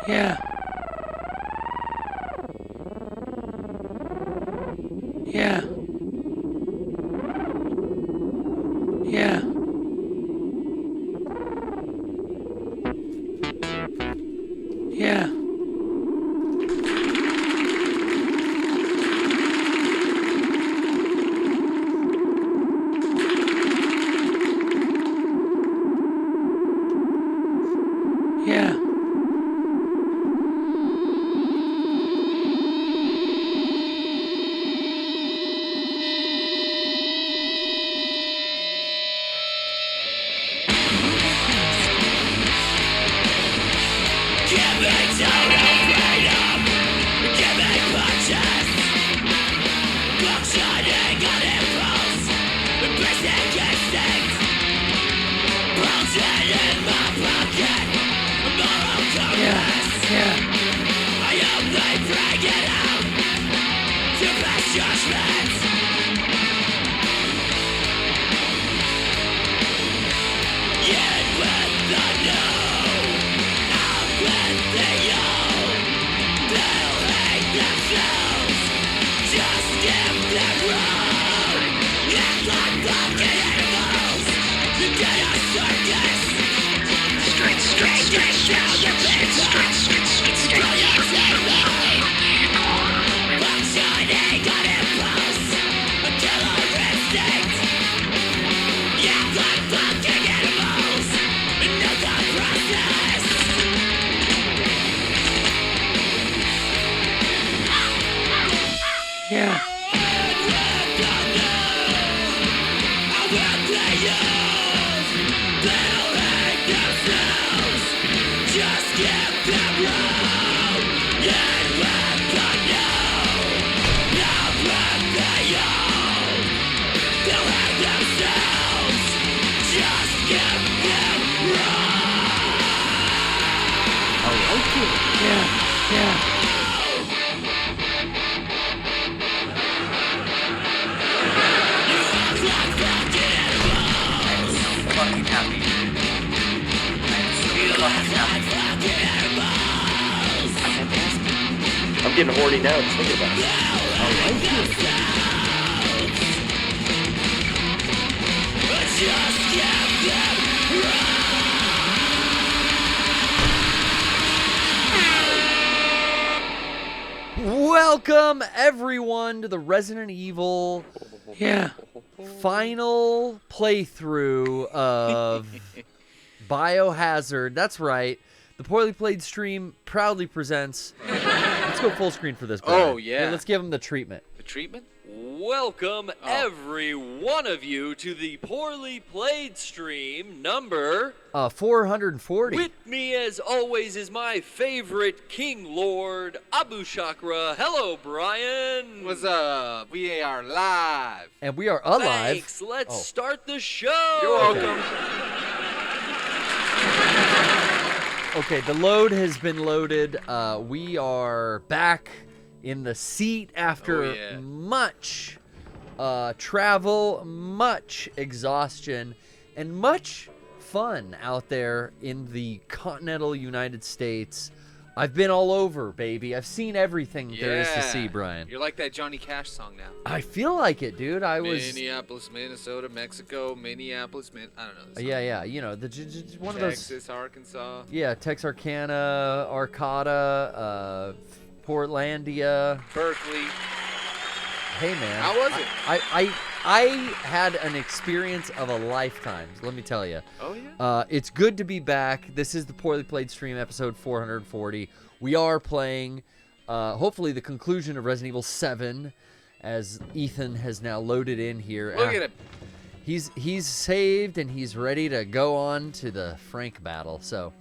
Yeah. Yeah. Yeah. Yeah. Yeah. Yeah. I'm getting horny now just thinking about it. Welcome, everyone, to the Resident Evil final playthrough of Biohazard. That's right. The Poorly Played Stream proudly presents... Let's go full screen for this, Brian. Oh, yeah. Let's give him the treatment. The treatment? Welcome, every one of you, to the Poorly Played Stream number... 440. With me, as always, is my favorite King Lord, Abou Chacra. Hello, Brian. What's up? We are live. And we are alive. Thanks. Let's start the show. You're welcome. Okay, the load has been loaded. We are back in the seat after much travel, much exhaustion, and much fun out there in the continental United States. I've been all over, baby. I've seen everything there is to see, Brian. You're like that Johnny Cash song now. I feel like it, dude. Minneapolis, Minnesota, Mexico, Minneapolis, I don't know. Yeah. You know, one of those. Texas, Arkansas. Yeah, Texarkana, Arcata, Portlandia, Berkeley. Hey, man. How was it? I had an experience of a lifetime, let me tell you. Oh, yeah? It's good to be back. This is the Poorly Played Stream, episode 440. We are playing, hopefully, the conclusion of Resident Evil 7, as Ethan has now loaded in here. Look at him. He's saved, and he's ready to go on to the Frank battle. So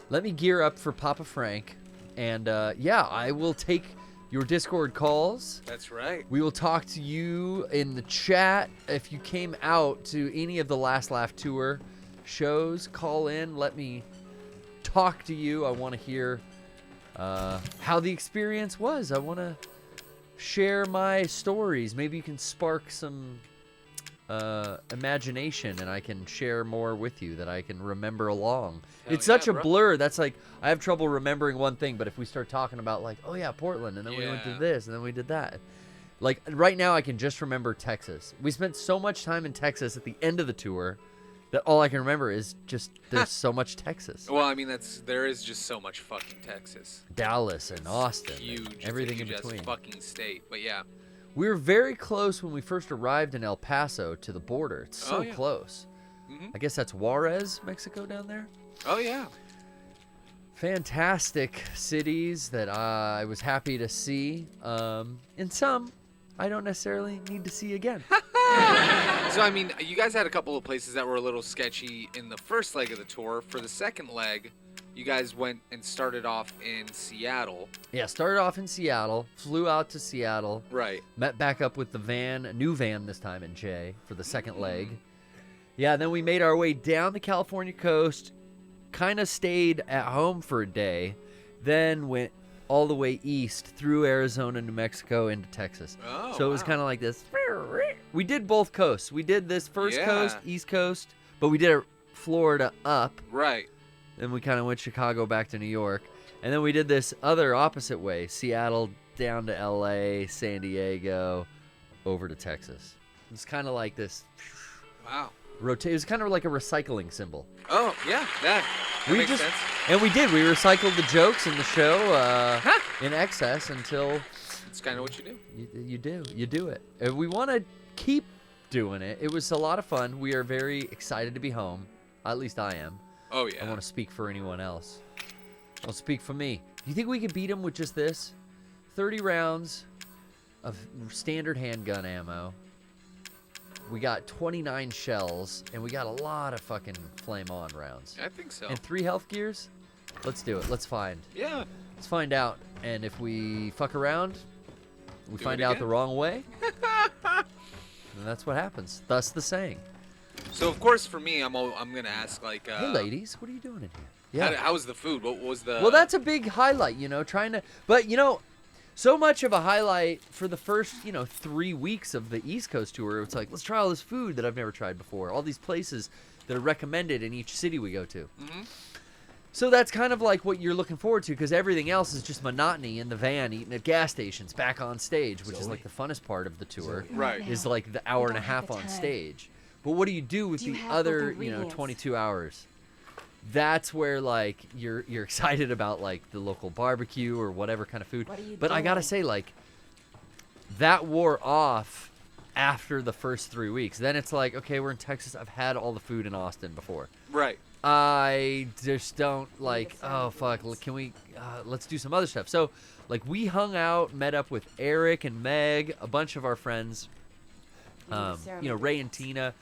let me gear up for Papa Frank. And, I will take your Discord calls. That's right. We will talk to you in the chat. If you came out to any of the Last Laugh Tour shows, call in. Let me talk to you. I want to hear how the experience was. I want to share my stories. Maybe you can spark some imagination, and I can share more with you that I can remember along. Hell It's such yeah, a bro. blur. That's like, I have trouble remembering one thing, but if we start talking about like, oh yeah, Portland, and then we went to Yeah. this, and then we did that. Like right now, I can just remember Texas. We spent so much time in Texas at the end of the tour that all I can remember is just there's so much Texas. Well, I mean, there is just so much fucking Texas. Dallas and Austin, Huge. and It's a everything in huge-ass between. fucking state. But yeah. We were very close when we first arrived in El Paso to the border. It's so Oh, yeah. close. Mhm. I guess that's Juarez, Mexico, down there. Oh yeah. Fantastic cities that I was happy to see. And some I don't necessarily need to see again. So I mean, you guys had a couple of places that were a little sketchy in the first leg of the tour. For the second leg, you guys went and started off in Seattle. Yeah, started off in Seattle, flew out to Seattle, Right. met back up with the van, a new van this time in Jay for the second leg. Yeah, then we made our way down the California coast, kind of stayed at home for a day, then went all the way east through Arizona, New Mexico, into Texas. Oh, So it was wow. kind of like this. We did both coasts. We did this first Yeah. coast, East Coast, but we did it Florida up. Right. Then we kind of went Chicago back to New York. And then we did this other opposite way, Seattle down to LA, San Diego, over to Texas. It's kind of like this Wow. rotate. It was kind of like a recycling symbol. Oh yeah. That makes sense. And we did. We recycled the jokes in the show in excess until It's kind of what you do. you do it. And we want to keep doing it. It was a lot of fun. We are very excited to be home. At least I am. Oh I yeah. want to speak for anyone else. I'll speak for me. Do you think we could beat him with just this? 30 rounds of standard handgun ammo. We got 29 shells, and we got a lot of fucking flame-on rounds. I think so. And 3 health gears? Let's do it. Let's find out. And if we fuck around, we Do find it out again. the wrong way, and that's what happens. Thus the saying. So of course for me, I'm gonna ask like. Hey, ladies, what are you doing in here? How was the food? What was the? Well, that's a big highlight, trying to... But, so much of a highlight for the first, 3 weeks of the East Coast tour. It's like, let's try all this food that I've never tried before. All these places that are recommended in each city we go to. Mhm. So that's kind of like what you're looking forward to, because everything else is just monotony in the van, eating at gas stations, back on stage, which is like the funnest part of the tour, Right. is like the hour and a don't have half the on time. stage. But what do you do with Do you the have both other, ingredients? 22 hours? That's where like you're excited about like the local barbecue or whatever kind of food. What are you But I gotta doing? say, like, that wore off after the first 3 weeks. Then it's like, okay, we're in Texas. I've had all the food in Austin before. Right. I just don't like, oh fuck, can we let's do some other stuff. So like we hung out, met up with Eric and Meg, a bunch of our friends, Ray and Tina,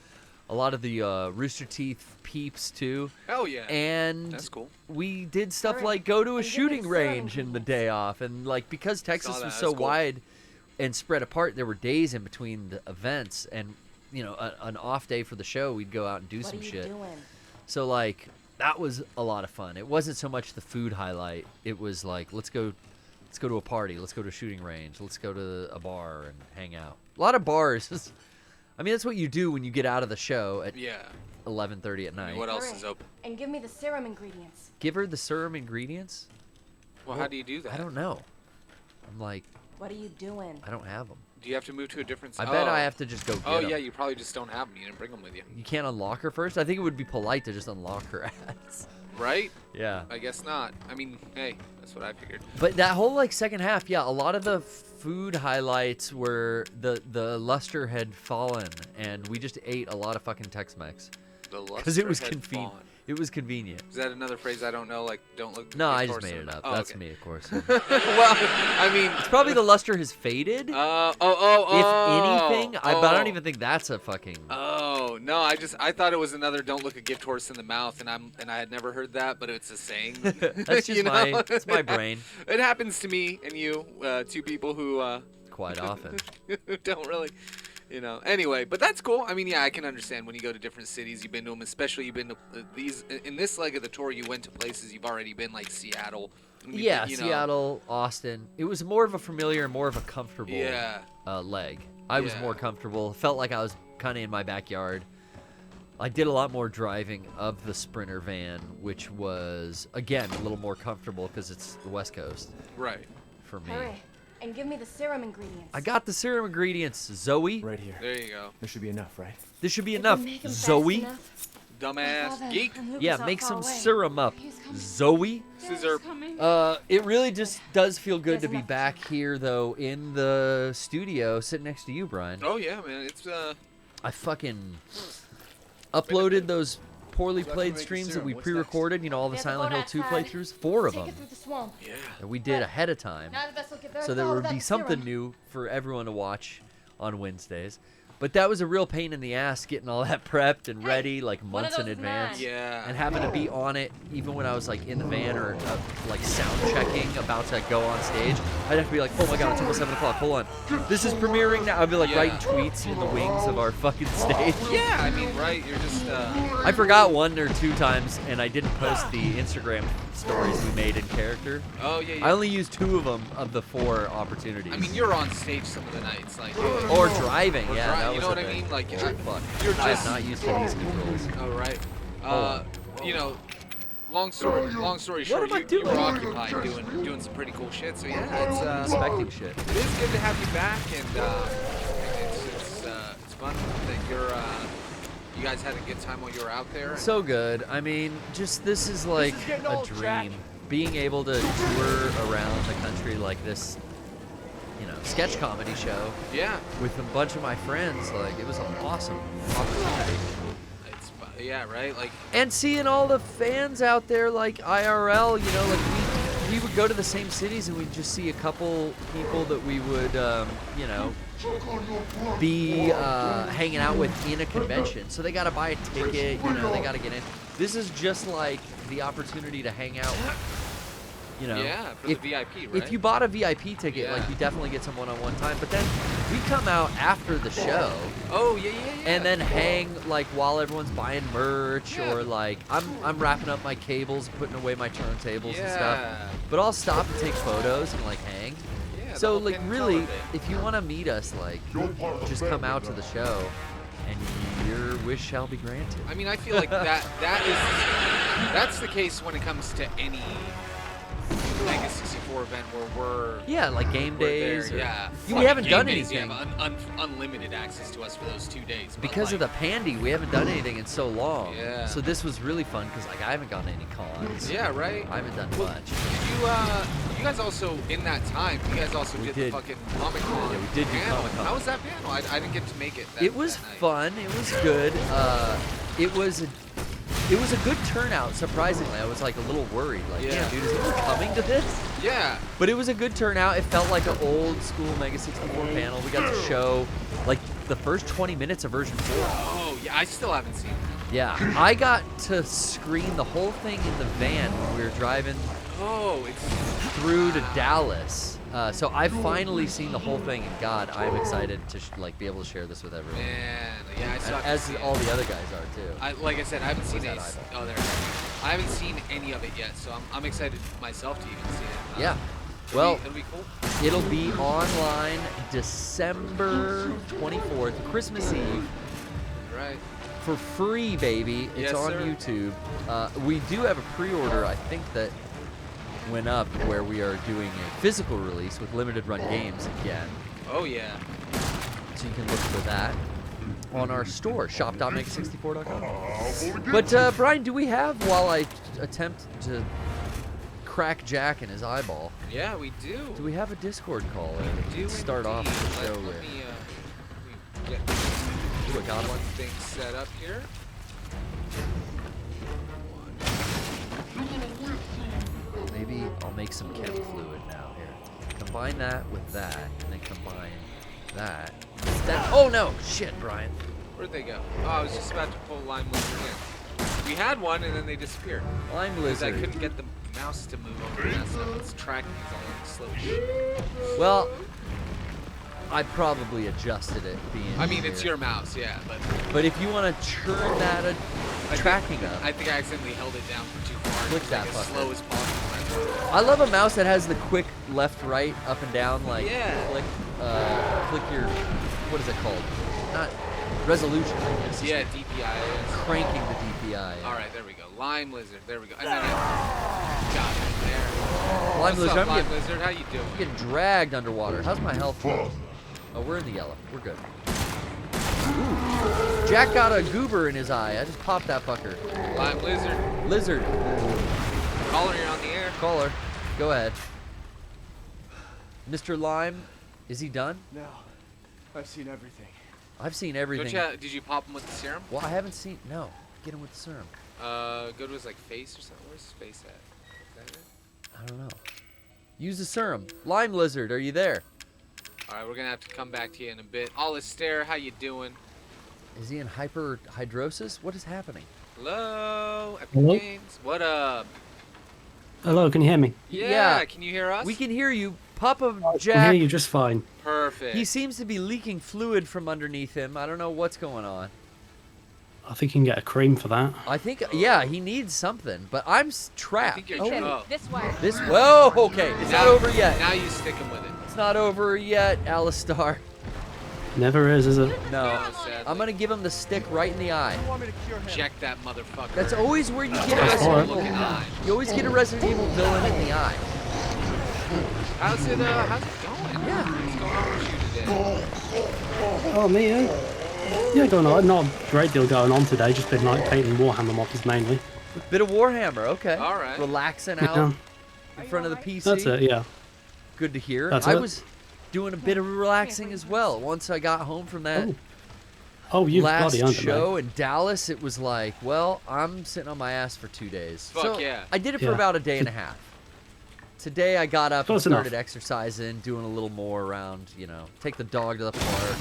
a lot of the Rooster Teeth peeps too. Hell yeah. And That's cool. we did stuff Alright, like go to a and give me shooting some range in the ingredients. day off, and like because Texas that, was that's so cool. wide and spread apart, there were days in between the events, and an off day for the show, we'd go out and do What some are you shit. doing? So like that was a lot of fun. It wasn't so much the food highlight. It was like let's go to a party, let's go to a shooting range, let's go to a bar and hang out. A lot of bars. I mean, that's what you do when you get out of the show at Yeah. 11:30 at I night. mean, what else Alright. is open? And give me the serum ingredients. Give her the serum ingredients? Well, how do you do that? I don't know. I'm like, What are you doing? I don't have them. Do you have to move to a different? I bet I have to just go get Oh 'em. yeah, you probably just don't have them. You didn't bring them with you, You can't unlock her first? I think it would be polite to just unlock her ass. right? Yeah. I guess not. I mean, hey, that's what I figured. But that whole like second half, yeah, a lot of the food highlights were the luster had fallen, and we just ate a lot of fucking Tex-Mex because it was convenient. It was convenient. Is that another phrase I don't know? Like, don't look. No, I gift just horse made in it the- up. Oh, That's okay. me, of course. Well, I mean, It's probably the luster has faded. oh. If anything, but I don't even think that's a fucking. Oh no! I thought it was another "don't look a gift horse in the mouth," and I had never heard that, but it's a saying. That's just You know? it's my brain. It happens to me and you, two people who Quite often. don't really, Anyway, but that's cool. I mean, yeah, I can understand when you go to different cities. You've been to them, especially you've been to these in this leg of the tour. You went to places you've already been, like Seattle. Yeah, you know. Seattle, Austin. It was more of a familiar, more of a comfortable Yeah. leg. I was Yeah. more comfortable. Felt like I was kind of in my backyard. I did a lot more driving of the Sprinter van, which was, again, a little more comfortable because it's the West Coast Right. for me. Hurry, and give me the serum ingredients. I got the serum ingredients, Zoe. Right here. There you go. There should be enough, right? This should be If we enough, make 'em fast Zoe. enough, Dumbass well then, geek. and Luke Yeah, is not make far some away. serum up, Zoe. Scissor. It really just does feel good to There's be enough. back here, though, in the studio, sitting next to you, Brian. Oh yeah, man. It's I fucking uploaded those poorly So after played we make the streams that serum, we what's pre-recorded, you know, all the We have to Silent go Hill 2 outside. playthroughs, 4 of Take them, it through the swamp. yeah. that we did ahead of time. Now the vessel get very So there far would without be the something serum. new for everyone to watch on Wednesdays. But that was a real pain in the ass getting all that prepped and ready like one of months in those is advance. mine. Yeah. And having to be on it even when I was like in the van or like sound checking about to go on stage. I'd have to be like, oh my god, it's almost 7 o'clock, hold on. This is premiering now. I'd be like Yeah. writing tweets in the wings of our fucking stage. Yeah, I mean, right? You're just I forgot 1 or 2 times and I didn't post the Instagram stories we made in character. Oh yeah. I only used 2 of them of the 4 opportunities. I mean, you're on stage some of the nights, like. or driving, Or yeah, dri- that you was know what a I thing. mean? Like, Oh, fuck. you're I'm just- not used to these controls. Oh right. Hold You know, long story short, am I you were doing? occupied doing some pretty cool shit. So yeah, it's Expecting shit. it is good to have you back, and it's fun that you guys had a good time while you were out there. So good. I mean, just this is like getting a old, Jack. dream. Being able to tour around the country like this, you know, sketch comedy show Yeah, with a bunch of my friends, like it was an awesome opportunity. yeah, right. Like, And seeing all the fans out there, like IRL, you know, like we would go to the same cities and we'd just see a couple people that we would, you know, be hanging out with in a convention. So they got to buy a ticket, you know, they got to get in. This is just like the opportunity to hang out. You know, yeah, for the VIP, right? if you bought a VIP ticket, like Yeah. you definitely get some one-on-one time. But then we come out after the show. Oh yeah. And then hang like while everyone's buying merch Yeah. or like I'm wrapping up my cables, putting away my turntables and stuff. Yeah. But I'll stop and take photos and like hang. Yeah, the So whole like Penn really, Teller thing. if you want to meet us, like just come out to the show, and your wish shall be granted. I mean, I feel like that's the case when it comes to any Mega 64 event where we're Yeah, like game we're days. there, or- yeah. We Like, haven't game done days, anything. You have unlimited access to us for those 2 days. but, Because of like, the pandy, we haven't done anything in so long. Yeah. So this was really fun because like I haven't gone to any cons. Yeah, right. I haven't done Well, much. You guys also in that time. You guys also We did did. the fucking Comic Con. Yeah, we did do panel. Comic-Con. How was that panel? I didn't get to make it. It was that night. fun. It was good. It was a good turnout. Surprisingly, I was like a little worried. Like, Yeah. damn, dude, is anyone coming to this? Yeah. But it was a good turnout. It felt like an old school Mega 64 panel. We got to show like the first 20 minutes of version 4. Oh yeah, I still haven't seen it. Yeah, I got to screen the whole thing in the van when we were driving Oh, it's through to Dallas. So I've finally seen the whole thing, and God, I'm excited to like be able to share this with everyone. man. Yeah, I still have to As see it. all the other guys are too. Like I said, I haven't seen Where's it. that Oh, there. I haven't seen any of it yet, so I'm excited myself to even see it. Yeah. Well, it'll be cool. it'll be online December 24th, Christmas Eve, Right. for free, baby. It's Yes, on sir. YouTube. We do have a pre-order, I think, that went up where we are doing a physical release with limited run games again. Oh yeah. So you can look for that on our store, shop.mega64.com. But Brian, do we have, while I attempt to crack Jack in his eyeball, Yeah, we do. do we have a Discord caller We do to start off indeed. the show Let with? me get Do a god one one? thing set up here. Maybe I'll make some chem fluid now here. Combine that with that, and then combine that. Oh no! Shit, Brian. Where'd they go? Oh, I was just about to pull Lime Lizard in. We had one and then they disappeared. Lime Because I lizard. couldn't get the mouse to move over that stuff. It's tracking is all slow. Well, I probably adjusted it being. I mean, it's here. your mouse, yeah, but But if you want to churn that tracking up, I think I accidentally held it down for too far. Click It's that like as fucker. slow as possible. I love a mouse that has the quick left, right, up and down, like Yeah. click your, what is it called? Not Resolution, I guess. Yeah, DPI is. Cranking the DPI. All right, there we go. Lime lizard. There we go. And then got it there. Lime What's lizard. up, I'm lime lizard? How you doing? getting dragged underwater. How's my health? Oh, we're in the yellow. We're good. Ooh. Jack got a goober in his eye. I just popped that fucker. Lime lizard. Lizard. Caller, you're on the air. Caller. Go ahead. Mr. Lime, is he done? No. I've seen everything. I've seen everything. Did you pop him with the serum? Well, I haven't seen. No. Get him with the serum. Go to his like face or something. Where's his face at? Is that it? I don't know. Use the serum. Lime lizard, are you there? All right, we're gonna have to come back to you in a bit. Alistair, how you doing? Is he in hyperhidrosis? What is happening? Hello, Epic Hello? Games. What up? Hello, can you hear me? Yeah, can you hear us? We can hear you. Papa I can Jack. hear you just fine. Perfect. He seems to be leaking fluid from underneath him. I don't know what's going on. I think you can get a cream for that. I think, yeah, he needs something, but I'm I trapped. think you're Oh, This way. this. Whoa, okay. It's not over yet. Now you stick him with it. It's not over yet, Alistar. Never is it? No. Sadly. I'm gonna give him the stick right in the eye. Check that motherfucker. That's always where you get a That's Resident alright. Evil. Looking eye. You always get a Resident Evil villain in the eye. How's it going? Yeah. What's going on with you today? Oh, me, eh? Yeah, going on. Not a great deal going on today. Just been like painting Warhammer models mainly. Bit of Warhammer, okay. All right. Relaxing Yeah, out in front of the PC. that's it, yeah. Good to hear. That's I it. was doing a bit of relaxing as well. Once I got home from that Oh, you've last bloody earned it, show mate. in Dallas, it was like, well, I'm sitting on my ass for 2 days. Fuck so yeah. I did it for Yeah. about a day and a half. Today I got up and Close enough. started exercising, doing a little more around, take the dog to the park.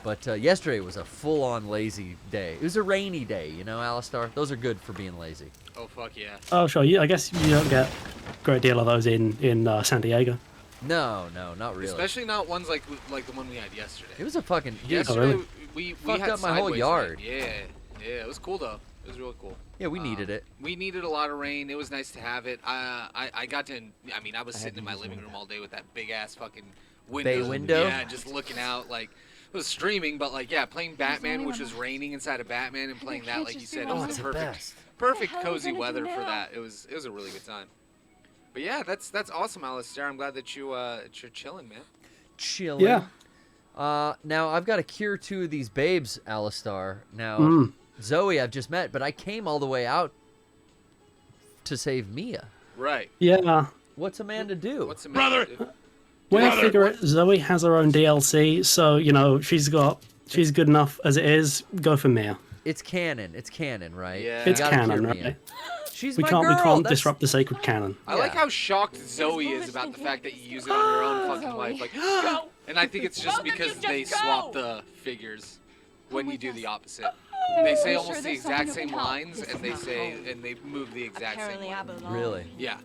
But yesterday was a full-on lazy day. It was a rainy day, Alistar? Those are good for being lazy. Oh, fuck yeah. Oh, sure. I guess you don't get a great deal of those in San Diego. No, not really. Especially not ones like the one we had yesterday. It was a fucking... dude, Yesterday, really? we Fucked had up my whole sideways yard. rain. Yeah, it was cool though. It was really cool. Yeah, we needed it. We needed a lot of rain. It was nice to have it. I got to. I mean, I was sitting in my living room all day with that big ass fucking window. Bay window? Yeah, just looking out. Like it was streaming, but like playing Batman, which was raining inside of Batman, and playing that, like you said, it Oh, was it's the the perfect, best. perfect What the hell are we cozy gonna do weather for now? that. It was a really good time. But yeah, that's awesome, Alistair. I'm glad that you're chilling, man. Chilling. Yeah. Now I've got to cure 2 of these babes, Alistar. Now Zoe I've just met, but I came all the way out to save Mia. Right. Yeah. What's a man to do? What's the matter? Way I figure it, Zoe has her own DLC, so, she's good enough as it is. Go for Mia. It's canon. It's canon, right? Yeah. You It's gotta canon, cure Mia. right? She's We my can't girl. we can't That's- disrupt the sacred canon. I like Yeah. how shocked Zoe is about the fact that you use it on your own fucking Zoe. life. Like, and I think it's just because they swap the figures when you do the opposite. They say almost the exact same lines, and they move the exact same Apparently, way. Abou. Really? Yeah.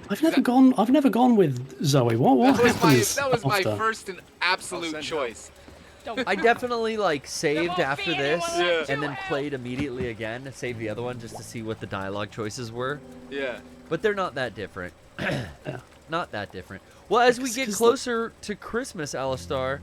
I've never gone with Zoe. What happens That was my after? first and absolute choice. I definitely saved after this Yeah. and then played immediately again and saved the other one just to see what the dialogue choices were. Yeah. But they're not that different. Not that different. Well, as we get 'Cause closer to Christmas, Alistar,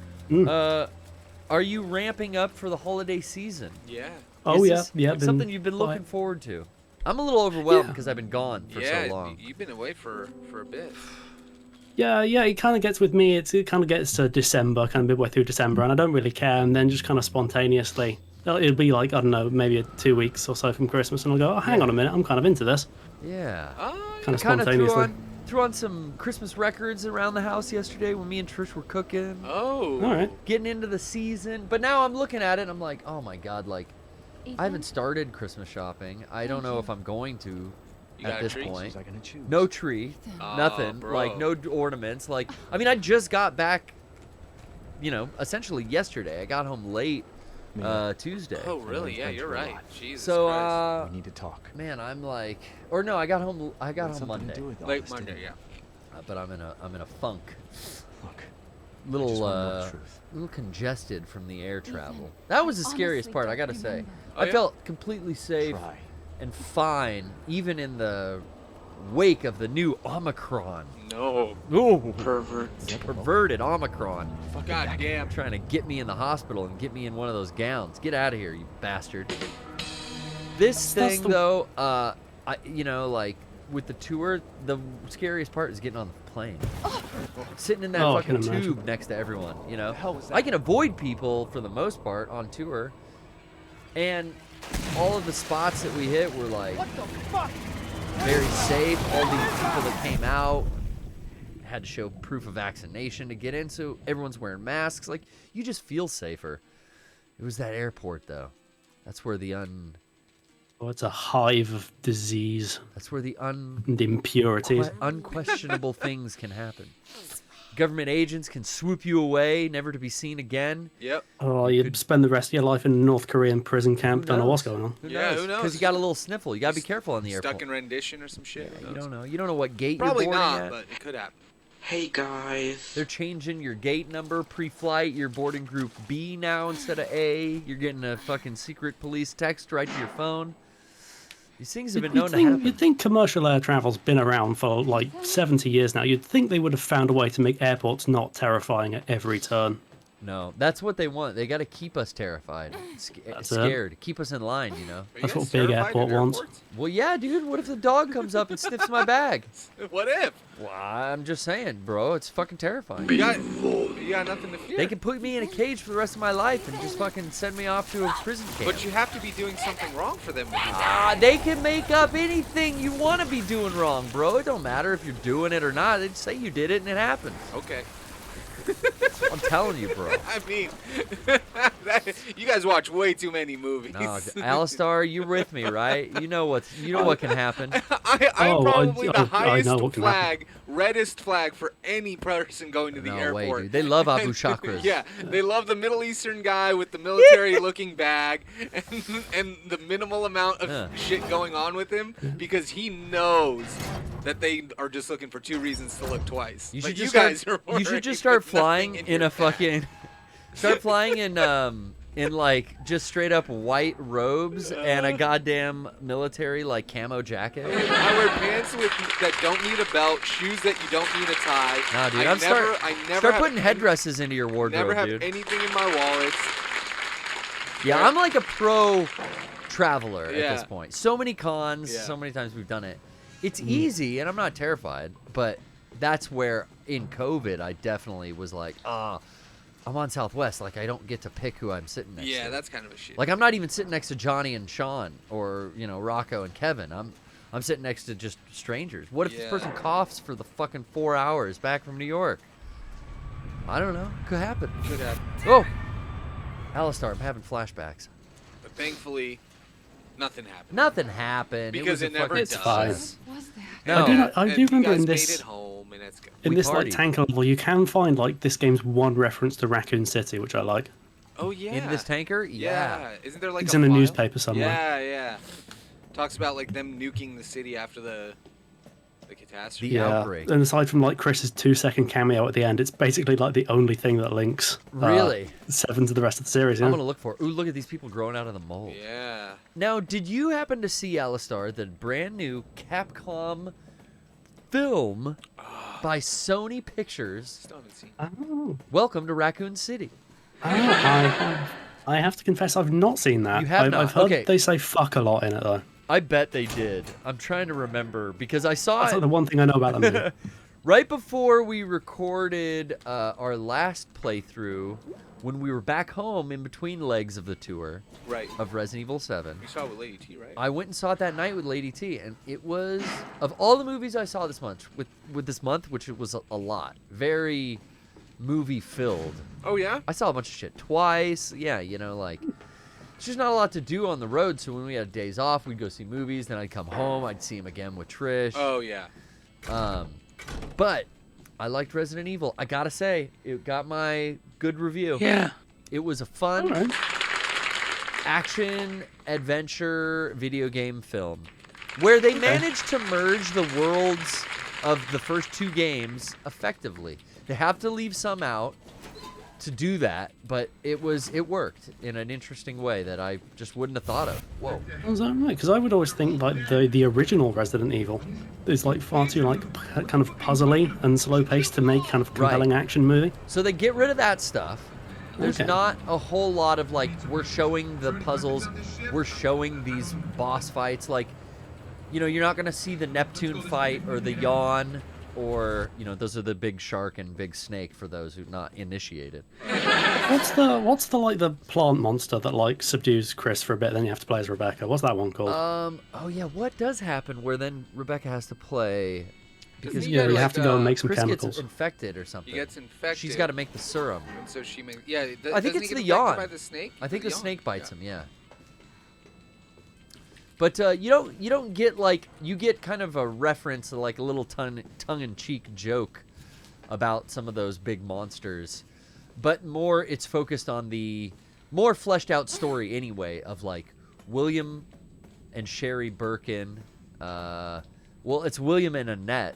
are you ramping up for the holiday season? Yeah. Oh, Is yeah. this Yeah. something you've been looking forward to? I'm a little overwhelmed Yeah. because I've been gone for Yeah. so long. You've been away for a bit. Yeah, it kind of gets with me. It kind of gets to December, kind of midway through December, and I don't really care. And then just kind of spontaneously, it'll be like, I don't know, maybe 2 weeks or so from Christmas, and I'll go, oh, hang on a minute, I'm kind of into this. Yeah. Kind of Kind of spontaneously. threw on some Christmas records around the house yesterday when me and Trish were cooking, Oh. All right. getting into the season. But now I'm looking at it and I'm like, oh my God, I haven't started Christmas shopping. I don't know if I'm going to You got at a this tree? point. I gonna choose? No tree, nothing. bro. No ornaments. I mean, I just got back, essentially yesterday. I got home late Tuesday. Oh, really? Yeah, you're right. Jesus So, Christ. We need to talk. man, I'm or no, I got home Something Monday. to do with Late honesty. Monday, yeah. But I'm in a funk. Look, I Little just wanna know the truth. little congested from the air travel. That was the scariest honestly part, I don't gotta say. remember. Oh, I yeah? felt completely safe Try. and fine, even in the wake of the new Omicron. No. Ooh, Pervert. perverted Omicron. God damn. Trying to get me in the hospital and get me in one of those gowns. Get out of here, you bastard. This thing, though, you know, like, with the tour, the scariest part is getting on the plane. Sitting in that fucking tube next to everyone, you know? I can avoid people, for the most part, on tour. And all of the spots that we hit were, like, very safe. All these people that came out had to show proof of vaccination to get in, so everyone's wearing masks. Like, you just feel safer. It was that airport, though. That's where the Oh, it's a hive of disease That's where the and impurities. unquestionable things can happen. Government agents can swoop you away, never to be seen again. Yep. Oh, you'd spend the rest of your life in a North Korean prison camp. Don't know what's going on. Who Yeah, knows? who knows? Because you got a little sniffle. You got to be careful on the airport. Stuck in rendition or some shit. You don't know. You don't know what gate Probably you're boarding not, at. but it could happen. Hey guys. They're changing your gate number pre-flight. You're boarding group B now instead of A. You're getting a fucking secret police text right to your phone. These things have been known to happen. You'd think commercial air travel's been around for like 70 years now. You'd think they would have found a way to make airports not terrifying at every turn. No, that's what they want. They got to keep us terrified, scared, keep us in line, you know? Are you That's guys what big terrified airport at wants. airports? Well, yeah, dude. What if the dog comes up and sniffs my bag? What if? Well, I'm just saying, bro. It's fucking terrifying. You got nothing to fear. They can put me in a cage for the rest of my life and just fucking send me off to a prison camp. But you have to be doing something wrong for them to do that. Ah, they can make up anything you want to be doing wrong, bro. It don't matter if you're doing it or not. They just say you did it and it happened. Okay. I'm telling you, bro. I mean, you guys watch way too many movies. No, Alistar, you're with me, right? You know what can happen. I'm probably the I highest know what can happen. reddest flag for any person going to the No airport. way, dude. They love Abu Chakras. Yeah, they love the Middle Eastern guy with the military-looking bag and the minimal amount of shit going on with him because he knows that they are just looking for two reasons to look twice. You But should just guys start, are you should worried just start with nothing flying in your a bag. fucking start flying in like just straight up white robes and a goddamn military like camo jacket. I wear pants that don't need a belt, shoes that you don't need a tie. Nah, dude, I never start have putting headdresses into your wardrobe, Never have dude. anything in my wallets. Yeah, I'm like a pro traveler at Yeah. this point. So many cons, Yeah. so many times we've done it. It's easy, and I'm not terrified, but that's where in COVID I definitely was like, I'm on Southwest, like I don't get to pick who I'm sitting next to. Yeah, that's kind of a shit. Like I'm not even sitting next to Johnny and Sean or, you know, Rocco and Kevin. I'm sitting next to just strangers. What if this Yeah. person coughs for the fucking 4 hours back from New York? I don't know. Could happen. Could happen. Oh, Alistar, I'm having flashbacks. But thankfully, nothing happened. Nothing happened. Because it it was a never fucking It's does. fine. success. What was that? No. I do And you remember guys in made this it home, and that's good. in We this like partied. tanker level, you can find like this game's one reference to Raccoon City, which I like. Oh yeah. In this tanker? Yeah. Isn't there like It's a in the file? newspaper somewhere. Yeah. Talks about like them nuking the city after the catastrophe. The Yeah, outbreak. and aside from like Chris's 2-second cameo at the end, it's basically like the only thing that links Really? 7 to the rest of the series. I'm Yeah. gonna look for. Ooh, look at these people growing out of the mold. Yeah. Now, did you happen to see, Alistar, the brand new Capcom film by Sony Pictures? Still haven't seen. Oh, Welcome to Raccoon City. I have to confess I've not seen that. You have I've not? heard Okay. they say fuck a lot in it though. I bet they did. I'm trying to remember because I saw That's it like the one thing I know about that movie. right before we recorded our last playthrough when we were back home in between legs of the tour Right. of Resident Evil 7. You saw it with Lady T, right? I went and saw it that night with Lady T, and it was, of all the movies I saw this month, with this month, which it was a lot, very movie filled. Oh yeah. I saw a bunch of shit twice. Yeah, you know, like there's just not a lot to do on the road. So when we had days off, we'd go see movies. Then I'd come home. I'd see him again with Trish. Oh yeah. But I liked Resident Evil. I gotta say, it got my good review. Yeah. It was a fun Alright. action adventure video game film where they managed to merge the worlds of the first two games effectively. They have to leave some out, to do that, but it worked in an interesting way that I just wouldn't have thought of. Whoa. Was that right? Because I would always think like the original Resident Evil is like far too like kind of puzzly and slow paced to make kind of compelling action movie. So they get rid of that stuff. There's Okay. not a whole lot of like we're showing the puzzles, we're showing these boss fights. Like, you know, you're not gonna see the Neptune fight or the Yawn, or you know, those are the big shark and big snake for those who not initiated. What's the like the plant monster that like subdues Chris for a bit, then you have to play as Rebecca? What's that one called? Oh yeah, what does happen where then Rebecca has to play? Because you have to go and make some Chris chemicals. gets infected or something. He gets infected. She's got to make the serum. And so she makes. Yeah. I think doesn't it's he the get Yawn. infected by the snake. I think the Yawn? snake bites him. Yeah. But you don't get like you get kind of a reference, like a little tongue-in-cheek joke about some of those big monsters, but more it's focused on the more fleshed out story anyway of like William and Sherry Birkin. Well, it's William and Annette.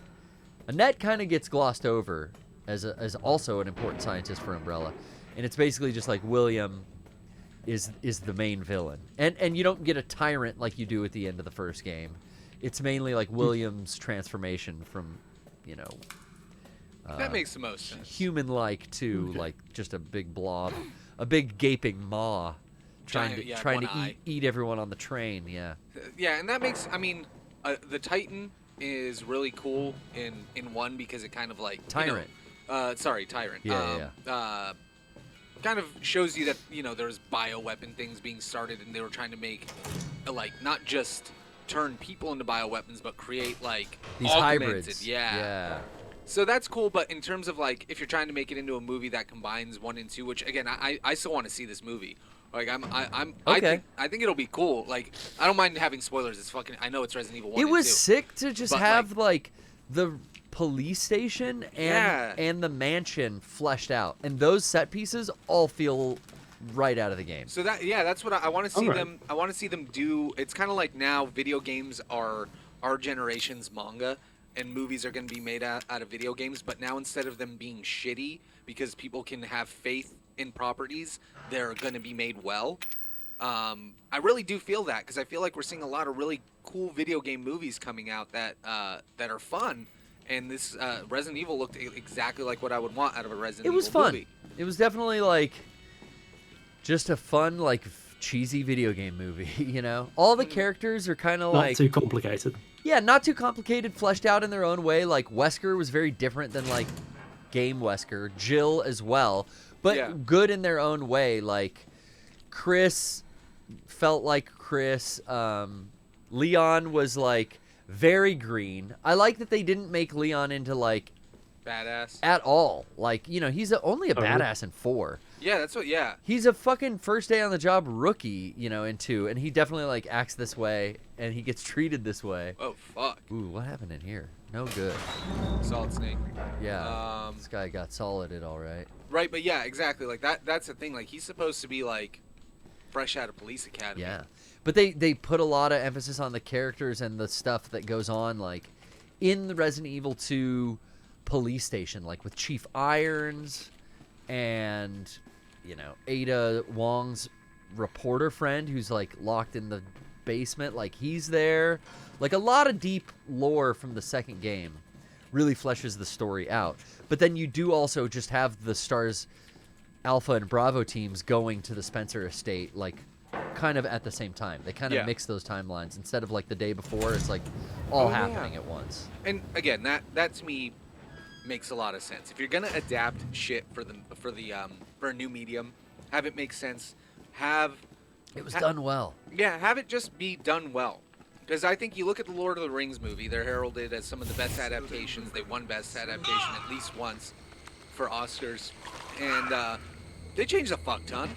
Annette kind of gets glossed over as also an important scientist for Umbrella, and it's basically just like William is the main villain, and you don't get a tyrant like you do at the end of the first game. It's mainly like William's transformation from, you know, That makes the most sense. human-like to like just a big blob, a big gaping maw, trying Giant, to eat everyone on the train. Yeah. Yeah, and that makes. I mean, the Titan is really cool in one because it kind of like Tyrant. Tyrant. Yeah, Kind of shows you that, you know, there's bioweapon things being started, and they were trying to make like not just turn people into bioweapons, but create like These augmented. hybrids. Yeah. So that's cool, but in terms of like if you're trying to make it into a movie that combines 1 and 2, which again I still want to see this movie. Like Okay. I think it'll be cool. Like I don't mind having spoilers. It's fucking. I know it's Resident Evil 1 It and was 2. sick to just But, have like the police station Yeah. and the mansion fleshed out, and those set pieces all feel right out of the game. So that's what I want to see Alright. them. I want to see them do. It's kind of like now video games are our generation's manga, and movies are going to be made out of video games. But now instead of them being shitty because people can have faith in properties, they're going to be made well. I really do feel that because I feel like we're seeing a lot of really cool video game movies coming out that are fun. And this Resident Evil looked exactly like what I would want out of a Resident Evil It was fun. movie. It was definitely like just a fun, like cheesy video game movie. You know, all the characters are kind of Not like too complicated. yeah, not too complicated, fleshed out in their own way. Like Wesker was very different than like game Wesker. Jill as well, but Yeah. good in their own way. Like Chris felt like Chris. Leon was like very green. I like that they didn't make Leon into like Badass. at all. Like, you know, he's only a badass in 4. Yeah, that's what. Yeah. He's a fucking first day on the job rookie, you know, in 2, and he definitely like acts this way and he gets treated this way. Oh fuck. Ooh, what happened in here? No good. Solid Snake. Yeah. This guy got solided all right. Right, but yeah, exactly. Like that's the thing. Like he's supposed to be like fresh out of police academy. Yeah. But they put a lot of emphasis on the characters and the stuff that goes on like in the Resident Evil 2 police station, like with Chief Irons and, you know, Ada Wong's reporter friend who's like locked in the basement, like he's there. Like a lot of deep lore from the second game really fleshes the story out. But then you do also just have the STARS Alpha and Bravo teams going to the Spencer estate like kind of at the same time. They kind of Yeah. mix those timelines instead of like the day before. It's like all happening at once. And again, that to me makes a lot of sense. If you're gonna adapt shit for a new medium, have it make sense. It was done well. Yeah, have it just be done well. Because I think you look at the Lord of the Rings movie, they're heralded as some of the best adaptations. They won Best Adaptation at least once for Oscars. And they changed a fuck ton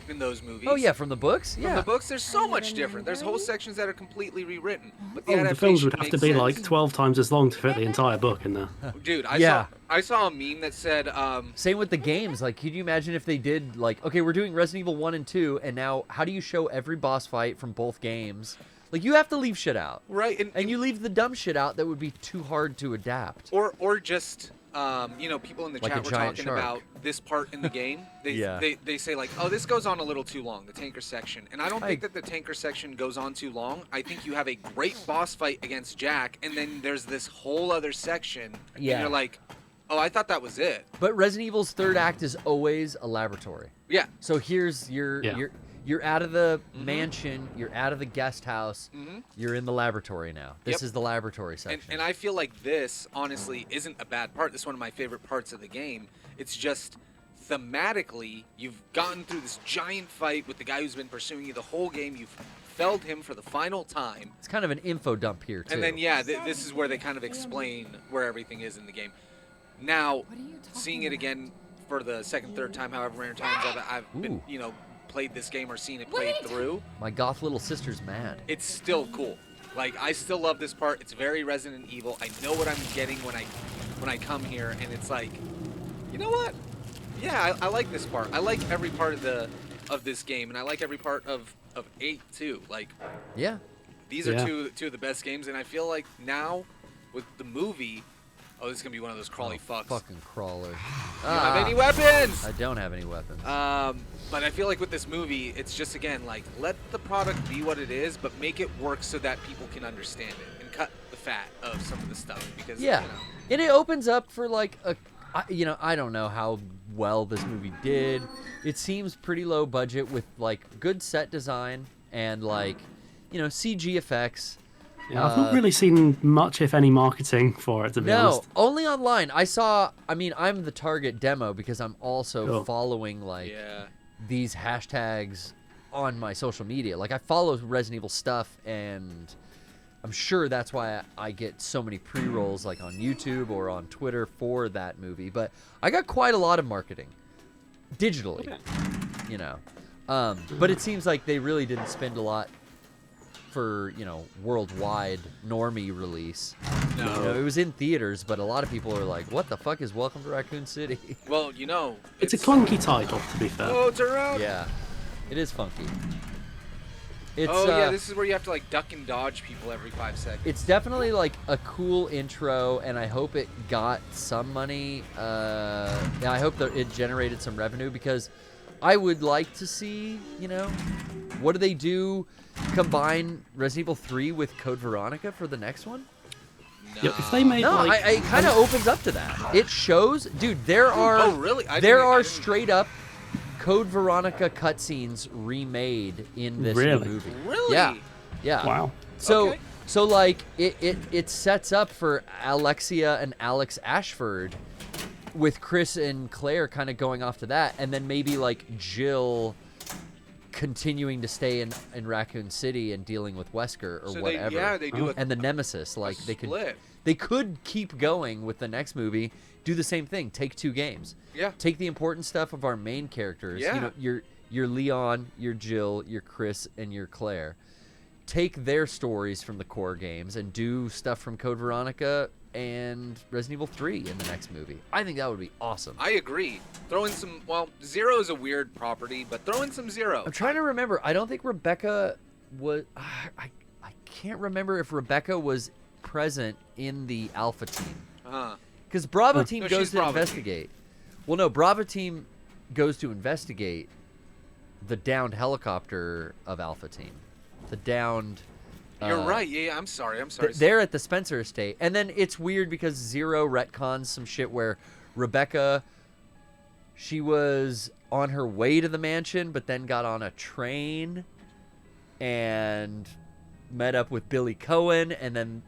in those movies. Oh yeah, from the books. From Yeah. the books, there's so much different. There's whole sections that are completely rewritten. But the Oh, the films would adaptation have to makes be sense. like 12 times as long to fit the entire book in there. Dude, Yeah. I saw a meme that said, Same with the games. Like, could you imagine if they did like, okay, we're doing Resident Evil 1 and 2, and now how do you show every boss fight from both games? Like, you have to leave shit out. right, And you leave the dumb shit out that would be too hard to adapt. or just people in the Like a chat were giant talking shark. about this part in the game. Yeah. They say like, oh, this goes on a little too long, the tanker section. And I don't think that the tanker section goes on too long. I think you have a great boss fight against Jack, and then there's this whole other section. Yeah. And you're like, oh, I thought that was it. But Resident Evil's third act is always a laboratory. Yeah. So here's you're out of the mansion, you're out of the guest house, you're in the laboratory now. This is the laboratory section. And I feel like this, honestly, isn't a bad part. This is one of my favorite parts of the game. It's just thematically, you've gotten through this giant fight with the guy who's been pursuing you the whole game. You've felled him for the final time. It's kind of an info dump here, too. And then, this is where they kind of explain where everything is in the game. Now, seeing it again for the second, third time, however many times I've been, played this game or seen it played through. My goth little sister's mad. It's still cool. Like, I still love this part. It's very Resident Evil. I know what I'm getting when I come here, and it's like, you know what? Yeah, I like this part. I like every part of this game, and I like every part of 8 too. Like, yeah, these are two of the best games, and I feel like now with the movie, oh, this is gonna be one of those crawly fucks. Fucking crawler. You don't have any weapons. I don't have any weapons. But I feel like with this movie, it's just, again, like, let the product be what it is, but make it work so that people can understand it and cut the fat of some of the stuff. Because, and it opens up for, like, I don't know how well this movie did. It seems pretty low budget with, like, good set design and, like, CG effects. Yeah, I've not really seen much, if any, marketing for it, to be honest. No, only online. I'm the target demo because I'm also following, like, these hashtags on my social media. Like, I follow Resident Evil stuff, and I'm sure that's why I get so many pre-rolls, like, on YouTube or on Twitter for that movie. But I got quite a lot of marketing, digitally, But it seems like they really didn't spend a lot for worldwide normie release. No. It was in theaters, but a lot of people are like, what the fuck is Welcome to Raccoon City? Well, it's a clunky title, to be fair. Oh, turn around. Yeah, it is funky. This is where you have to, like, duck and dodge people every 5 seconds. It's definitely, like, a cool intro, and I hope it got some money. I hope that it generated some revenue, because I would like to see, what do they do? Combine Resident Evil 3 with Code Veronica for the next one? No. Yeah, if they made it kind of opens up to that. It shows, dude. There are Oh, really? There are straight up Code Veronica cutscenes remade in this new movie. Really? Yeah. Wow. So like it sets up for Alexia and Alex Ashford, with Chris and Claire kind of going off to that, and then maybe like Jill continuing to stay in Raccoon City and dealing with Wesker or whatever. They do and the Nemesis, like split. they could keep going with the next movie, do the same thing, take 2 games. Yeah. Take the important stuff of our main characters. Yeah. Your Leon, your Jill, your Chris, and your Claire. Take their stories from the core games and do stuff from Code Veronica and Resident Evil 3 in the next movie. I think that would be awesome. I agree. Throw in some, Zero is a weird property, but throw in some Zero. I'm trying to remember. I don't think Rebecca was... I can't remember if Rebecca was present in the Alpha team. Because Bravo team goes to investigate. Well, no, Bravo team goes to investigate the downed helicopter of Alpha team. The downed... You're right. Yeah, I'm sorry. They're at the Spencer estate. And then it's weird because Zero retcons some shit where Rebecca, she was on her way to the mansion, but then got on a train and met up with Billy Cohen, and then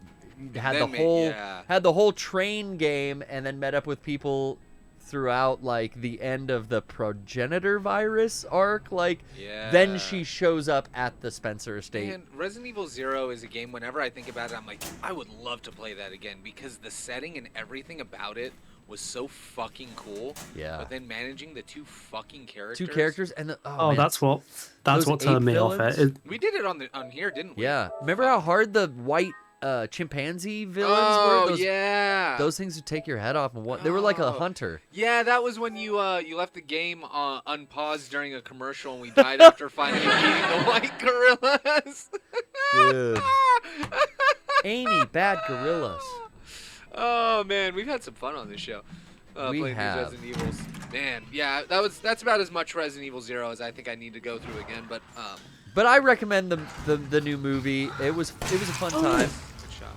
had the whole train game, and then met up with people throughout, like, the end of the progenitor virus arc. Then she shows up at the Spencer estate. And Resident Evil 0 is a game, whenever I think about it, I'm like, I would love to play that again, because the setting and everything about it was so fucking cool. Yeah. But then managing the 2 fucking characters. 2 characters and man. That's what turned me off it. We did it on here, didn't we? Yeah. Remember how hard the white chimpanzee villains were? Yeah. Those things would take your head off, and they were like a hunter. Yeah, that was when you left the game unpaused during a commercial, and we died after finally beating the white gorillas. Dude. Amy, bad gorillas. Oh man, we've had some fun on this show. We Playing have. these Resident Evils. Man, yeah, that's about as much Resident Evil 0 as I think I need to go through again. But I recommend the new movie. It was a fun time. good shot.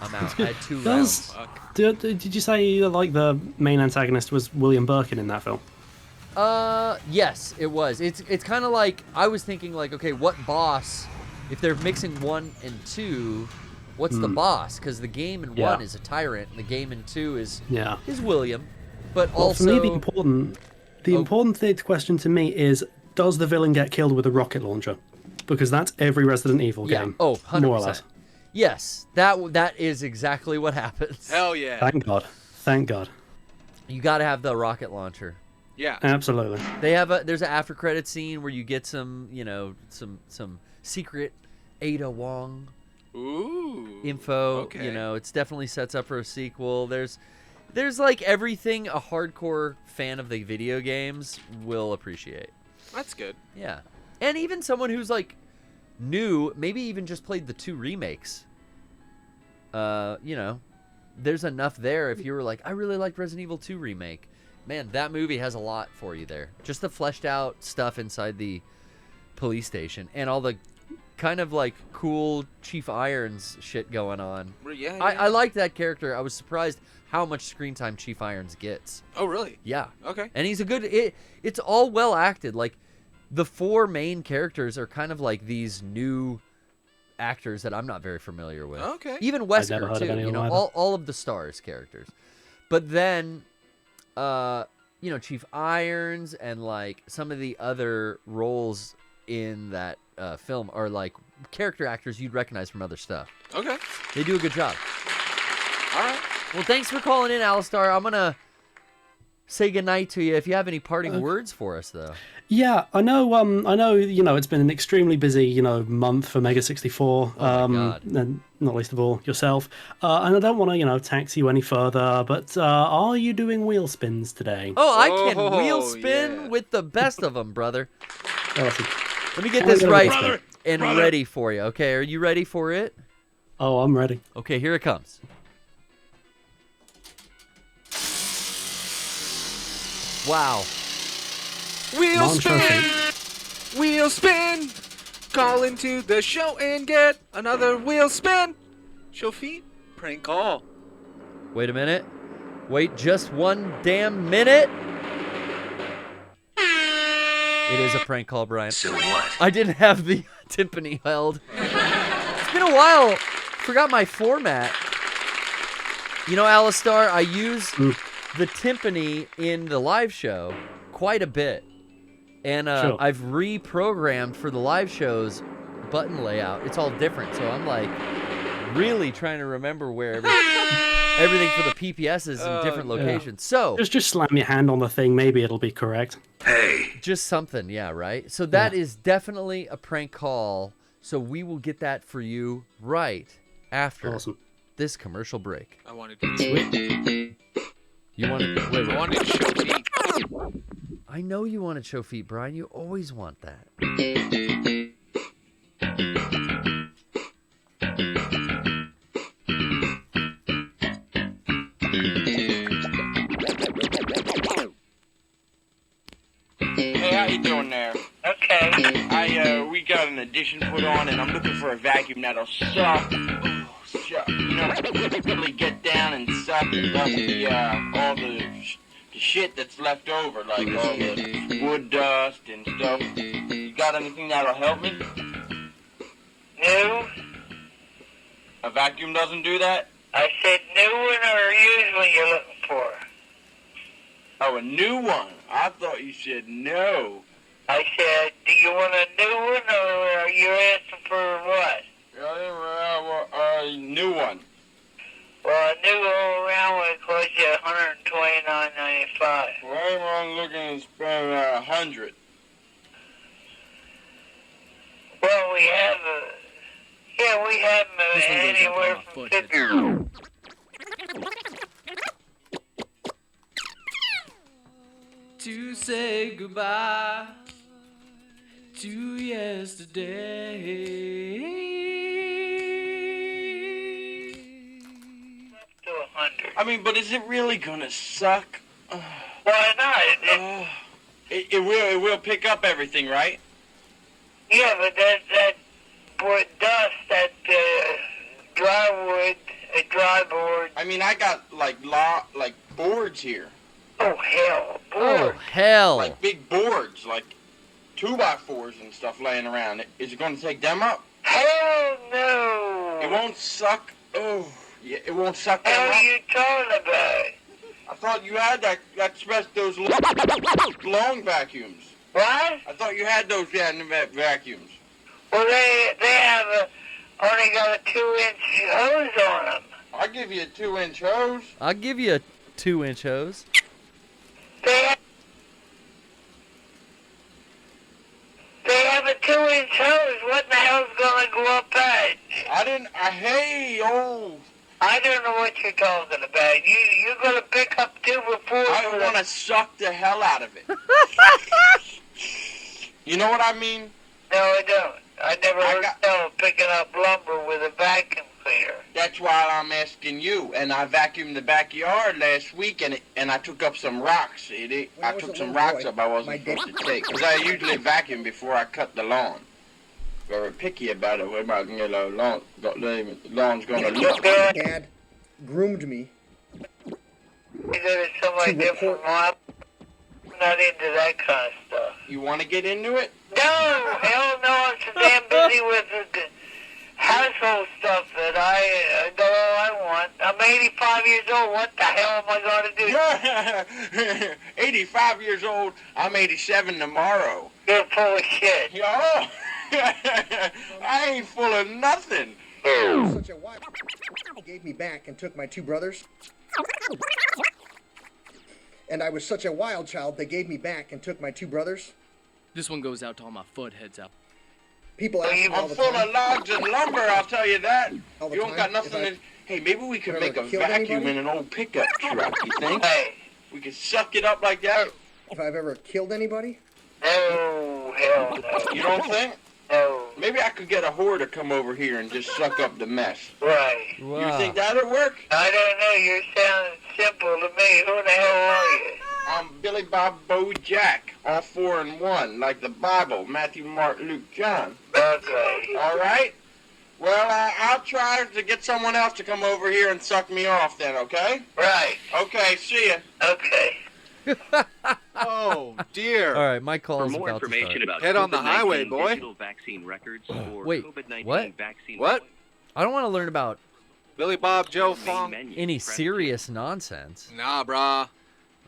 I'm out. I had 2 Does- rounds. Did you say like the main antagonist was William Birkin in that film? Yes, it was. It's kind of like I was thinking like, okay, what boss? If they're mixing 1 and 2, what's the boss? Because the game in 1 is a tyrant, and the game in 2 is William. But Well, also, for me, the important question to me is: does the villain get killed with a rocket launcher? Because that's every Resident Evil game. Oh, 100%. More or less. Yes, that is exactly what happens. Hell yeah. Thank God. Thank God. You got to have the rocket launcher. Yeah. Absolutely. There's an after credit scene where you get some some secret Ada Wong info. Okay. It definitely sets up for a sequel. There's like everything a hardcore fan of the video games will appreciate. That's good. Yeah. And even someone who's like new, maybe even just played the 2 remakes. There's enough there if you were like, I really liked Resident Evil 2 remake. Man, that movie has a lot for you there. Just the fleshed out stuff inside the police station and all the kind of like cool Chief Irons shit going on. Yeah. I liked that character. I was surprised how much screen time Chief Irons gets. Oh, really? Yeah. Okay. And he's a good... It's all well acted. Like, the 4 main characters are kind of like these new actors that I'm not very familiar with. Okay. Even I've never Wesker, heard of too. any of You them know, either. all of the stars characters. But then, Chief Irons and, like, some of the other roles in that film are, like, character actors you'd recognize from other stuff. Okay. They do a good job. All right. Well, thanks for calling in, Alistar. I'm going to say goodnight to you. If you have any parting words for us, though. Yeah, I know. It's been an extremely busy, month for Mega 64. Oh my God. And not least of all yourself. And I don't want to, tax you any further. But are you doing wheel spins today? Oh, I can wheel Oh, spin yeah. with the best of them, brother. Awesome. Let me get Can I this get a right wheel spin? and ready for you. Okay, are you ready for it? Oh, I'm ready. Okay, here it comes. Wow. Wheel Come on, spin! Wheel spin! Call into the show and get another wheel spin! Show feet, prank call. Wait a minute. Wait just 1 damn minute. It is a prank call, Brian. So what? I didn't have the timpani held. It's been a while. Forgot my format. Alistar, I use the timpani in the live show quite a bit. And Sure. I've reprogrammed for the live shows button layout. It's all different. So I'm like really trying to remember where everything for the PPS is in different locations. So Just slam your hand on the thing. Maybe it'll be correct. Hey. just something, yeah, right? So that is definitely a prank call. So we will get that for you right after Awesome. this commercial break. I wanted to. You want to wait, I wait. wanted to show feet. I know you want to show feet, Brian. You always want that. Hey, how you doing there? Okay. We got an addition put on, and I'm looking for a vacuum that'll suck. Really get down and suck all the shit that's left over, like all the wood dust and stuff. You got anything that'll help me? New? A vacuum doesn't do that? I said new one or used one you're looking for? Oh, a new one. I thought you said no. I said, do you want a new one or are you asking for what? A new one. Well, a new all around would cost you $129.95. Well, I'm looking to spend 100. Well, we have we have anywhere from 50. To say goodbye to yesterday. To I mean, but is it really gonna suck? Why not? It will pick up everything, right? Yeah, but that wood dust, that dry board. I mean, I got like boards here. Oh hell. Oh, hell. Like big boards, like 2x4s and stuff laying around. Is it going to take them up? Hell no. It won't suck. Oh, yeah, it won't suck them What up. are you talking about? I thought you had those long vacuums. What? I thought you had those vacuums. Well, they have only got a 2-inch hose on them. I'll give you a 2-inch hose. I'll give you a 2-inch hose. They have a 2-inch hose. What the hell's gonna go up that? I don't know what you're talking about. You're gonna pick up 2 before. I want to suck the hell out of it. You know what I mean? No, I don't. I never heard of picking up lumber with a vacuum cleaner. That's why I'm asking you. And I vacuumed the backyard last week, and I took up some rocks. I took some rocks up I wasn't supposed to take. Because I usually vacuum before I cut the lawn. Very picky about it. What about, the lawn's going to look. Dad groomed me. There's somebody different. I'm not into that kind of stuff. You want to get into it? No, hell no. I'm so damn busy with the household stuff that I want. I'm 85 years old. What the hell am I going to do? 85 years old. I'm 87 tomorrow. You're full of shit. Oh, I ain't full of nothing. Such a wild gave me back and took my 2 brothers. And I was such a wild child, they gave me back and took my 2 brothers. This one goes out to all my foot heads out. People ask me all I'm the full time. of logs and lumber, I'll tell you that. All the You don't time, got nothing if in... Hey, maybe we could Have make I a killed vacuum anybody? in an old pickup truck, you think? Hey. We could suck it up like that. If I've ever killed anybody? No, hell no. You don't think? No. Maybe I could get a whore to come over here and just suck up the mess. Right. Wow. You think that'd work? I don't know. You're sounding simple to me. Who the hell are you? I'm Billy Bob Bo Jack, all 4 in 1, like the Bible, Matthew, Mark, Luke, John. Okay. All right? Well, I'll try to get someone else to come over here and suck me off then, okay? Right. Okay, see ya. Okay. Oh, dear. All right, my call For is more about to information start. about Head on the COVID-19 highway, boy. digital vaccine records or Wait, COVID-19 what? vaccine What? I don't want to learn about Billy Bob Joe main Fong. menu. any Press serious nonsense. Nah, brah.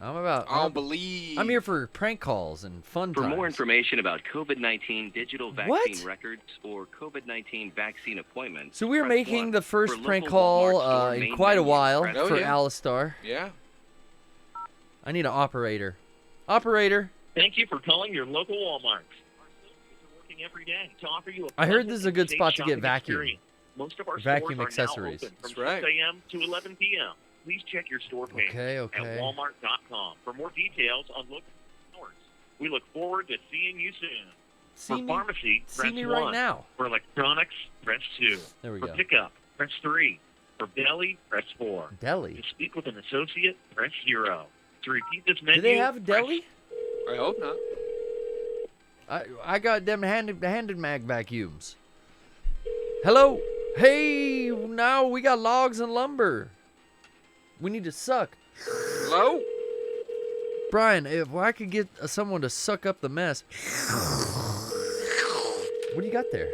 I'm I don't believe. I'm here for prank calls and fun For times. more information about COVID-19 digital vaccine What? records or COVID-19 vaccine appointments, So we're press making 1. the first For prank local call Walmart store in main quite a menu, while press Oh, for yeah. Alistar. Yeah. I need an operator. Operator. Thank you for calling your local Walmart. Our associates are working every day to offer you a I heard pleasant this is a and good safe spot to get shopping vacuum. experience. Most of our Vacuum stores accessories. are now open That's from right. 6 a.m. to 11 p.m. Please check your store page Okay, at okay. walmart.com for more details on local stores. We look forward to seeing you soon. See For me, pharmacy, see press me 1. right now. For electronics, press 2. There we For go. pickup, press 3. For deli, press 4. Deli. To speak with an associate, press 0. To repeat this menu, Do they have a press deli? I hope not. I got them handed mag vacuums. Hello? Hey, now we got logs and lumber. We need to suck. Hello? Brian, if I could get someone to suck up the mess. What do you got there?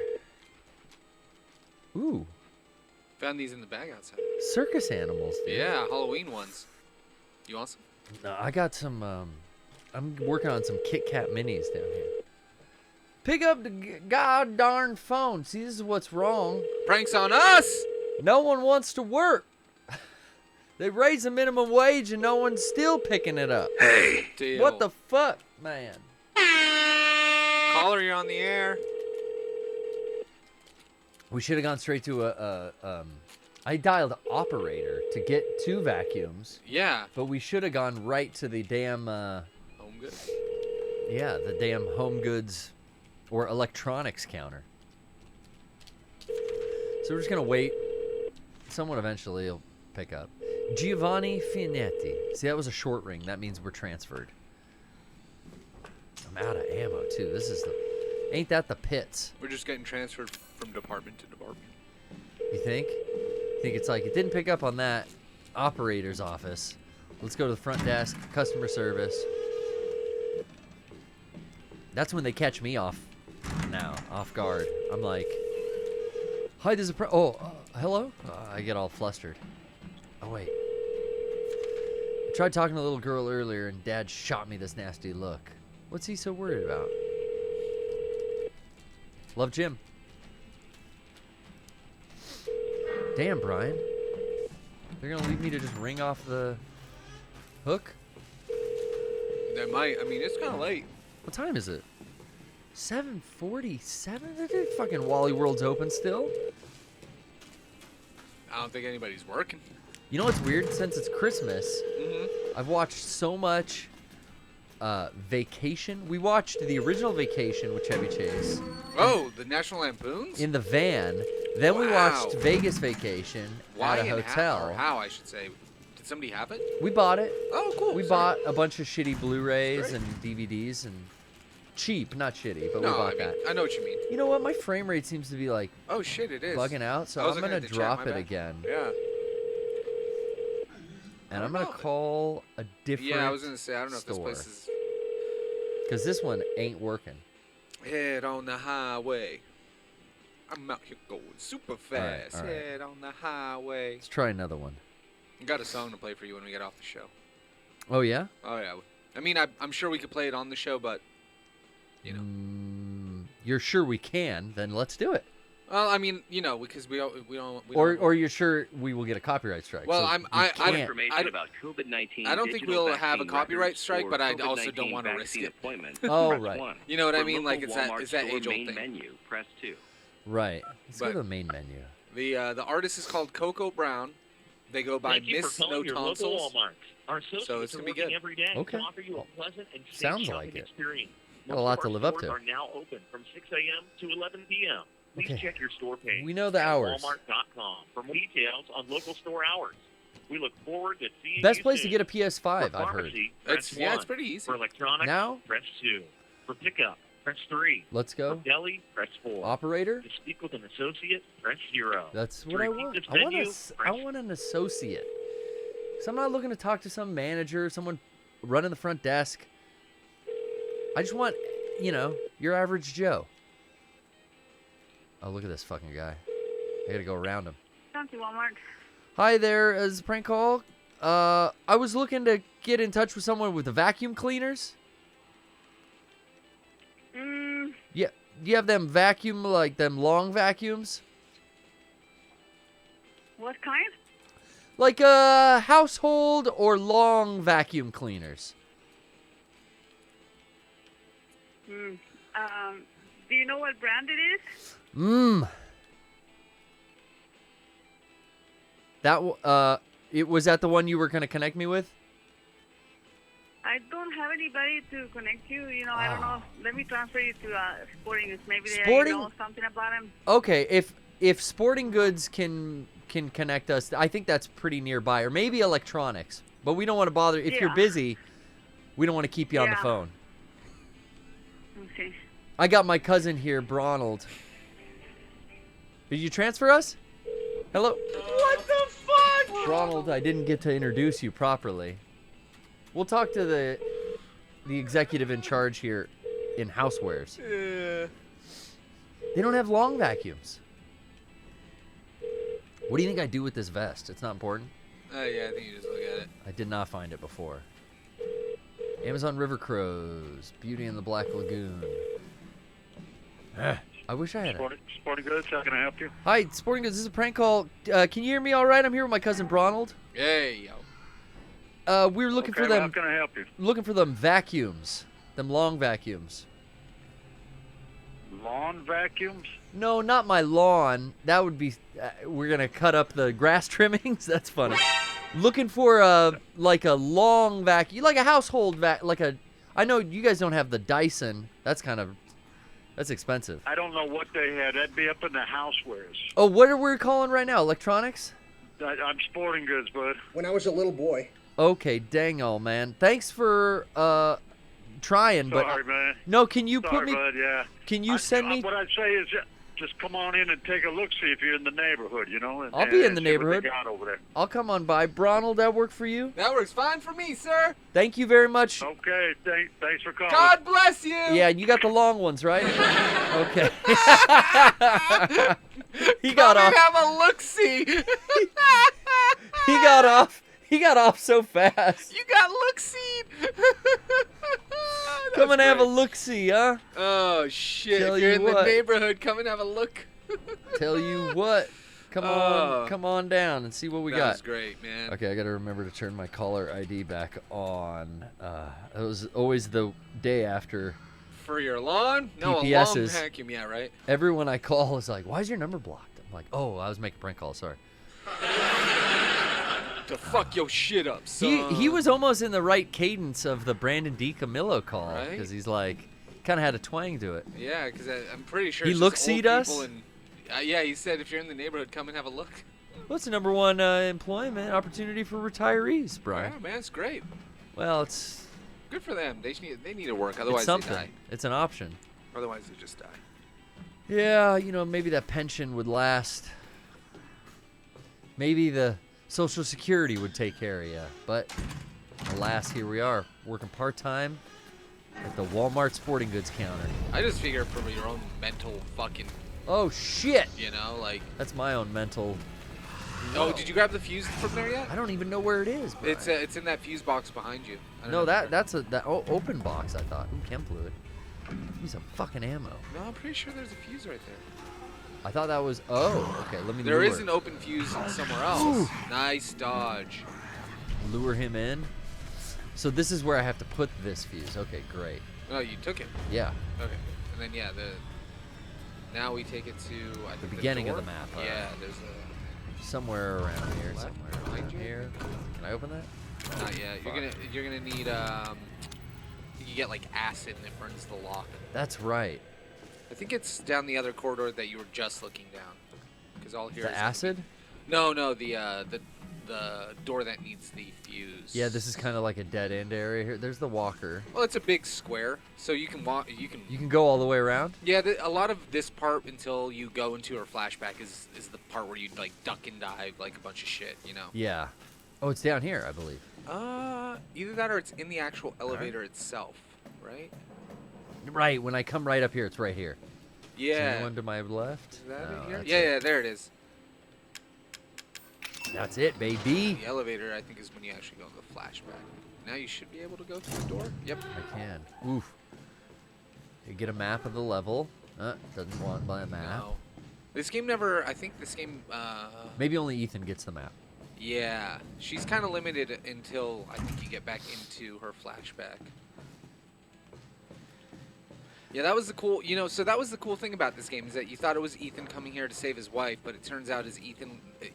Ooh, Found these in the bag outside. circus animals, dude. Yeah, Halloween ones. You want some? No, I got some, I'm working on some Kit Kat minis down here. Pick up the god darn phone. See, this is what's wrong. Pranks on us! No one wants to work. They raise the minimum wage and no one's still picking it up. Hey. Deal. What the fuck, man? Caller, you're on the air. We should have gone straight to I dialed operator to get 2 vacuums. Yeah. But we should have gone right to the damn, Home good. yeah, the damn home goods or electronics counter. So we're just going to wait. Someone eventually will pick up. Giovanni Finetti. See, that was a short ring. That means we're transferred. I'm out of ammo, too. This is the... Ain't that the pits? We're just getting transferred from department to department. You think? You think it's like, it didn't pick up on that operator's office. Let's go to the front desk, customer service. That's when they catch me off guard. I'm like, hi, there's a hello? I get all flustered. Oh, wait. I tried talking to a little girl earlier, and Dad shot me this nasty look. What's he so worried about? Love, Jim. Damn, Brian. They're gonna leave me to just ring off the hook? They might. I mean, it's kind of late. What time is it? 7:47? Fucking Wally World's open still? I don't think anybody's working. You know what's weird? Since it's Christmas, Mm-hmm. I've watched so much Vacation. We watched the original Vacation with Chevy Chase. Oh, the National Lampoons? In the van. Then we watched Vegas Vacation Why at a and hotel. How, I should say. Did somebody have it? We bought it. Oh, cool. We bought a bunch of shitty Blu-rays and DVDs and cheap, not shitty, but we bought that. I know what you mean. You know what? My frame rate seems to be like oh shit, it is bugging out, so I'm gonna drop it again. Yeah. And I'm gonna call a different. Yeah, I was gonna say I don't know if this place is. Because this one ain't working. Head on the highway. I'm out here going super fast. All right. Head on the highway. Let's try another one. I got a song to play for you when we get off the show. Oh yeah? Oh yeah. I mean, I'm sure we could play it on the show, but you know. You're sure we can? Then let's do it. Well, I mean, you know, because we don't. Or you're sure we will get a copyright strike? Well, so information about COVID-19. I don't think we'll have a copyright strike, but I also don't want to risk it. Oh right. You know what I mean? Like it's that age-old thing. Menu, press 2. Right. Let's go to the main menu. The artist is called Coco Brown. They go by Miss No Tonsils. So it's gonna be good. Every day Okay. to offer you a pleasant and safe Sounds shopping like it. experience. Got a lot to live up to. Are now open from 6 a.m. to 11 p.m. Please Okay. check your store page. We know the at hours. Walmart.com for more details on local store hours. We look forward to seeing Best you place to soon. get a PS5, For I've heard. pharmacy, press It's 1. pretty easy. For electronics, Now? press 2. For pickup, press 3. Let's For go. deli, press 4. Operator? To speak with an associate, press 0. That's To what I repeat want. this I want, menu, I want an associate. So I'm not looking to talk to some manager, someone running the front desk. I just want, you know, your average Joe. Oh, look at this fucking guy. I gotta go around him. Down to Walmart. Hi there, is this a prank call? I was looking to get in touch with someone with the vacuum cleaners. Yeah, do you have them vacuum, like them long vacuums? What kind? Like household or long vacuum cleaners. Do you know what brand it is? That was that the one you were gonna connect me with? I don't have anybody to connect you. You know, I don't know. Let me transfer you to Sporting Goods. Maybe they know something about him. Okay, if Sporting Goods can connect us, I think that's pretty nearby, or maybe electronics. But we don't want to bother. If you're busy, we don't want to keep you on the phone. Okay. I got my cousin here, Bronald. Did you transfer us? Hello? What the fuck? Ronald, I didn't get to introduce you properly. We'll talk to the executive in charge here in housewares. They don't have long vacuums. What do you think I do with this vest? It's not important? Yeah, I think you just look at it. I did not find it before. Amazon River Crows, Beauty in the Black Lagoon. I wish I had it. Sporting Goods, how can I help you? Hi, Sporting Goods. This is a prank call. Can you hear me all right? I'm here with my cousin Bronald. Hey, yo. We were looking for Okay, them. how can I help you? Looking for them vacuums, them long vacuums. Lawn vacuums? No, not my lawn. That would be. We're gonna cut up the grass trimmings. That's funny. Looking for like a long vacuum, like a household like a. I know you guys don't have the Dyson. That's expensive. I don't know what they had. That'd be up in the housewares. Oh, what are we calling right now? Electronics? I'm sporting goods, bud. When I was a little boy. Okay, dang all, man. Thanks for trying, but Sorry, man. no, can you Sorry, put me? bud, yeah. Can you send me? What I'd say is just come on in and take a look, see if you're in the neighborhood, you know. And, I'll be in the see what neighborhood. they got over there. I'll come on by. Bronald, that work for you? That works fine for me, sir. Thank you very much. Okay, thanks for calling. God bless you. Yeah, you got the long ones, right? Okay. He got Come off. and have a look-see. He got off so fast. You got look-see. Come and have a look-see, huh? Oh, shit. Tell If you're you in the what. neighborhood, come and have a look. Tell you what. Come on down and see what we got. That was great, man. Okay, I got to remember to turn my caller ID back on. It was always the day after. For your lawn? No, PPSs. a long vacuum, yeah, right? Everyone I call is like, "Why is your number blocked?" I'm like, "Oh, I was making a prank call. Sorry." To fuck your shit up, son. He was almost in the right cadence of the Brandon D. Camillo call because Right? he's like, kind of had a twang to it. Yeah, because I'm pretty sure He it's just look-seed old us? people and, yeah, he said if you're in the neighborhood, come and have a look. What's the number one employment opportunity for retirees, Brian? Yeah, man, it's great. Well, it's Good for them. They need to work, otherwise it's they something. die. It's an option. Otherwise they just die. Yeah, maybe that pension would last. Maybe the Social Security would take care of you. But alas, here we are, working part-time at the Walmart sporting goods counter. I just figure from your own mental fucking... Oh, shit! Like... That's my own mental... Oh, did you grab the fuse from there yet? I don't even know where it is, Brian. It's in that fuse box behind you. I don't No, know. that's that open box, I thought. Ooh, chem fluid. Use some fucking ammo. No, I'm pretty sure there's a fuse right there. I thought that was... Oh, okay, let me There lure. is an open fuse somewhere else. Nice dodge. Lure him in. So this is where I have to put this fuse. Okay, great. Oh, you took it? Yeah. Okay. And then, yeah, now we take it to, I think, The beginning of door? the map. Yeah, there's a... Somewhere around here. Left, Somewhere behind around you? here. Can I open that? Not yet. You're gonna need you get like acid and it burns the lock. That's right. I think it's down the other corridor that you were just looking down. Because all here The is acid? No, the door that needs the fuse. Yeah, this is kind of like a dead end area here. There's the walker. Well, it's a big square, so you can walk. You can go all the way around. Yeah, a lot of this part until you go into her flashback is the part where you like duck and dive like a bunch of shit, Yeah. Oh, it's down here, I believe. Either that or it's in the actual elevator itself, right? Right. When I come right up here, it's right here. Yeah. Is there one to my left? Is that No, it here? that's Yeah, there it is. That's it, baby. The elevator, I think, is when you actually go in the flashback. Now you should be able to go through the door. Yep. I can. Oof. You get a map of the level. Doesn't want by a map. No. This game never. I think this game. Maybe only Ethan gets the map. Yeah, she's kind of limited until I think you get back into her flashback. Yeah, that was the cool. So that was the cool thing about this game is that you thought it was Ethan coming here to save his wife, but it turns out is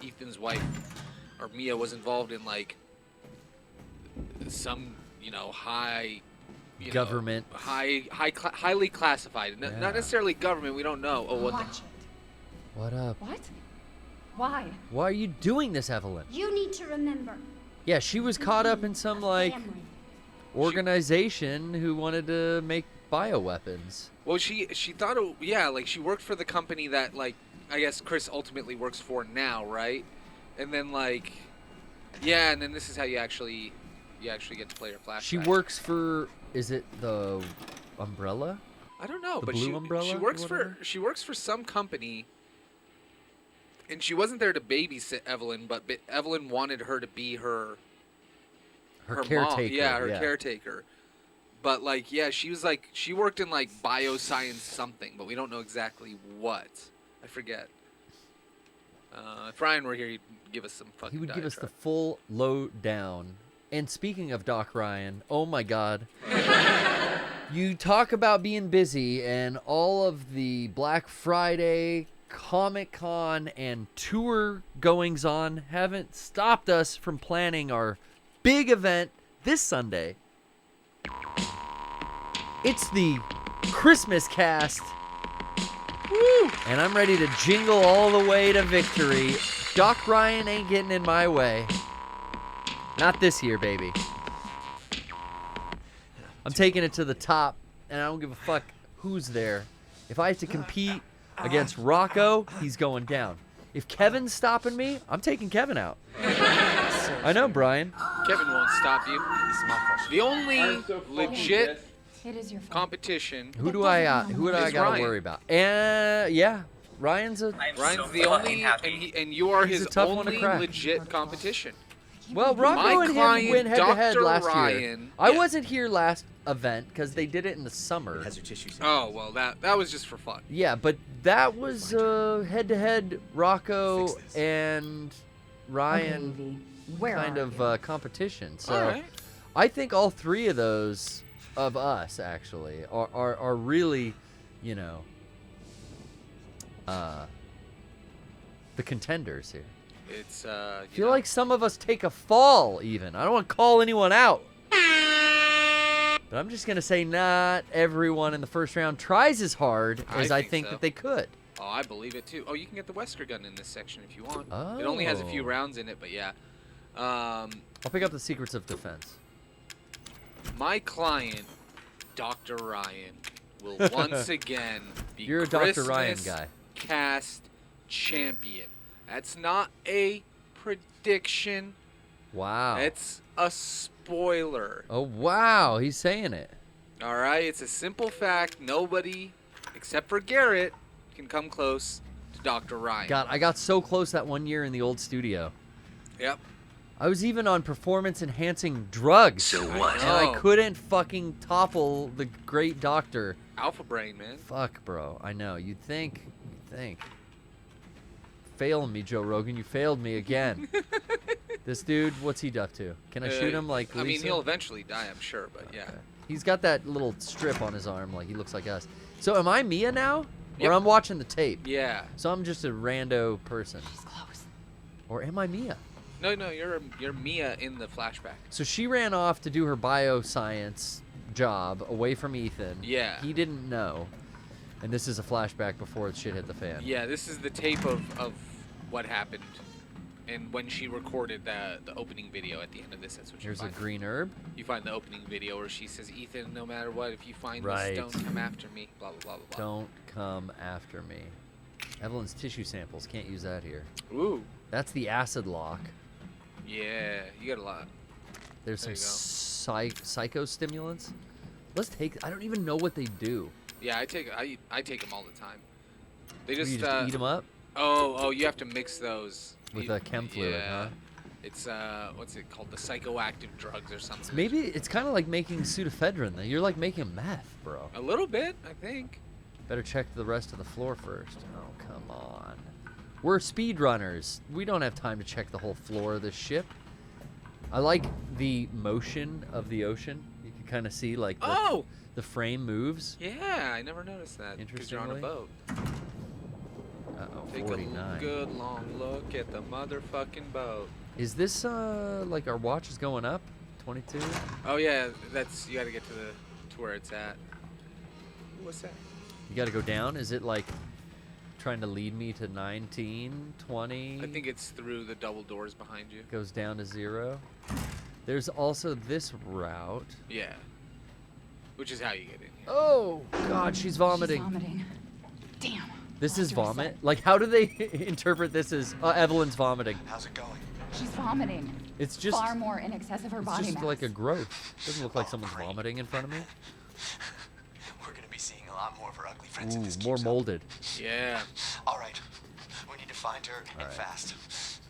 Ethan's wife, or Mia, was involved in like some high. Government. Highly classified. Yeah. Not necessarily government. We don't know. Oh, what? Watch it. What up? What? Why? Why are you doing this, Evelyn? You need to remember. Yeah, she was caught up in some like organization who wanted to make bioweapons. Well, she thought like she worked for the company that like I guess Chris ultimately works for now, right? And then like and then this is how you actually get to play her flashback. She works for, is it the Umbrella? I don't know, The but Blue Umbrella she or works whatever? she works for some company. And she wasn't there to babysit Evelyn, but Evelyn wanted her to be her caretaker. mom. Yeah, her caretaker. But like, she was like, she worked in like bioscience something, but we don't know exactly what. I forget. If Ryan were here, he'd give us some fucking. He would give us the diatribe. full lowdown. And speaking of Doc Ryan, oh my God. You talk about being busy, and all of the Black Friday, Comic-Con, and tour goings on haven't stopped us from planning our big event this Sunday. It's the Christmas cast. Woo! And I'm ready to jingle all the way to victory. Doc Ryan ain't getting in my way. Not this year, baby. I'm taking it to the top, and I don't give a fuck who's there. If I have to compete against Rocco, he's going down. If Kevin's stopping me, I'm taking Kevin out. I know, Brian. Kevin won't stop you. The only legit It is your fault. competition. Who do I gotta Ryan. worry about? Yeah, Ryan's the only, and you are He's his a tough one to only crack. legit competition. Well, Rocco My and him client, went head-to-head Dr. last year. Ryan. I wasn't here last event because they did it in the summer. Oh well, that was just for fun. Yeah, but that was head-to-head Rocco and Ryan kind of competition. So All right. I think all three of those of us actually are really, you know, the contenders here. It's I feel like some of us take a fall even. I don't want to call anyone out. But I'm just going to say not everyone in the first round tries as hard as I think so. that they could. Oh, I believe it too. Oh, you can get the Wesker gun in this section if you want. Oh. It only has a few rounds in it, but yeah. I'll pick up the Secrets of Defense. My client, Dr. Ryan, will once again be You're a Dr. Ryan Christmas guy. Cast champion. That's not a prediction. Wow. It's a spoiler. Oh, wow. He's saying it. All right, it's a simple fact. Nobody, except for Garrett, can come close to Dr. Ryan. God, I got so close that one year in the old studio. Yep. I was even on performance-enhancing drugs. So what? And I couldn't fucking topple the great doctor. Alpha brain, man. Fuck, bro. I know. You'd think. Failing me, Joe Rogan. You failed me again. This dude, what's he up to? Can I shoot him like Lisa? I mean, he'll eventually die, I'm sure, but yeah. He's got that little strip on his arm, like he looks like us. So am I Mia now? Yep. Or I'm watching the tape? Yeah. So I'm just a rando person. She's close. Or am I Mia? No, you're Mia in the flashback. So she ran off to do her bioscience job away from Ethan. Yeah. He didn't know. And this is a flashback before the shit hit the fan. Yeah, this is the tape of what happened. And when she recorded the opening video at the end of this, that's what you Here's find. a green herb. You find the opening video where she says, Ethan, no matter what, if you find Right. this, don't come after me, blah, blah, blah, blah, blah. Don't come after me. Evelyn's tissue samples. Can't use that here. Ooh. That's the acid lock. Yeah, you got a lot. There's There some you go. psychostimulants. Let's take. I don't even know what they do. Yeah, I take them all the time. They You just, just eat them up Oh, you have to mix those with a chem fluid, huh? It's what's it called? The psychoactive drugs or something. Maybe it's kind of like making pseudoephedrine. You're like making meth, bro. A little bit, I think. Better check the rest of the floor first. Oh, come on. We're speedrunners. We don't have time to check the whole floor of this ship. I like the motion of the ocean. You can kind of see like the frame moves. Yeah, I never noticed that. Because you're on a Interestingly. boat. Uh-oh, Take 49. a good long look at the motherfucking boat. Is this like our watch is going up? 22? Oh yeah, that's you got to get to where it's at. What's that? You got to go down? Is it like trying to lead me to 19, 20? I think it's through the double doors behind you. Goes down to 0. There's also this route. Yeah. Which is how you get in here. Oh, God, she's vomiting. She's vomiting. Damn. This is vomit? Like, how do they interpret this as Evelyn's vomiting? How's it going? She's vomiting. It's just far more in excess of her body It's just mass. like a growth. Doesn't look like someone's vomiting in front of me. We're gonna be seeing a lot more of her ugly friends Ooh, if this more keeps up. molded. Yeah. All right. We need to find her and fast.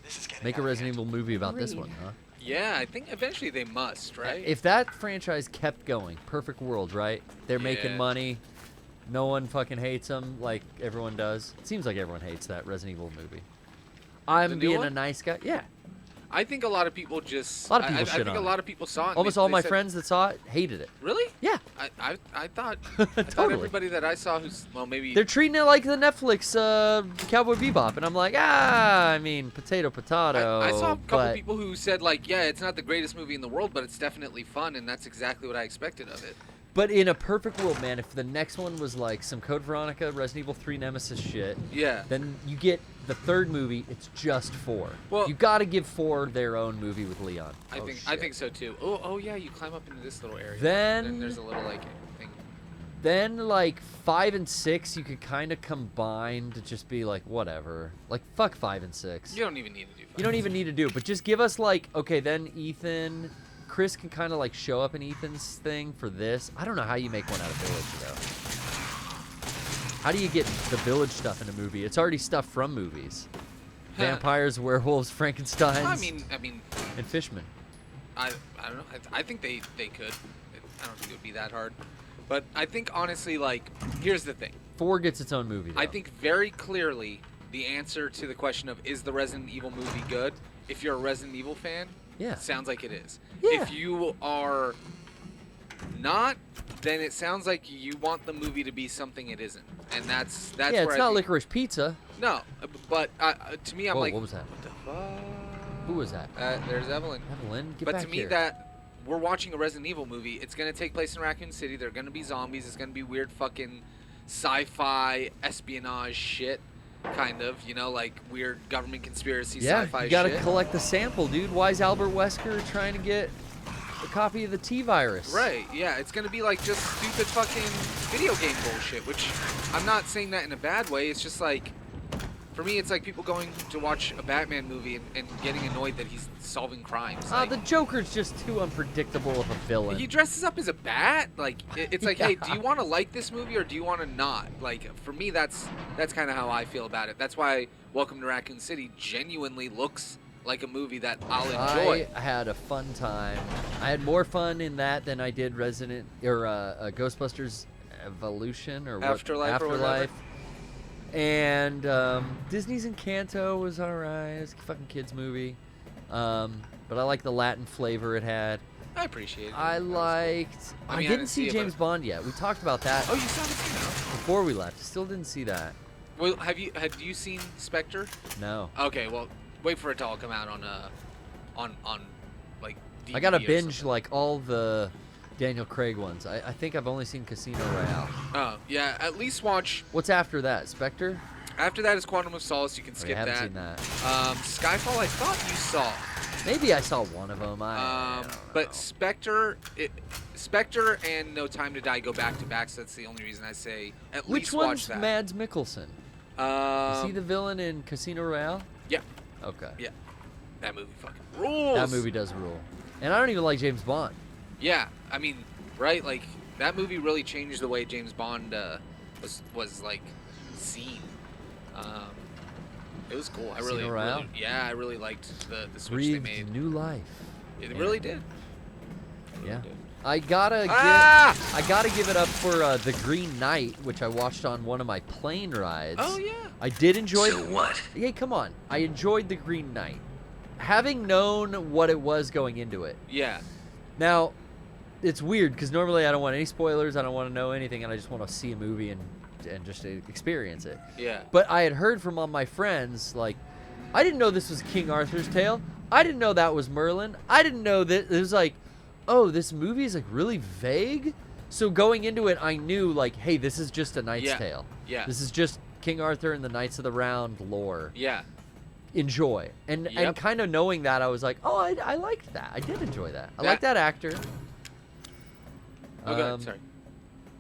This is getting Make a out of Resident Evil movie about this Agreed. one, huh? Yeah, I think eventually they must, right? If that franchise kept going, perfect world, right? They're making Yeah. money. No one fucking hates them like everyone does. It seems like everyone hates that Resident Evil movie. I'm new being a one? nice guy. Yeah. I think a lot of people just. A lot of people I shit think on a it. lot of people saw it. and Almost they- all they my said- friends that saw it hated it. Really? Yeah. I thought. I thought Totally. everybody that I saw who's maybe. They're treating it like the Netflix Cowboy Bebop, and I'm like, I mean, potato. I saw a couple but people who said like, yeah, it's not the greatest movie in the world, but it's definitely fun, and that's exactly what I expected of it. But in a perfect world, man, if the next one was like some Code Veronica, Resident Evil 3 Nemesis shit, then you get the third movie. It's just 4. Well, you got to give 4 their own movie with Leon. I think so too. Oh yeah, you climb up into this little area. Then there's a little like thing. Then like 5 and 6, you could kind of combine to just be like whatever. Like fuck 5 and 6. You don't even need to do 5. You don't even need to do it, but just give us like okay, then Ethan. Chris can kind of like show up in Ethan's thing for this. I don't know how you make one out of Village though. How do you get the Village stuff in a movie? It's already stuff from movies. Vampires, werewolves, Frankensteins. I mean, and Fishmen. I don't know. I think they could. I don't think it would be that hard. But I think honestly, like, here's the thing. 4 gets its own movie. Though. I think very clearly the answer to the question of is the Resident Evil movie good? If you're a Resident Evil fan. Yeah. Sounds like it is. Yeah. If you are not, then it sounds like you want the movie to be something it isn't. And that's yeah, where it's not Licorice Pizza. No, but to me, I'm like, what was that? What the fuck? Who was that? There's Evelyn. Evelyn, get but back to me, here. that we're watching a Resident Evil movie. It's gonna take place in Raccoon City. They're gonna be zombies. It's gonna be weird fucking sci-fi espionage shit. Kind of, you know, like weird government conspiracy sci-fi shit. You gotta collect the sample, dude. Why is Albert Wesker trying to get a copy of the T-virus? Right, yeah, it's gonna be like just stupid fucking video game bullshit, which I'm not saying that in a bad way. It's just like, for me, it's like people going to watch a Batman movie and getting annoyed that he's solving crimes. Like, The Joker's just too unpredictable of a villain. he dresses up as a bat. Like, it's like, hey, do you want to like this movie or do you want to not? Like, for me, that's kind of how I feel about it. That's why Welcome to Raccoon City genuinely looks like a movie that I'll enjoy. I had a fun time. I had more fun in that than I did Ghostbusters Evolution or Afterlife. Or whatever. And Disney's Encanto was alright. It's a fucking kids movie. But I like the Latin flavor it had. I appreciate it. I liked. I I mean, didn't see James Bond yet. We talked about that. Oh, you still haven't seen it? Before we left. Still didn't see that. Well, have you seen Spectre? No. Okay, well, wait for it to all come out on like DVD I gotta or binge something. like all the Daniel Craig ones. I think I've only seen Casino Royale. Oh, yeah, at least watch. What's after that? Spectre? After that is Quantum of Solace. You can I skip haven't that. seen that. Skyfall, I thought you saw. Maybe I saw one of them. I don't know. But Spectre and No Time to Die go back to back, so that's the only reason I say at Which least watch one's that. Mads Mikkelsen? Is he the villain in Casino Royale? Yeah. Okay. Yeah. That movie fucking rules. That movie does rule. And I don't even like James Bond. Yeah, I mean, right? Like that movie really changed the way James Bond was like seen. It was cool. I really liked the switch Breathed they made. new life. It really did. Yeah. I gotta give it up for The Green Knight, which I watched on one of my plane rides. Oh yeah. I did enjoy. So what? Hey, come on. I enjoyed The Green Knight, having known what it was going into it. Yeah. Now, it's weird because normally I don't want any spoilers. I don't want to know anything, and I just want to see a movie and just experience it. Yeah. But I had heard from all my friends, like, I didn't know this was King Arthur's tale. I didn't know that was Merlin. I didn't know that. It was like, oh, this movie is like really vague. So going into it, I knew like, hey, this is just a Knight's Tale. Yeah. This is just King Arthur and the Knights of the Round lore. Yeah. Enjoy. And kind of knowing that, I was like, oh, I liked that. I did enjoy that. I like that actor. Okay, sorry.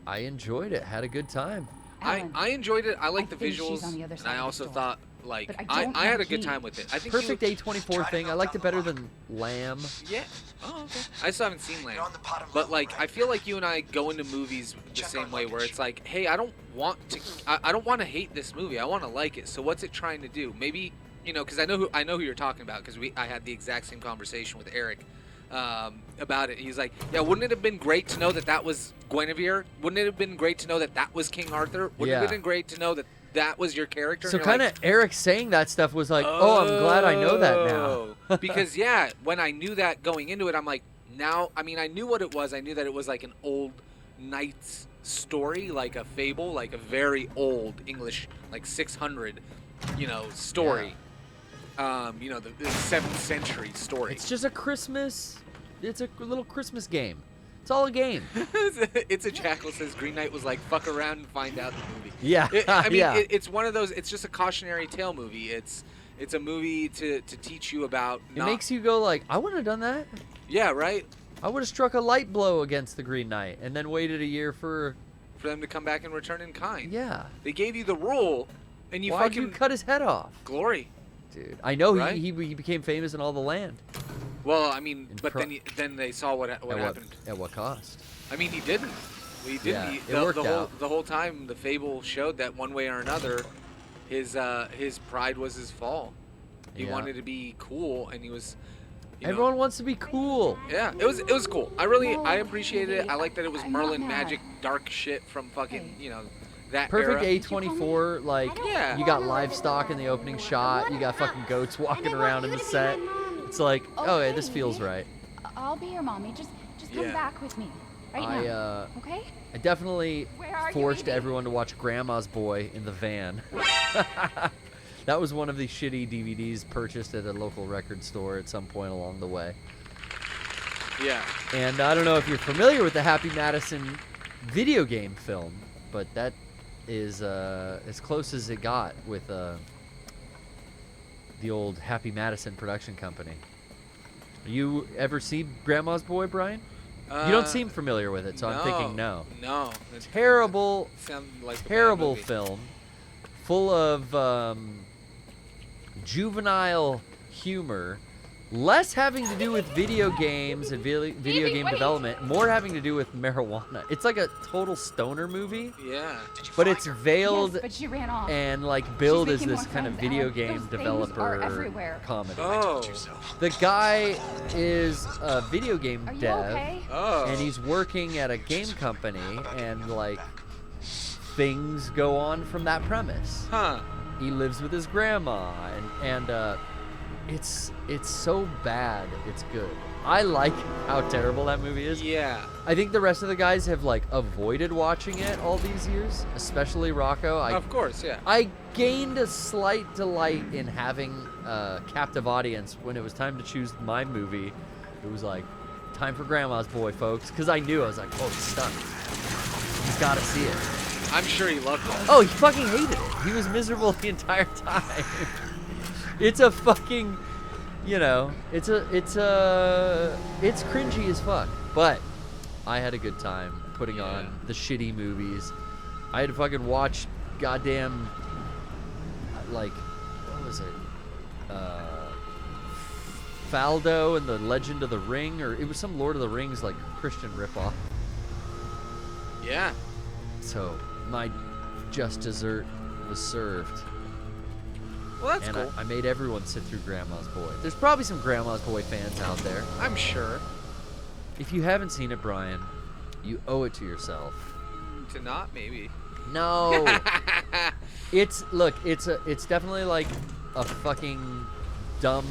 I enjoyed it. Had a good time. I enjoyed it. I like the think she's visuals, on the other and side I of the also store. thought like But I don't I had have a good keys. time with it. I think Perfect A24 thing. I liked it better than Lamb. Yeah. Oh, okay. I still haven't seen Lamb. But like, I feel like you and I go into movies the same way, where it's like, hey, I don't want to hate this movie. I want to like it. So what's it trying to do? Maybe, you know, because I know who you're talking about, because I had the exact same conversation with Eric about it. He's like, yeah, wouldn't it have been great to know that was Guinevere? Wouldn't it have been great to know that was King Arthur? Wouldn't it have been great to know that was your character? So And you're kind of like, Eric saying that stuff was like, oh, I'm glad I know that now. Because yeah, when I knew that going into it, I'm like, now, I mean, I knew what it was. I knew that it was like an old knight's story, like a fable, like a very old English, like 600, story. You know, the 7th century story. It's just it's a little Christmas game. It's all a game. It's a Jackal says Green Knight was like, fuck around and find out the movie. Yeah. I mean, Yeah. it's one of those. It's just a cautionary tale movie. It's a movie to teach you about. It makes you go like, I wouldn't have done that. Yeah, right. I would have struck a light blow against the Green Knight and then waited a year for them to come back and return in kind. Yeah. They gave you the rule, and you Why'd fucking you cut his head off? Glory. Dude, I know Right? he became famous in all the land. Well, I mean, but then they saw what happened. At what cost? I mean, he didn't. He didn't. Yeah, it worked out. The whole time, the fable showed that one way or another, his pride was his fall. He Yeah. wanted to be cool, and he was. Everyone wants to be cool. Yeah, it was cool. I appreciated it. I like that it was Merlin magic, dark shit from fucking that Perfect era. A24, like, Yeah. you got livestock in the opening shot, you got fucking goats walking around in the set. It's like, oh, yeah, this feels right. I'll be your mommy. Just come Yeah. back with me. Right now. Okay? I definitely Where are you, forced baby? everyone to watch Grandma's Boy in the van. That was one of the shitty DVDs purchased at a local record store at some point along the way. Yeah. And I don't know if you're familiar with the Happy Madison video game film, but that is as close as it got with the old Happy Madison production company. You ever see Grandma's Boy, Brian? You don't seem familiar with it, so I'm thinking no. No. Terrible, Sounded like a bad terrible movie. film, full of juvenile humor, less having to do with video games and video game development, more having to do with marijuana. It's like a total stoner movie. Yeah. But it's veiled Yes, but she ran off. and like billed She's as making this more kind of friends, video Ellen. game Those things are developer everywhere. comedy. Oh. The guy is a video game Are you dev, okay? Oh. and he's working at a game company, and like things go on from that premise. Huh. He lives with his grandma, and it's so bad, it's good. I like how terrible that movie is. Yeah. I think the rest of the guys have like avoided watching it all these years, especially Rocco. Of course, yeah. I gained a slight delight in having a captive audience when it was time to choose my movie. It was like, time for Grandma's Boy, folks, because I knew, I was like, oh, he's stuck. He's got to see it. I'm sure he loved it. Oh, he fucking hated it. He was miserable the entire time. It's a fucking, it's cringy as fuck. But I had a good time putting on the shitty movies. I had to fucking watch goddamn, like, what was it? Faldo and the Legend of the Ring, or it was some Lord of the Rings like Christian ripoff. Yeah. So my just dessert was served. Well, that's and cool. I made everyone sit through Grandma's Boy. There's probably some Grandma's Boy fans out there. I'm sure. If you haven't seen it, Brian, you owe it to yourself. To not, maybe. No. It's definitely like a fucking dumb,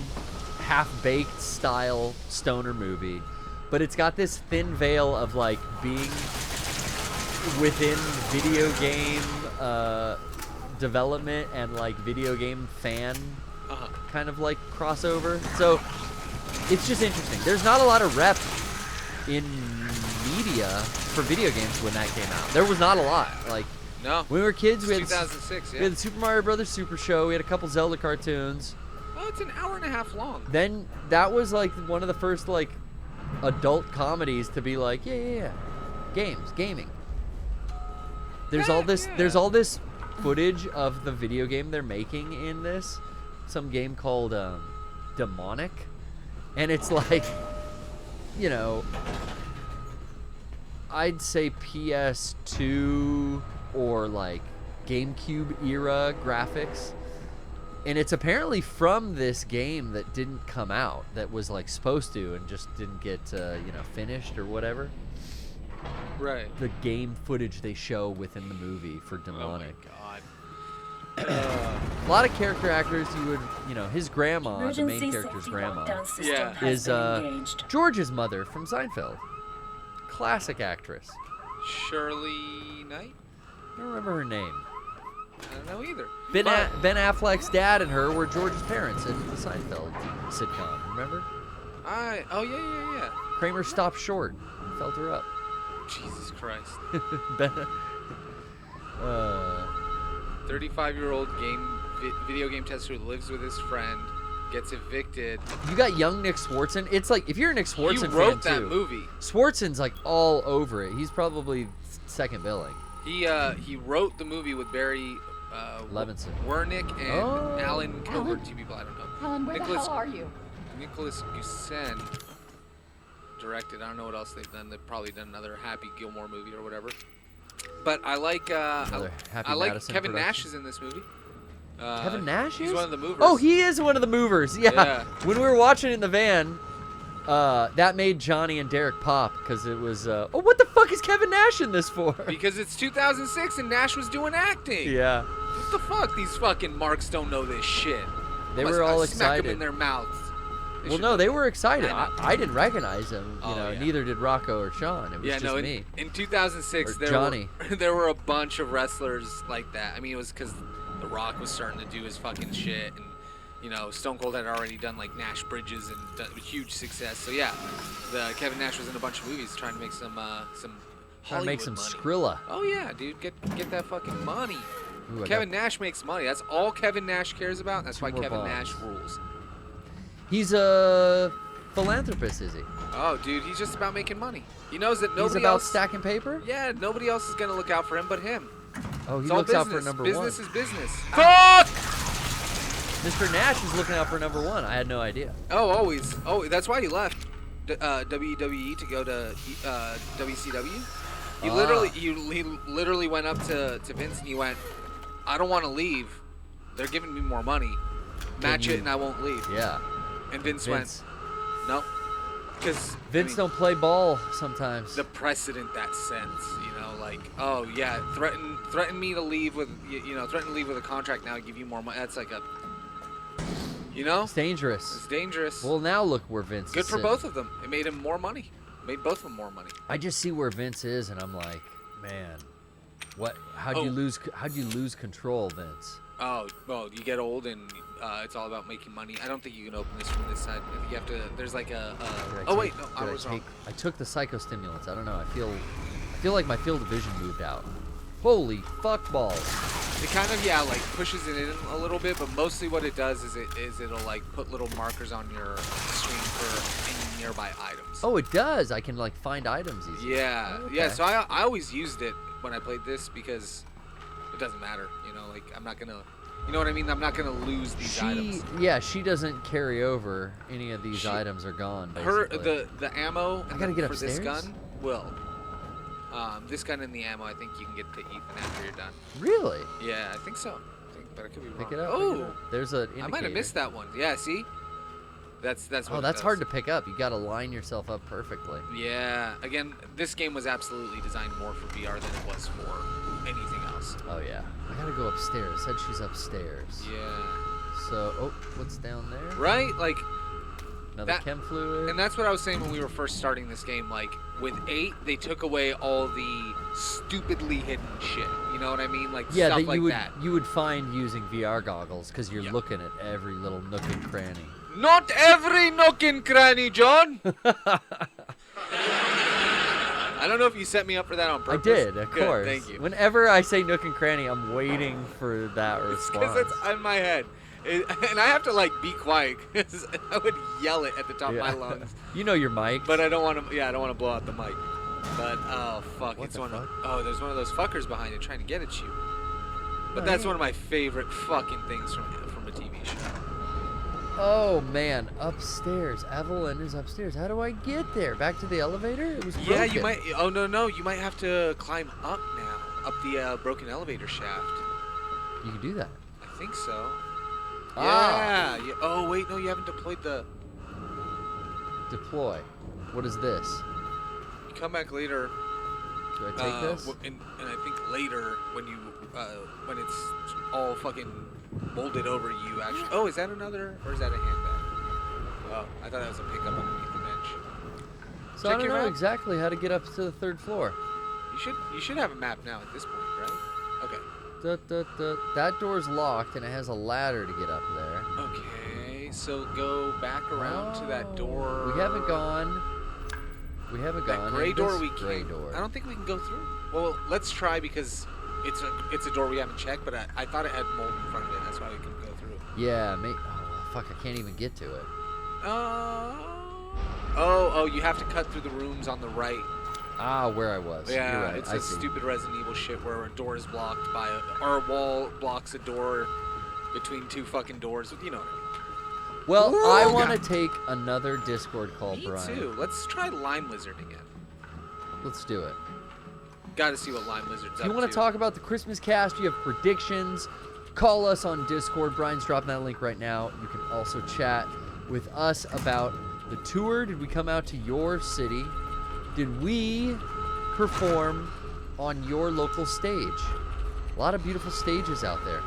half-baked style stoner movie, but it's got this thin veil of like being within video game development and like video game fan kind of like crossover. So it's just interesting. There's not a lot of rep in media for video games when that came out. There was not a lot. Like, no. When we were kids, we had 2006. we had the Super Mario Brothers Super Show. We had a couple Zelda cartoons. Well, it's an hour and a half long. Then that was like one of the first like adult comedies to be like, yeah, gaming. There's all this footage of the video game they're making in this, some game called Demonic, and it's like, I'd say PS2 or like GameCube era graphics. And it's apparently from this game that didn't come out, that was like supposed to and just didn't get finished or whatever. Right. The game footage they show within the movie for Demonic. Oh my God. A lot of character actors you would, his grandma, the main Emergency character's safety grandma, lockdown system has is been engaged. George's mother from Seinfeld. Classic actress. Shirley Knight? I don't remember her name. I don't know either. Ben Affleck's dad and her were George's parents in the Seinfeld sitcom, remember? Oh yeah. Kramer stopped short, and felt her up. Jesus Christ. 35-year-old video game tester who lives with his friend gets evicted. You got young Nick Swartzen. It's like if you're a Nick Swartzen fan He wrote too, that movie. Swartzen's like all over it. He's probably second billing. He wrote the movie with Barry Levinson, Wernick, and Alan Covert. Two people I don't know. Helen, where the hell are you? Nicholas Gusen directed. I don't know what else they've done. They've probably done another Happy Gilmore movie or whatever. But I like Kevin Nash is in this movie. Kevin Nash He's is? one of the movers. Oh, he is one of the movers. Yeah. When we were watching it in the van, that made Johnny and Derek pop because it was, what the fuck is Kevin Nash in this for? Because it's 2006 and Nash was doing acting. Yeah. What the fuck? These fucking marks don't know this shit. They were all Smack excited. them in their mouths. Well, no, they were excited. I didn't recognize him. Neither did Rocco or Sean. It was just me. In 2006, there were a bunch of wrestlers like that. I mean, it was because The Rock was starting to do his fucking shit, and Stone Cold had already done like Nash Bridges and done huge success. So yeah, Kevin Nash was in a bunch of movies trying to make some Trying to make some money. Skrilla. Oh yeah, dude, get that fucking money. Ooh, Kevin Nash makes money. That's all Kevin Nash cares about. That's why Kevin bombs. Nash rules. He's a philanthropist, is he? Oh, dude, he's just about making money. He knows that nobody He's about else stacking paper? Yeah, nobody else is gonna look out for him but him. Oh, he It's all looks out business. for number Business one. is business. Fuck! Mr. Nash is looking out for number one. I had no idea. Oh, always. Oh, that's why he left WWE to go to WCW. He literally went up to Vince and he went, "I don't want to leave. They're giving me more money. Match it and I won't leave." Yeah. And Vince went, "No." Because Vince don't play ball sometimes. The precedent that sets, like, oh yeah, threaten me to leave with, threaten to leave with a contract now, give you more money. That's like a, It's dangerous. It's dangerous. Well, now look where Vince is. Good for sitting. both of them. It made him more money. Made both of them more money. I just see where Vince is, and I'm like, man, what? How'd you lose control, Vince? Oh, well, you get old and it's all about making money. I don't think you can open this from this side. I think you have to. There's like a. Oh wait, no, I was wrong. I took the psychostimulants. I don't know. I feel like my field of vision moved out. Holy fuck balls! It kind of like pushes it in a little bit, but mostly what it does is it'll like put little markers on your screen for any nearby items. Oh, it does. I can like find items easily. Yeah, okay. yeah. So I always used it when I played this because it doesn't matter. Like I'm not gonna. You know what I mean? I'm not gonna lose these items. Yeah, she doesn't carry over. Any of these items are gone. Basically. The ammo. I gotta get for upstairs? this gun will. This gun and the ammo, I think you can get to Ethan after you're done. Really? Yeah, I think so. But I could be wrong. Pick it up. Oh, there's an indicator. I might have missed that one. Yeah, see? That's what. Oh, that's hard to pick up. You gotta line yourself up perfectly. Yeah. Again, this game was absolutely designed more for VR than it was for anything else. Oh yeah. I gotta go upstairs. Said she's upstairs. Yeah. So, what's down there? Right? Like. Another chem fluid. And that's what I was saying when we were first starting this game. Like, with 8, they took away all the stupidly hidden shit. You know what I mean? Like, yeah, stuff like that. You would find using VR goggles because you're looking at every little nook and cranny. Not every nook and cranny, John! I don't know if you set me up for that on purpose. I did, of Good, course. Thank you. Whenever I say nook and cranny, I'm waiting for that response. Because it's in my head. And I have to like be quiet because I would yell it at the top of my lungs. You know your mic. But I don't want to. Yeah, I don't want to blow out the mic. But oh fuck, it's one of. Oh, there's one of those fuckers behind it trying to get at you. But that's one of my favorite fucking things from a TV show. Oh man, upstairs. Evelyn is upstairs. How do I get there? Back to the elevator? It was broken. Yeah, you might. Oh no, you might have to climb up now, up the broken elevator shaft. You can do that. I think so. Ah. Yeah. Oh wait, no, you haven't deployed the. Deploy. What is this? You come back later. Do I take this? And I think later when you when it's all fucking molded over you actually. Oh, is that another or is that a handbag? Oh, I thought that was a pickup underneath the bench. So I don't know exactly how to get up to the 3rd floor. You should have a map now at this point, right? Okay. That door's locked and it has a ladder to get up there. Okay, so go back around to that door. We haven't gone. We haven't gone. That gray door we gray can't. door. I don't think we can go through. Well, let's try because it's a door we haven't checked, but I thought it had mold in front of it. That's why we couldn't go through. Yeah, oh, fuck, I can't even get to it. Oh, you have to cut through the rooms on the right. Ah, where I was. Yeah, You're right. it's I a see. stupid Resident Evil shit where a door is blocked by or a wall blocks a door between two fucking doors. You know what I mean. Well, Ooh, I want to God. take another Discord call, Me Brian. too. Let's try Lime Lizard again. Let's do it. Got to see what Lime Lizard's If you up want to. to talk about the Christmas cast, you have predictions, call us on Discord. Brian's dropping that link right now. You can also chat with us about the tour. Did we come out to your city? Did we perform on your local stage? A lot of beautiful stages out there.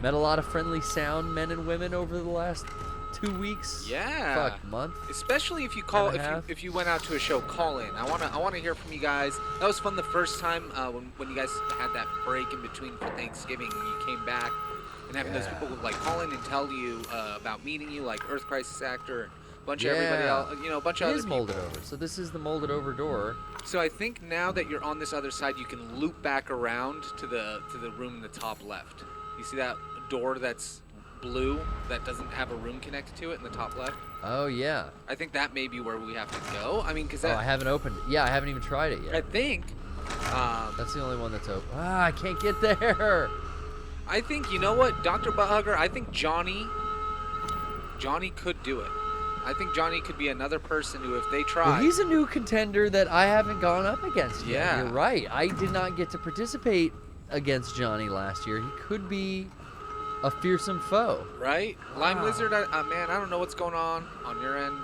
Met a lot of friendly sound men and women over the last 2 weeks. Yeah. Fuck, month. Especially if you if you went out to a show, call in. I wanna hear from you guys. That was fun the first time when you guys had that break in between for Thanksgiving and you came back and having those people like call in and tell you about meeting you, like Earth Crisis Actor, a bunch of everybody else, a bunch of other people. molded over. So this is the molded over door. So I think now that you're on this other side, you can loop back around to the room in the top left. You see that door that's blue that doesn't have a room connected to it in the top left? Oh, yeah. I think that may be where we have to go. I mean, because I haven't opened. Yeah, I haven't even tried it yet. I think that's the only one that's open. Ah, I can't get there. I think, you know what, Dr. Butthugger, I think Johnny could do it. I think Johnny could be another person who, if they try... Well, he's a new contender that I haven't gone up against yet. Yeah. You're right. I did not get to participate against Johnny last year. He could be a fearsome foe. Right? Lime Lizard, man, I don't know what's going on your end.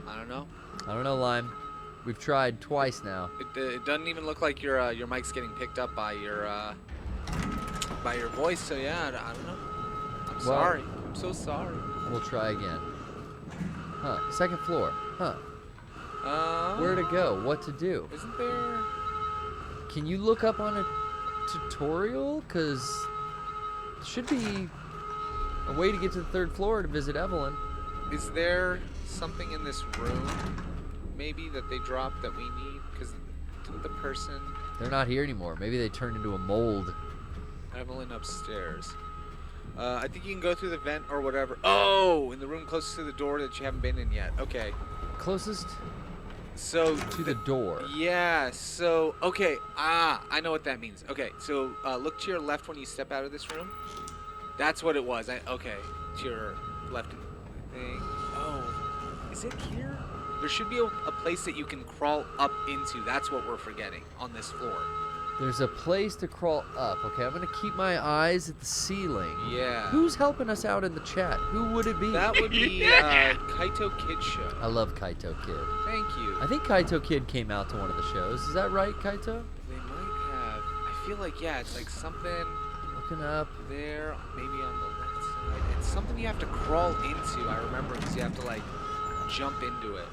I don't know. I don't know, Lime. We've tried twice now. It doesn't even look like your mic's getting picked up by your voice, so yeah, I don't know. I'm sorry. I'm so sorry. We'll try again. Huh. Second floor. Huh. Where to go? What to do? Isn't there... Can you look up on a tutorial? Because there should be a way to get to the third floor to visit Evelyn. Is there something in this room, maybe, that they dropped that we need? Because didn't the person... They're not here anymore. Maybe they turned into a mold. Evelyn upstairs. I think you can go through the vent or whatever. Oh, in the room closest to the door that you haven't been in yet. Okay. Closest to the door. Yeah, so, okay. I know what that means. Okay, so look to your left when you step out of this room. That's what it was. Okay, to your left thing. Oh, is it here? There should be a place that you can crawl up into. That's what we're forgetting on this floor. There's a place to crawl up. Okay, I'm going to keep my eyes at the ceiling. Yeah. Who's helping us out in the chat? Who would it be? That would be Kaito Kid Show. I love Kaito Kid. Thank you. I think Kaito Kid came out to one of the shows. Is that right, Kaito? They might have. I feel like, yeah, it's like something... Looking up. There, maybe on the left side. It's something you have to crawl into, I remember, because you have to, like, jump into it.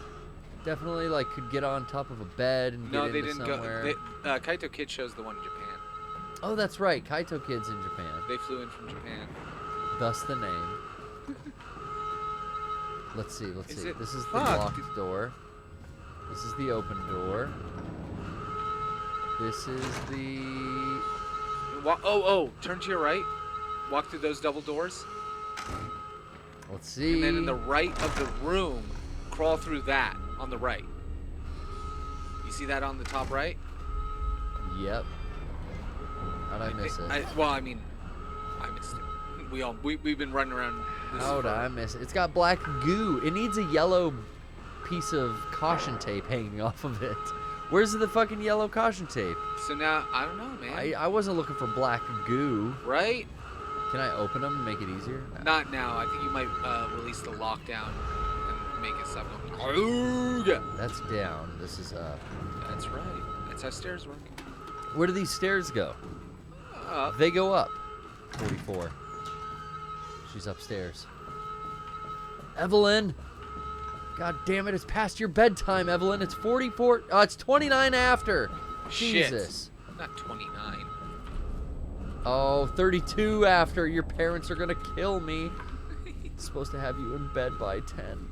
Definitely, like, could get on top of a bed and No, get they into didn't somewhere. go. Kaito Kid Show's the one in Japan. Oh, that's right. Kaito Kid's in Japan. They flew in from Japan. Thus the name. Let's see. This is the Fuck. locked door. This is the open door. This is the... Turn to your right. Walk through those double doors. Let's see. And then in the right of the room, crawl through that on the right. You see that on the top right? Yep. How'd I miss it? I missed it. We've been running around. How'd I miss it? It's got black goo. It needs a yellow piece of caution tape hanging off of it. Where's the fucking yellow caution tape? So now, I don't know, man. I wasn't looking for black goo. Right? Can I open them and make it easier? No. Not now. I think you might release the lockdown and make it stop going. That's down. This is up. That's right. That's how stairs work. Where do these stairs go? Up. They go up. 44. She's upstairs. Evelyn! God damn it, it's past your bedtime, Evelyn. It's 44. It's 29 after. Shit. Jesus. Not 29. Oh, 32 after. Your parents are gonna kill me. supposed to have you in bed by 10.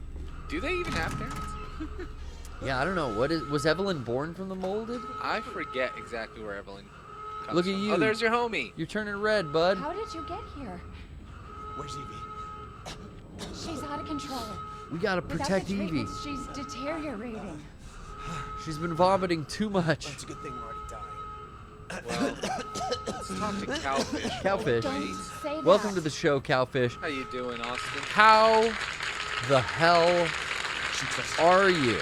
Do they even have parents? Yeah, I don't know. Was Evelyn born from the molded? I forget exactly where Evelyn comes Look at from. you. Oh, there's your homie. You're turning red, bud. How did you get here? Where's Evie? She's out of control. We gotta protect Without the Evie. treatments, she's deteriorating. She's been vomiting too much. It's a good thing we're already dying. Well, let's talk to Cowfish. Cowfish. Don't say that. Welcome to the show, Cowfish. How you doing, Austin? How the hell are you?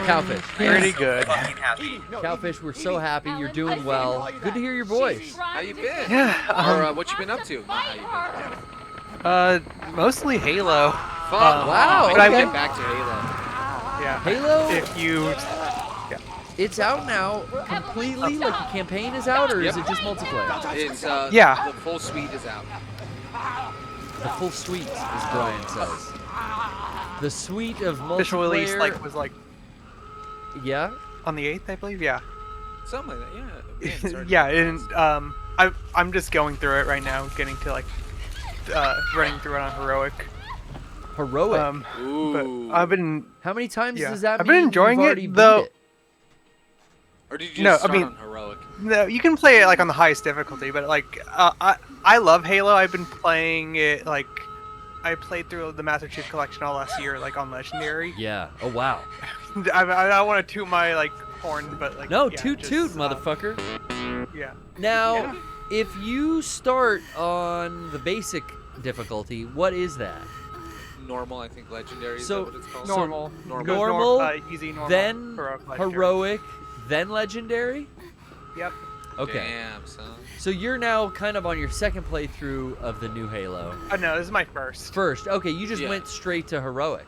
Cowfish. Pretty good. Cowfish, we're so happy you're doing well. Good to hear your voice. How you been? Yeah. Or what you been up to? Not how you been. Mostly Halo. Fuck. Wow, But I okay. went back to Halo. Yeah. Halo? If you. It's out now completely? Like the campaign is out, or is it just multiplayer? It's, Yeah. The full suite is out. The full suite, as Brian says. The suite of multiplayer. Official release was Yeah? on the 8th, I believe. Yeah. Something like that, yeah. Man, it's already- Yeah, and I'm just going through it right now, getting to running through it on heroic. Heroic. But I've been. How many times Yeah. does that I've mean been enjoying you've already it beat though. it? Or did you No, just I start mean- on heroic? No, you can play it on the highest difficulty, but I love Halo. I've been playing it I played through the Master Chief Collection all last year, on Legendary. Yeah. Oh wow. I don't want to toot my horn, but No, yeah, toot just, toot, motherfucker. Yeah. Now, if you start on the basic difficulty, what is that? Normal, I think legendary is So that what it's called? Normal. Normal, Easy, normal, then legendary. heroic, then legendary? Yep. Okay. Damn, son. So you're now kind of on your second playthrough of the new Halo. No, this is my first. First. Okay, you just Yeah. went straight to heroic.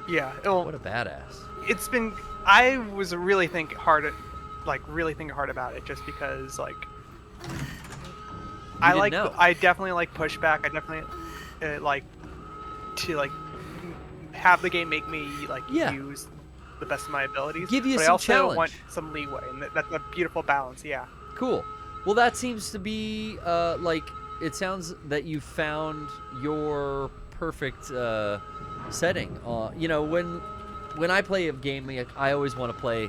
Yeah. What a badass. It's been. I was really thinking hard about it, just because didn't know. I definitely like pushback. I definitely like to have the game make me use the best of my abilities. Give you but some I also challenge. want some leeway, and that's a beautiful balance. Yeah. Cool. Well, that seems to be it sounds that you found your perfect setting. When I play a game, I always want to play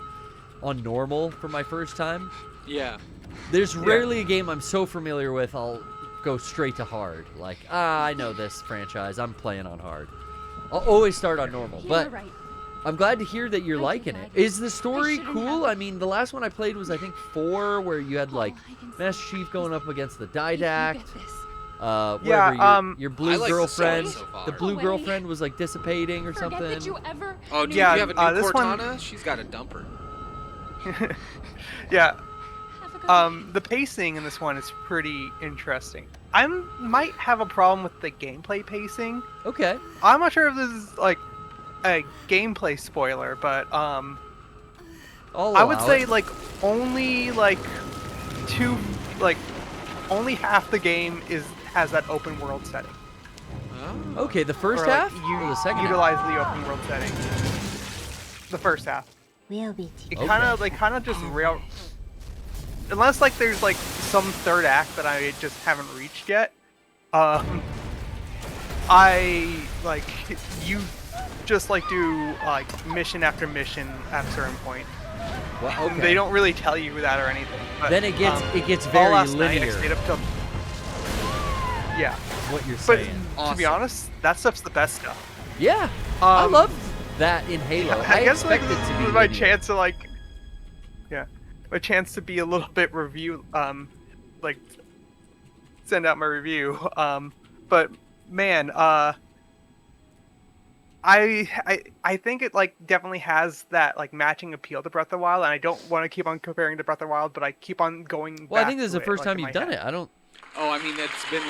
on normal for my first time. Yeah. There's rarely a game I'm so familiar with I'll go straight to hard. I know this franchise. I'm playing on hard. I'll always start on normal. But You're right. I'm glad to hear that you're liking it. Is the story cool? I mean, the last one I played was, I think, 4, where you had, Master Chief going up against the Didact. Your blue girlfriend. so far. The blue girlfriend was, dissipating or Forget something. that you ever. Oh, do Yeah, you have a new this one- Cortana? She's got a dumper. Yeah. The pacing in this one is pretty interesting. I might have a problem with the gameplay pacing. Okay. I'm not sure if this is a gameplay spoiler, but I would allow say it. only only half the game has that open world setting. Okay, the first Or, half you or the second utilize half? the open world setting. The first half. We'll be. It kind of just real. Unless there's some third act that I just haven't reached yet. You just do mission after mission at a certain point. Well, okay. They don't really tell you that or anything. But, Then it gets all very last night I linear. stayed up till. Yeah. What you're But saying. to be honest, that stuff's the best stuff. Yeah. I love that in Halo. I guess expect this it to be is my linear. chance to my chance to be a little bit review send out my review. But man, I think it definitely has that matching appeal to Breath of the Wild, and I don't want to keep on comparing to Breath of the Wild, but I keep on going. Well, I back think this is to the it, first time in you've my done head. it. I don't. Oh, I mean, it's been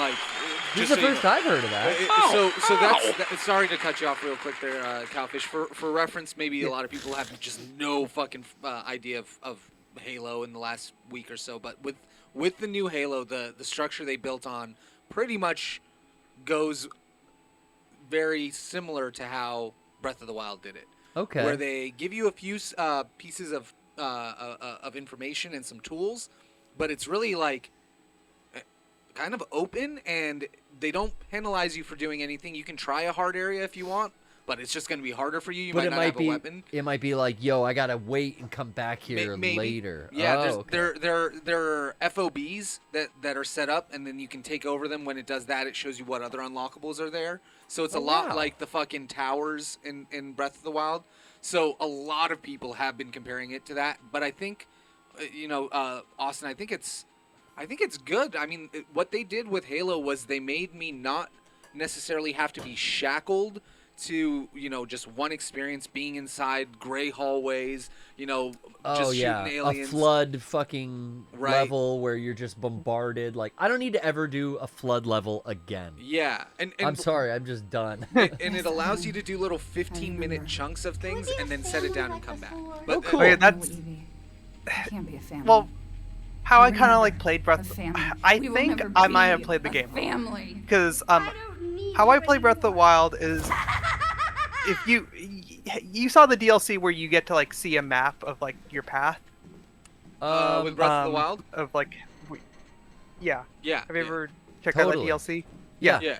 This is the first I've heard of that. Sorry to cut you off real quick there, Cowfish. For reference, maybe a lot of people have just no fucking idea of Halo in the last week or so. But with the new Halo, the structure they built on pretty much goes very similar to how Breath of the Wild did it. Okay. Where they give you a few pieces of information and some tools, but it's really kind of open, and they don't penalize you for doing anything. You can try a hard area if you want, but it's just going to be harder for you. You might not have a weapon. It might be like, yo, I gotta wait and come back here Maybe. later. Yeah, oh, there are FOBs that are set up, and then you can take over them. When it does that, it shows you what other unlockables are there. So it's a lot like the fucking towers in Breath of the Wild. So a lot of people have been comparing it to that, but I think, Austin, I think it's good. I mean, what they did with Halo was they made me not necessarily have to be shackled to, just one experience being inside gray hallways, just shooting aliens. A flood fucking level where you're just bombarded. Like, I don't need to ever do a flood level again. Yeah. And I'm sorry, I'm just done. and it allows you to do little 15-minute chunks of things and then set it down and come back. But cool. That's... Can't be a family. Well, how I kind of like played Breath. I We will think never I might be have played the a game family. because how I play Breath of the Wild is if you saw the DLC where you get to like see a map of like your path. With Breath of the Wild? Of like, yeah. Yeah. Have you ever checked out that DLC? Yeah.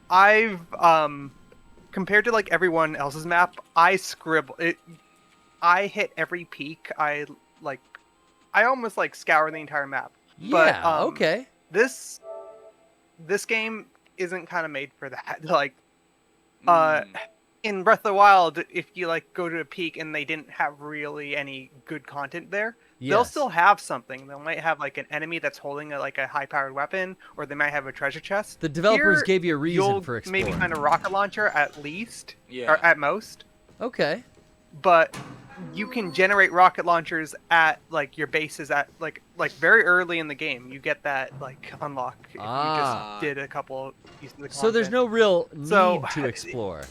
I've compared to like everyone else's map, I scribble it. I hit every peak. I almost like scour the entire map. Yeah. But, okay. This game isn't kind of made for that. Like, in Breath of the Wild, if you like go to a peak and they didn't have really any good content there, they'll still have something. They might have like an enemy that's holding a high-powered weapon, or they might have a treasure chest. The developers Here, gave you a reason you'll for exploring. maybe find a rocket launcher at least, or at most. Okay. But you can generate rocket launchers at like your bases at like very early in the game. You get that like unlock if you just did a couple pieces of content. So there's no real need to explore.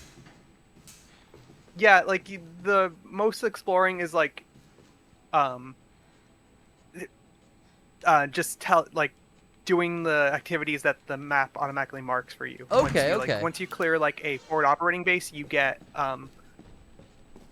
Yeah, like the most exploring is like just doing the activities that the map automatically marks for you. Once you clear like a forward operating base, you get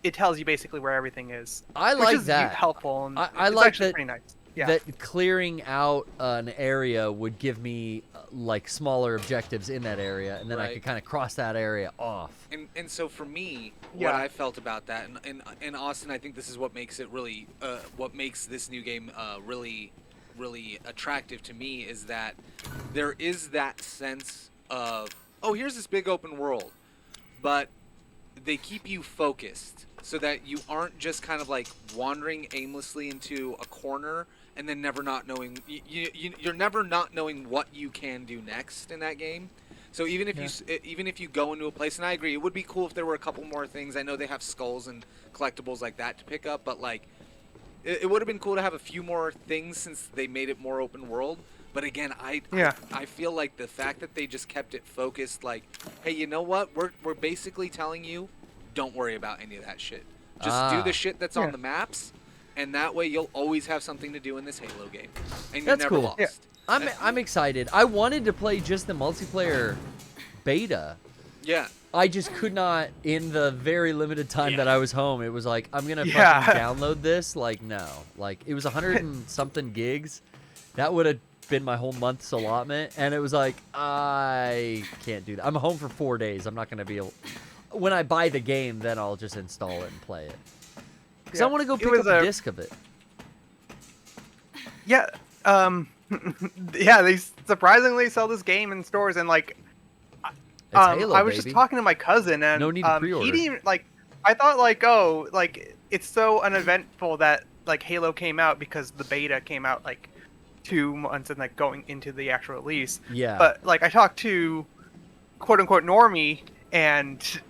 it tells you basically where everything is. I like which is that. Helpful. And I it's like actually that. Pretty nice. Yeah. That clearing out an area would give me like smaller objectives in that area, and then I could kind of cross that area off. And so for me, what I felt about that, and Austin, I think this is what makes it really, what makes this new game really attractive to me, is that there is that sense of, oh, here's this big open world, but they keep you focused so that you aren't just kind of like wandering aimlessly into a corner and then never not knowing, you're never not knowing what you can do next in that game. So even if you go into a place, and I agree, it would be cool if there were a couple more things. I know they have skulls and collectibles like that to pick up, but like it would have been cool to have a few more things since they made it more open world. But again, I feel like the fact that they just kept it focused, like, hey, you know what? We're basically telling you, don't worry about any of that shit. Just do the shit that's on the maps, and that way you'll always have something to do in this Halo game, and you're never lost. Yeah. I'm excited. I wanted to play just the multiplayer beta. Yeah. I just could not, in the very limited time that I was home. It was like, I'm gonna fucking download this. Like, no. Like, it was 100 and something gigs. That would have been my whole month's allotment, and it was like, I can't do that. I'm home for 4 days. I'm not gonna be able. When I buy the game, then I'll just install it and play it. Because I want to go pick up a disc of it. Yeah. Yeah, they surprisingly sell this game in stores, and like, Halo, I was baby. just talking to my cousin, and no need to pre-order. he didn't even, like, I thought like, oh, like it's so uneventful that like Halo came out because the beta came out like 2 months and like going into the actual release. Yeah. But like I talked to quote unquote normie, and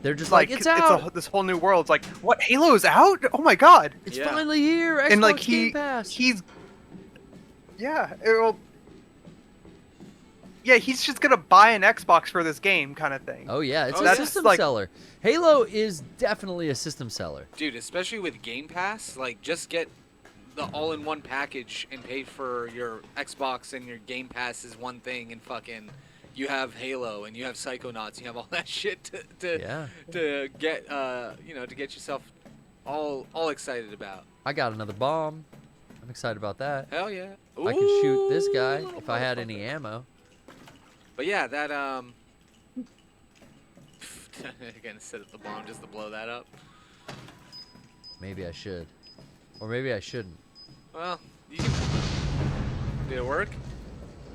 they're just like, it's out. This whole new world. It's like, what? Halo's out? Oh my god! It's finally here. Xbox and like Game Pass. He's he's just gonna buy an Xbox for this game, kind of thing. Oh yeah, it's a system seller. Halo is definitely a system seller. Dude, especially with Game Pass, like just get the all-in-one package and pay for your Xbox, and your Game Pass is one thing, and fucking you have Halo and you have Psychonauts, you have all that shit to get to get yourself all excited about. I got another bomb. I'm excited about that. Hell yeah. I could shoot this guy if I had any ammo. But yeah, that again, set up the bomb just to blow that up. Maybe I should, or maybe I shouldn't. Well, you can... Did it work?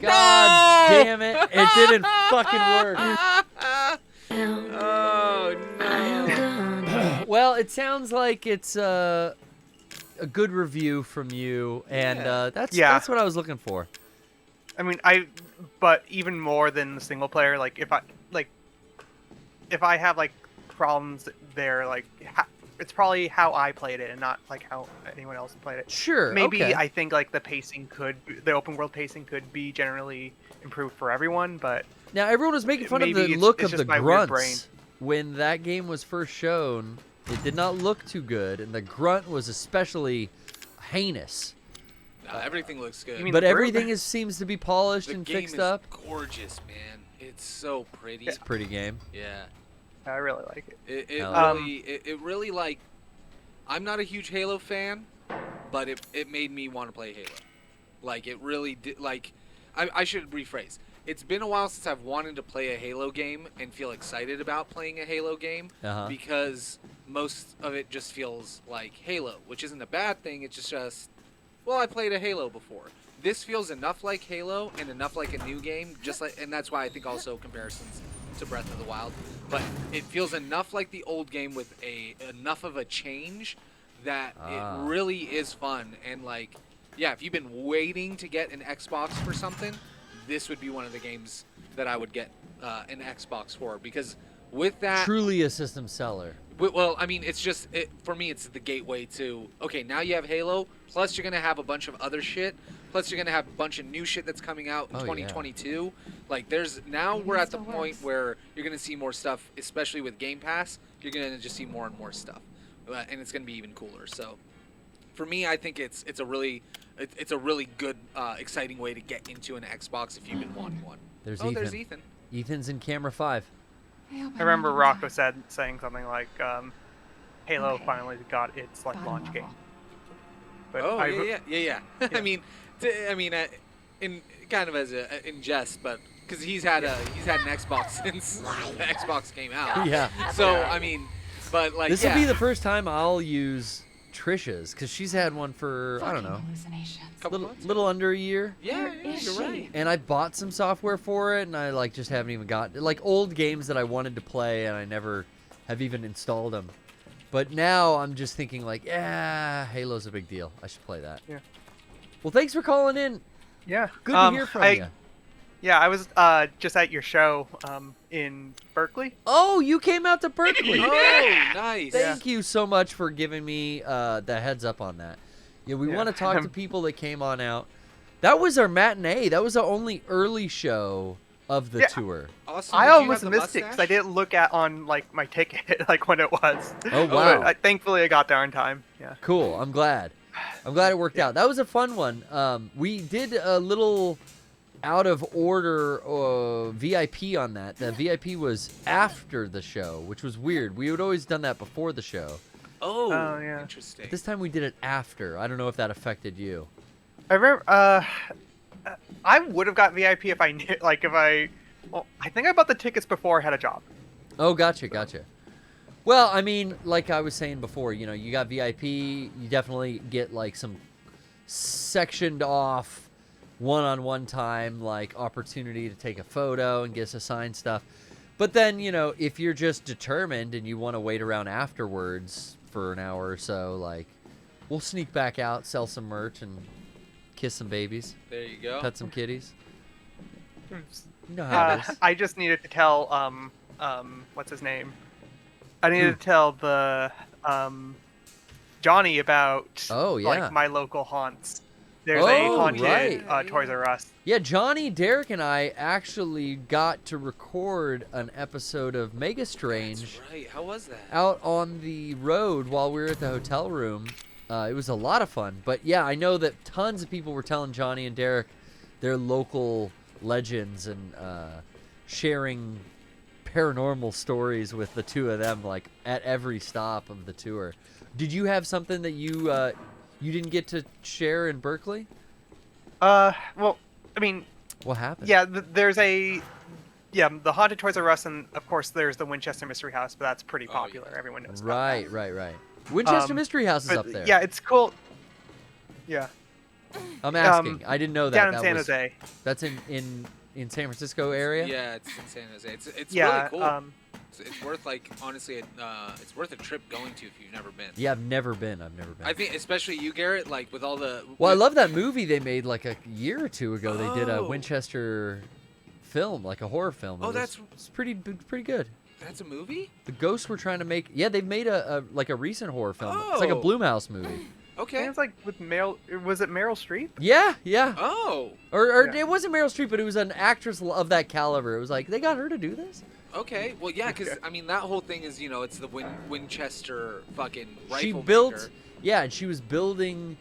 God damn it! It didn't fucking work. Oh no. Well, it sounds like it's a good review from you, and that's what I was looking for. I mean, but even more than the single player, like if I have like problems there, like it's probably how I played it and not like how anyone else played it. Sure. Maybe okay. I think like the open world pacing could be generally improved for everyone, but now everyone was making fun of the look of the grunts when that game was first shown. It did not look too good, and the grunt was especially heinous. No, everything looks good. But everything seems to be polished and fixed up. Gorgeous, man. It's so pretty. It's a pretty game. Yeah. I really like it. It really like. I'm not a huge Halo fan, but it made me want to play Halo. Like it really did. Like, I should rephrase. It's been a while since I've wanted to play a Halo game and feel excited about playing a Halo game because most of it just feels like Halo, which isn't a bad thing. It's just, well, I played a Halo before. This feels enough like Halo and enough like a new game, and that's why I think also comparisons to Breath of the Wild. But it feels enough like the old game with enough of a change that it really is fun. And like, yeah, if you've been waiting to get an Xbox for something, this would be one of the games that I would get an Xbox for, because with that, truly a system seller. Well, I mean, it's just for me, it's the gateway to, okay, now you have Halo, plus you're gonna have a bunch of other shit, plus you're gonna have a bunch of new shit that's coming out in 2022. Yeah. Like, we're at the point where you're gonna see more stuff, especially with Game Pass. You're gonna just see more and more stuff, and it's gonna be even cooler. So, for me, I think it's a really good, exciting way to get into an Xbox if you've been wanting one. There's Ethan. There's Ethan. Ethan's in camera 5. I remember Rocco saying something like, "Halo finally got its like launch game." But yeah. I mean, in kind of as in jest, but because he's had an Xbox since the Xbox came out. Yeah. So I mean, but like this will be the first time I'll use Trisha's, because she's had one for I don't know, little under a year. Yeah, you're right. And I bought some software for it, and I like just haven't even got like old games that I wanted to play, and I never have even installed them. But now I'm just thinking like, yeah, Halo's a big deal. I should play that. Yeah. Well, thanks for calling in. Yeah. Good to hear from you. Yeah, I was just at your show in Berkeley. Oh, you came out to Berkeley. Oh, nice. Thank you so much for giving me the heads up on that. Yeah, we want to talk to people that came on out. That was our matinee. That was the only early show of the tour. Awesome. I almost missed it because I didn't look at on like my ticket like when it was. Oh wow! But, thankfully, I got there in time. Yeah. Cool. I'm glad it worked out. That was a fun one. We did a little out of order VIP on that. The VIP was after the show, which was weird. We had always done that before the show. Oh yeah. Interesting. This time we did it after. I don't know if that affected you. I remember. I would have got VIP if I knew. Like if I. Well, I think I bought the tickets before I had a job. Oh, gotcha. Well, I mean, like I was saying before, you know, you got VIP. You definitely get like some sectioned off one-on-one time, like opportunity to take a photo and get us assigned stuff. But then, you know, if you're just determined and you want to wait around afterwards for an hour or so, like, we'll sneak back out, sell some merch, and kiss some babies. There you go. Pet some kitties. You know how it is. I just needed to tell what's his name? I needed to tell the Johnny about like my local haunts. There's a haunted Toys R Us. Yeah, Johnny, Derek, and I actually got to record an episode of Mega Strange. That's right. How was that? Out on the road while we were at the hotel room. It was a lot of fun. But yeah, I know that tons of people were telling Johnny and Derek their local legends and sharing paranormal stories with the two of them, like at every stop of the tour. Did you have something that you didn't get to share in Berkeley? Well, I mean, What happened? yeah, there's the Haunted Toys R Us, and of course there's the Winchester Mystery House, but that's pretty popular. Everyone knows about that. Right. Winchester Mystery House is but up there. Yeah, it's cool. Yeah. I'm asking. I didn't know that. Down in that San was, Jose. That's in San Francisco area? Yeah, it's in San Jose. It's Yeah, really cool. It's worth, like, honestly, it's worth a trip going to if you've never been. Yeah, I've never been. I think, especially you, Garrett, like, with all the... Well, I love that movie they made, like, a year or two ago. They did a Winchester film, like a horror film. It's pretty good. That's a movie? The ghosts were trying to make... Yeah, they've made a recent horror film. It's like a Blumhouse movie. Okay. It's like with was it Meryl Streep? Yeah. Oh. Or it wasn't Meryl Streep, but it was an actress of that caliber. It was like, they got her to do this? Okay. Well, yeah, because, I mean, that whole thing is, it's the Winchester fucking rifle She built... maker. Yeah, and she was building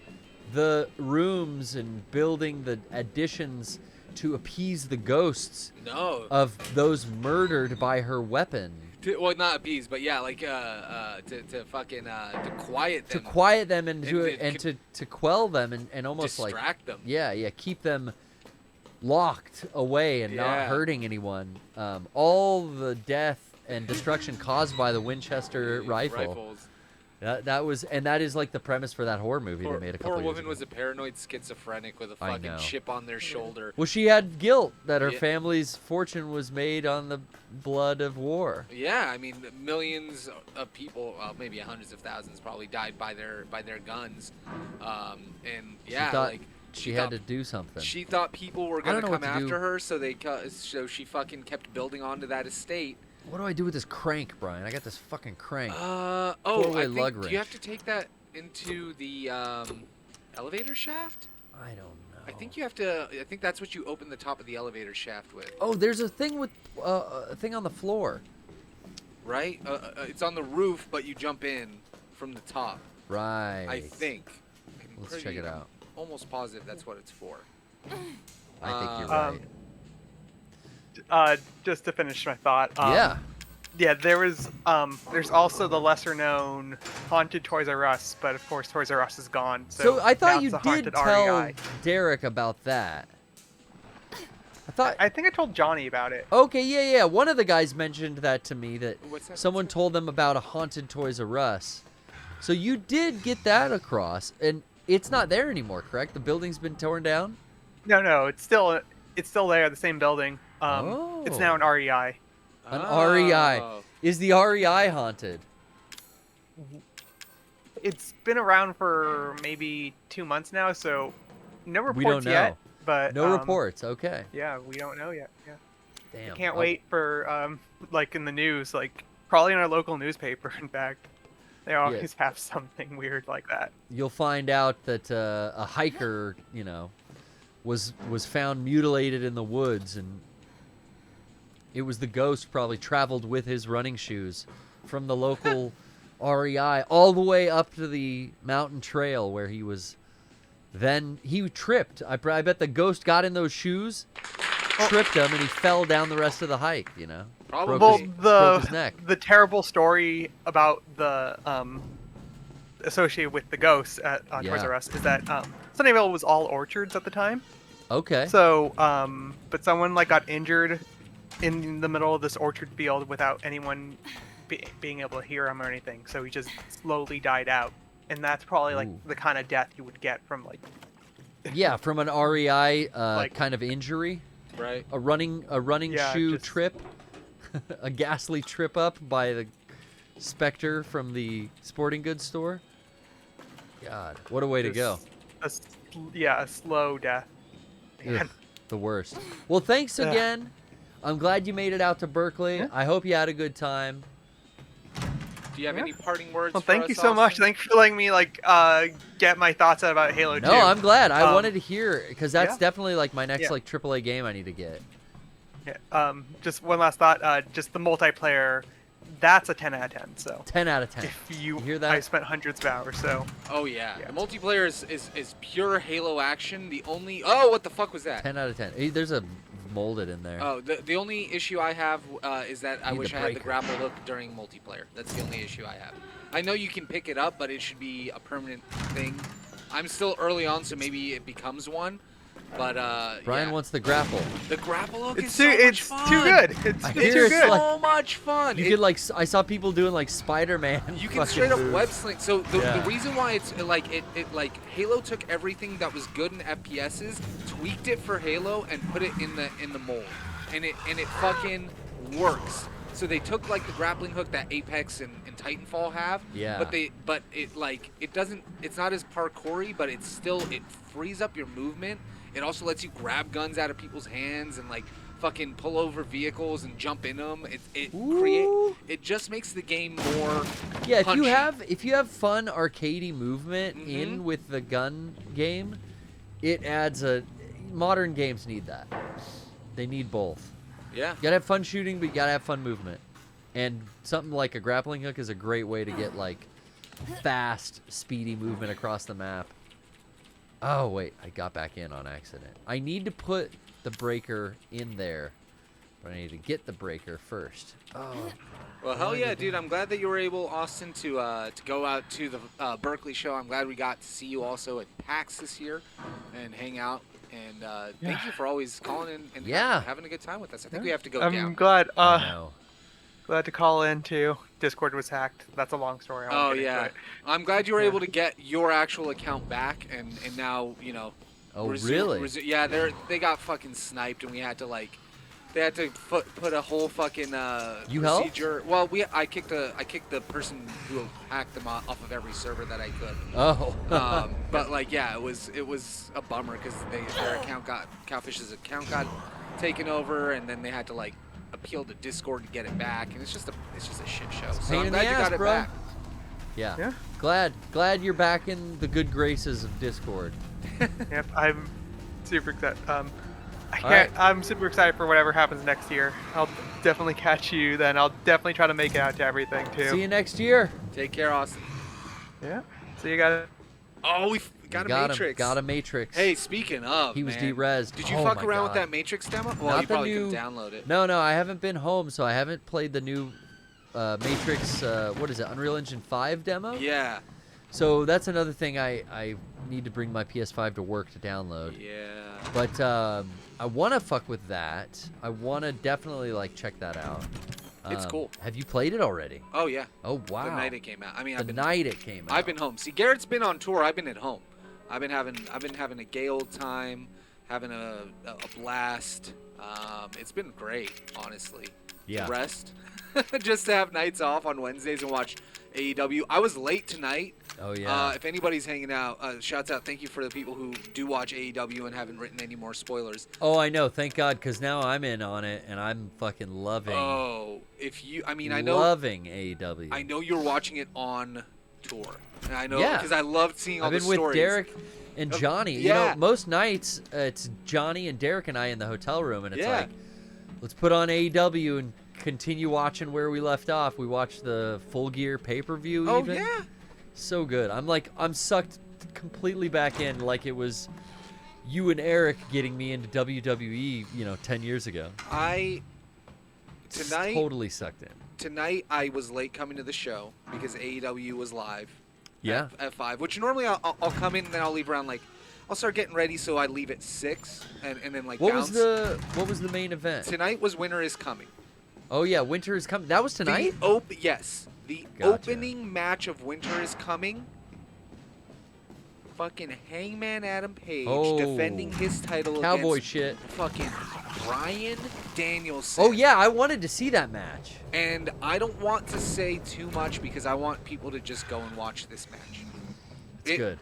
the rooms and building the additions to appease the ghosts of those murdered by her weapon. Well, not appease, but yeah, like to fucking to quiet them. To quiet them and to quell them and almost distract them. Yeah, keep them locked away and not hurting anyone. All the death and destruction caused by the Winchester rifle. Rifles. That is like the premise for that horror movie they made a couple years ago. Poor woman was a paranoid schizophrenic with a fucking chip on their shoulder. Well, she had guilt that her family's fortune was made on the blood of war. Yeah, I mean, millions of people, well, maybe hundreds of thousands, probably died by their guns. And yeah, she had to do something. She thought people were gonna come after her, so she fucking kept building onto that estate. What do I do with this crank, Brian? I got this fucking crank. I Four-way lug think, wrench. do you have to take that into the elevator shaft? I don't know. I think you have to. I think that's what you open the top of the elevator shaft with. Oh, there's a thing with a thing on the floor. Right? It's on the roof, but you jump in from the top. Right. I think. Let's check it out. Almost positive that's what it's for. I think you're right. Just to finish my thought. Yeah, there's also the lesser known Haunted Toys R Us, but of course Toys R Us is gone. So I thought now you it's a did Haunted tell REI. Derek about that. I think I told Johnny about it. Okay, yeah. One of the guys mentioned that to me, that someone told them about a Haunted Toys R Us. So you did get that across, and it's not there anymore, correct? The building's been torn down? No, it's still there, the same building. It's now an REI. An REI. Is the REI haunted? It's been around for maybe 2 months now, so no reports We don't know. yet. But no reports. Okay. Yeah, we don't know yet. Yeah. Damn. Can't wait for like in the news, like probably in our local newspaper. In fact, they always have something weird like that. You'll find out that a hiker, was found mutilated in the woods, and it was the ghost probably traveled with his running shoes from the local REI all the way up to the mountain trail where he was. Then he tripped. I bet the ghost got in those shoes, tripped him, and he fell down the rest of the hike. Probably. Broke his neck. The terrible story about the associated with the ghosts at Toys R Us is that Sunnyvale was all orchards at the time. Okay. So, but someone got injured in the middle of this orchard field without anyone being able to hear him or anything. So he just slowly died out. And that's probably the kind of death you would get from from an REI kind of injury, right? A running shoe trip, a ghastly trip up by the specter from the sporting goods store. God, what a way to go! A slow death. Ugh, the worst. Well, thanks again. I'm glad you made it out to Berkeley. Yeah. I hope you had a good time. Do you have any parting words? Well, thank you so much. Thanks for letting me get my thoughts out about Halo 2. No, I'm glad. I wanted to hear, because that's definitely my next AAA game I need to get. Yeah. Just one last thought. Just the multiplayer, that's a 10 out of 10. So 10 out of 10. If you hear that? I spent hundreds of hours. So. Oh yeah. The multiplayer is pure Halo action. The only what the fuck was that? 10 out of 10. There's a molded in there. Oh, the only issue I have is that I wish I had the grapple hook during multiplayer. That's the only issue I have. I know you can pick it up, but it should be a permanent thing. I'm still early on, so maybe it becomes one. But Brian yeah. wants the grapple. The grapple hook It's is too, so much it's fun. too good. It's I too hear it's good. like- So much fun. You It- could like, I saw people doing like Spider-Man. You can fucking straight up moves. web sling. So the Yeah. reason why it's like it like Halo took everything that was good in FPSs, tweaked it for Halo, and put it in the mold, and it fucking works. So they took like the grappling hook that Apex and Titanfall have. Yeah. But it doesn't. It's not as parkoury, but it frees up your movement. It also lets you grab guns out of people's hands and like fucking pull over vehicles and jump in them. It just makes the game more. Yeah, punchy. if you have fun arcadey movement in with the gun game, it adds a. Modern games need that. They need both. Yeah. You gotta have fun shooting, but you gotta have fun movement. And something like a grappling hook is a great way to get like fast, speedy movement across the map. Oh wait, I got back in on accident. I need to put the breaker in there, but I need to get the breaker first. Oh. Well, hell yeah, dude! I'm glad that you were able, Austin, to go out to the Berkeley show. I'm glad we got to see you also at PAX this year and hang out. And thank you for always calling in and having a good time with us. I think we have to go down. I'm glad. Glad to call in too. Discord was hacked. That's a long story. I won't get into it. I'm glad you were able to get your actual account back, and now you know. Oh really? Yeah, they got fucking sniped, and we had to like. They had to put a whole fucking You helped? procedure. Well, I kicked the person who hacked them off of every server that I could. Oh. But like, yeah, it was a bummer because their Cowfish's account got taken over, and then they had to like appeal to Discord to get it back, and it's just a shit show. So Pain I'm in glad the you ass, got it bro. back. Yeah. Glad you're back in the good graces of Discord. Yep, I'm super excited. right. I'm super excited for whatever happens next year. I'll definitely catch you then. I'll definitely try to make it out to everything too. See you next year. Take care, Austin. Yeah. So you got it. Oh, we got a Matrix. Got a Matrix. Hey, speaking of, he was man, derezed. Did you Oh fuck my around with God. that Matrix demo? Well, Not you probably the new... couldn't download it. No, I haven't been home, so I haven't played the new Matrix. What is it? Unreal Engine 5 demo? Yeah. So that's another thing I need to bring my PS5 to work to download. Yeah. But I want to fuck with that. I want to definitely like check that out. It's cool. Have you played it already? Oh yeah. Oh wow. The night it came out. I mean, night it came out. I've been home. See, Garrett's been on tour. I've been at home. I've been having a gay old time, having a blast. It's been great, honestly. Yeah. To rest, just to have nights off on Wednesdays and watch AEW. I was late tonight. Oh yeah. If anybody's hanging out, shouts out. Thank you for the people who do watch AEW and haven't written any more spoilers. Oh, I know. Thank God, because now I'm in on it and I'm fucking loving. Oh, I know. Loving AEW. I know you're watching it on tour. And I know Yeah. because I loved seeing all I've the been stories. with Derek and Johnny. You Yeah. know, most nights it's Johnny and Derek and I in the hotel room, and it's Yeah. like, let's put on AEW and continue watching where we left off. We watched the Full Gear pay-per-view. Oh, even. yeah. So good. I'm sucked completely back in, like it was you and Eric getting me into WWE, 10 years ago. Tonight Totally sucked in. Tonight I was late coming to the show because AEW was live. Yeah. At 5, which normally I'll come in and then I'll leave around I'll start getting ready, so I leave at 6 and then What bounce. was the main event? Tonight was Winter is Coming. Oh yeah, Winter is Coming. That was tonight? Yes. The Gotcha. opening match of Winter is Coming. Fucking Hangman Adam Page defending his title Cowboy against shit. fucking Bryan Danielson. Oh yeah, I wanted to see that match. And I don't want to say too much because I want people to just go and watch this match. It's good.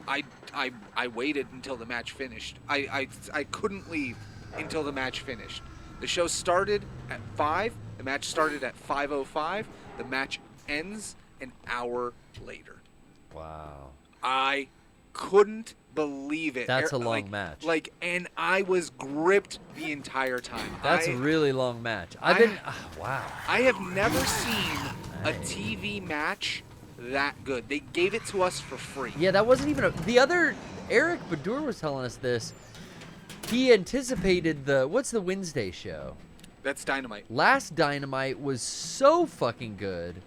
I waited until the match finished. I couldn't leave until the match finished. The show started at 5. The match started at 5:05. The match ends an hour later. Wow. I couldn't believe it. That's a long match. And I was gripped the entire time. That's a really long match. Wow. I have never seen a TV match that good. They gave it to us for free. Yeah, that wasn't even the other. Eric Badur was telling us this. He anticipated what's the Wednesday show? That's Dynamite. Last Dynamite was so fucking good.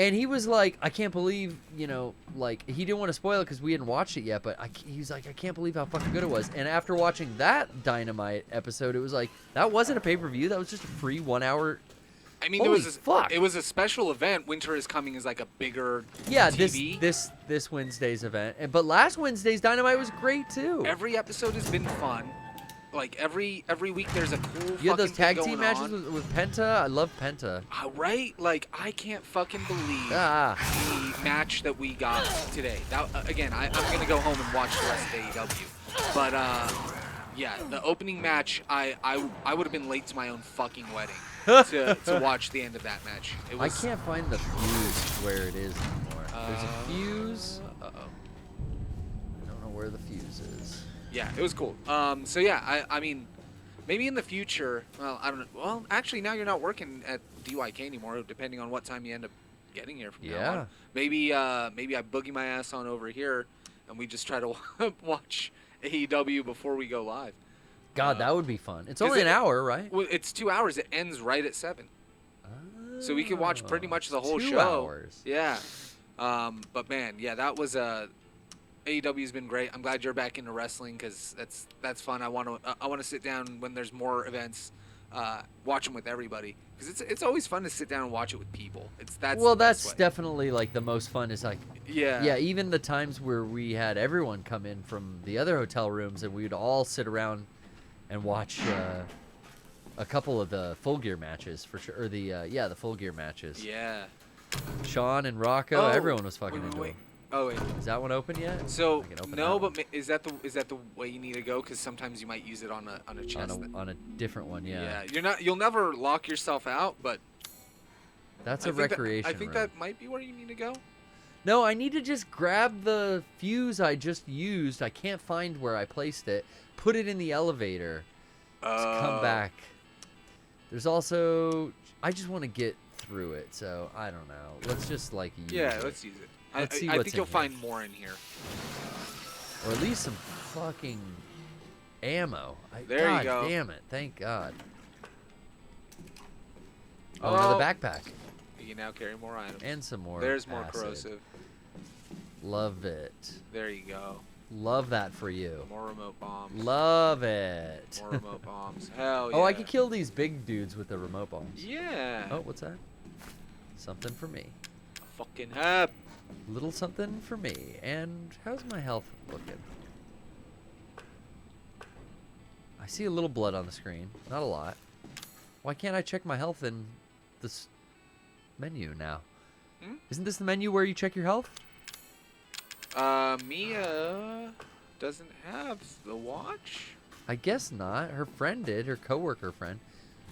And he was like, I can't believe, you know, like, he didn't want to spoil it because we hadn't watched it yet, but he was like, I can't believe how fucking good it was. And after watching that Dynamite episode, it was like, that wasn't a pay-per-view. That was just a free 1 hour. I mean, it was a special event. Winter is Coming is like a bigger TV. This Wednesday's event. But last Wednesday's Dynamite was great, too. Every episode has been fun. Like, every week there's a cool You had those fucking tag team matches with Penta? I love Penta. Right? Like, I can't fucking believe the match that we got today. That, again, I'm going to go home and watch the rest of AEW. But, yeah, the opening match, I would have been late to my own fucking wedding to watch the end of that match. It was, I can't find the fuse where it is anymore. There's a fuse. Uh-oh. I don't know where the fuse is. Yeah, it was cool. So yeah, I mean, maybe in the future. Well, I don't know. Well, actually, now you're not working at DYK anymore. Depending on what time you end up getting here from now on. Maybe I boogie my ass on over here, and we just try to watch AEW before we go live. God, that would be fun. It's only an hour, right? Well, it's 2 hours. It ends right at 7. So we could watch pretty much the whole 2 show. hours. Yeah. But man, yeah, that was AEW's been great. I'm glad you're back into wrestling because that's fun. I want to sit down when there's more events, watch them with everybody because it's always fun to sit down and watch it with people. That's definitely like the most fun. Is like yeah. Even the times where we had everyone come in from the other hotel rooms and we'd all sit around and watch a couple of the Full Gear matches for sure, or the Full Gear matches. Yeah. Sean and Rocco, everyone was fucking into it. Oh wait, is that one open yet? So no, but is that the way you need to go? Because sometimes you might use it on a chest. On a different one, yeah. Yeah, you'll never lock yourself out, but that's a recreation. I think that might be where you need to go. No, I need to just grab the fuse I just used. I can't find where I placed it. Put it in the elevator. Come back. There's also, I just want to get through it, so I don't know. Let's just like use it. Let's use it. I think you'll find more in here. Or at least some fucking ammo. There you go. God damn it. Thank God. Oh, another backpack. You can now carry more items. And some more There's more acid. corrosive. Love it. There you go. Love that for you. More remote bombs. Love it. More remote bombs. Hell yeah. Oh, I could kill these big dudes with the remote bombs. Yeah. Oh, what's that? Something for me. Fucking help. Little something for me. And how's my health looking? I see a little blood on the screen. Not a lot. Why can't I check my health in this menu now? Isn't this the menu where you check your health? Mia doesn't have the watch. I guess not. Her friend did. Her coworker friend.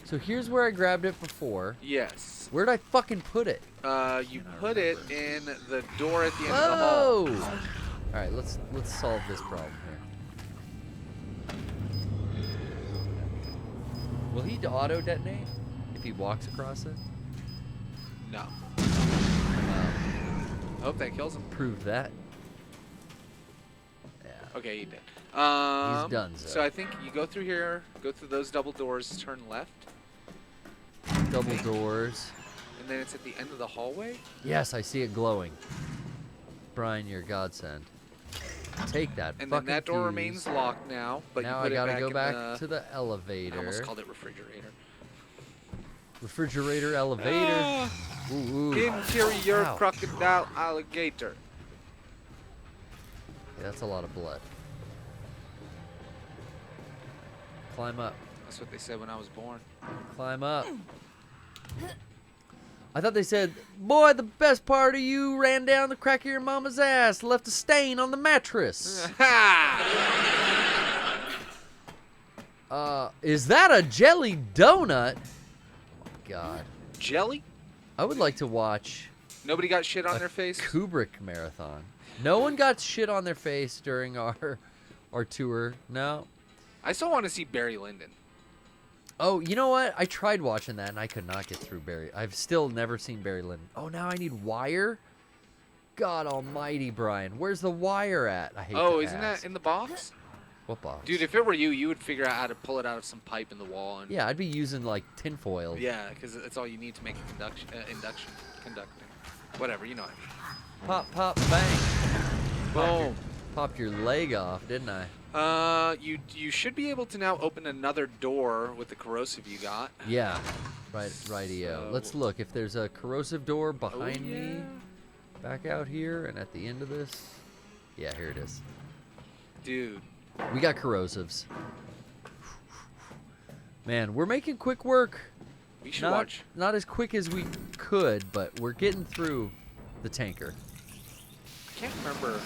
So here's where I grabbed it before. Yes. Where'd I fucking put it? You put it in the door at the end of the hall. All right, let's solve this problem here. Will he auto detonate if he walks across it? No. Hope that kills him. Prove that. Yeah. Okay, he did. He's done. So I think you go through here, go through those double doors, turn left. Double doors. And then it's at the end of the hallway? Yes, I see it glowing. Brian, you're a godsend. Take that. And then that door remains locked now. But now you put I gotta it back go in back to the elevator. I almost called it refrigerator. Refrigerator, elevator. Ooh. Interior Ow. crocodile alligator. Yeah, that's a lot of blood. Climb up. That's what they said when I was born. Climb up. I thought they said, boy, the best part of you ran down the crack of your mama's ass, left a stain on the mattress. Is that a jelly donut? Oh my God. Jelly? I would like to watch. Nobody got shit on their face? Kubrick marathon. No one got shit on their face during our tour. No. I still want to see Barry Lyndon. Oh, you know what? I tried watching that and I could not get through Barry. I've still never seen Barry Lyndon. Oh, now I need Wire? God almighty, Brian. Where's the Wire at? I hate Oh, isn't that in the box? What box? Dude, if it were you, you would figure out how to pull it out of some pipe in the wall. And Yeah, I'd be using like tinfoil. yeah, because it's all you need to make a induction conducting. Whatever, you know what I mean. Pop, pop, bang. Boom. Popped your leg off, didn't I? You should be able to now open another door with the corrosive you got. Yeah. Rightio. Let's look if there's a corrosive door behind me. Back out here and at the end of this. Yeah, here it is. Dude. We got corrosives. Man, we're making quick work. We should watch. Not as quick as we could, but we're getting through the tanker. I can't remember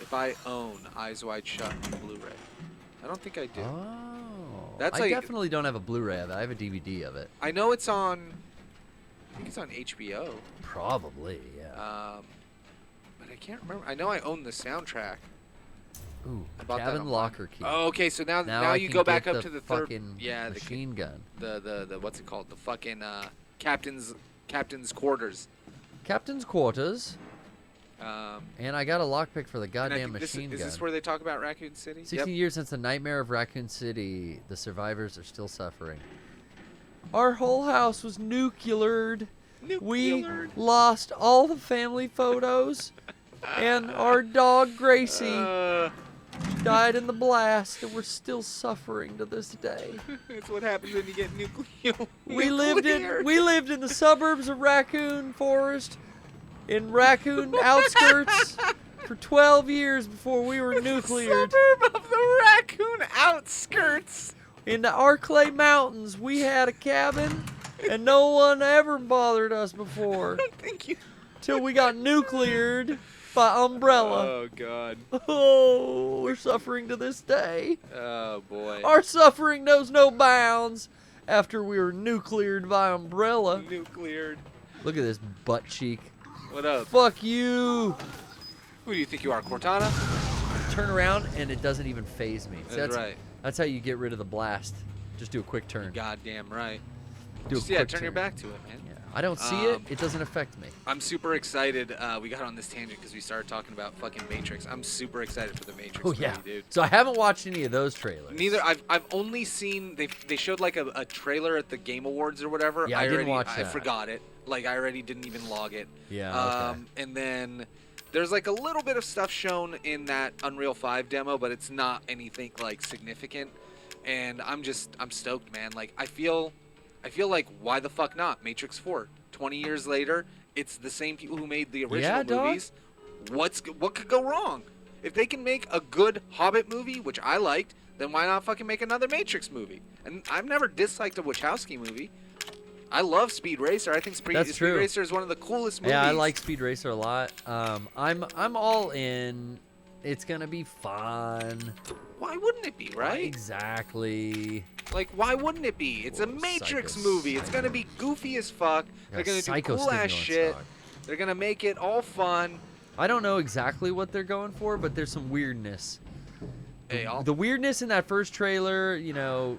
if I own Eyes Wide Shut on Blu-ray. I don't think I do. Oh. That's I definitely don't have a Blu-ray of it. I have a DVD of it. I know it's on. I think it's on HBO. Probably, yeah. But I can't remember. I know I own the soundtrack. Ooh, I bought that cabin on locker key. Oh, okay. So now I you can go back get up to the third. Yeah, the machine gun. The what's it called? The fucking captain's quarters. Captain's quarters. And I got a lockpick for the goddamn machine gun. Is this where they talk about Raccoon City? 60 years since the nightmare of Raccoon City, the survivors are still suffering. Our whole house was nucleared. We lost all the family photos, and our dog Gracie died in the blast, and we're still suffering to this day. That's what happens when you get nuclear. We lived in the suburbs of Raccoon Forest, in Raccoon outskirts, for 12 years before we were nucleared. Suburb of the Raccoon outskirts. In the Arclay Mountains, we had a cabin, and no one ever bothered us before. Thank you. Till we got nucleared by Umbrella. Oh, God. Oh, we're suffering to this day. Oh, boy. Our suffering knows no bounds after we were nucleared by Umbrella. Nucleared. Look at this butt cheek. What up? Fuck you. Who do you think you are, Cortana? Turn around, and it doesn't even faze me. That's right. That's how you get rid of the blast. Just do a quick turn. Goddamn right. Do a Just, yeah, quick turn your turn. back to it, man. Yeah. I don't see it. It doesn't affect me. I'm super excited. We got on this tangent because we started talking about fucking Matrix. I'm super excited for the Matrix movie, dude. So I haven't watched any of those trailers. Neither. I've only seen they showed like a trailer at the Game Awards or whatever. Yeah, I didn't watch that. I forgot it. Like I already didn't even log it. Yeah. Okay. And then there's like a little bit of stuff shown in that Unreal 5 demo, but it's not anything like significant. And I'm stoked, man. Like I feel like why the fuck not? Matrix 4. 20 years later, it's the same people who made the original movies. What could go wrong? If they can make a good Hobbit movie, which I liked, then why not fucking make another Matrix movie? And I've never disliked a Wachowski movie. I love Speed Racer. I think Speed Racer is one of the coolest movies. Yeah, I like Speed Racer a lot. I'm all in. It's gonna be fun. Why wouldn't it be, right? Exactly. Like, why wouldn't it be? It's a Matrix movie. It's gonna be goofy as fuck. They're gonna do cool ass shit. They're gonna make it all fun. I don't know exactly what they're going for, but there's some weirdness. Hey, the weirdness in that first trailer, you know,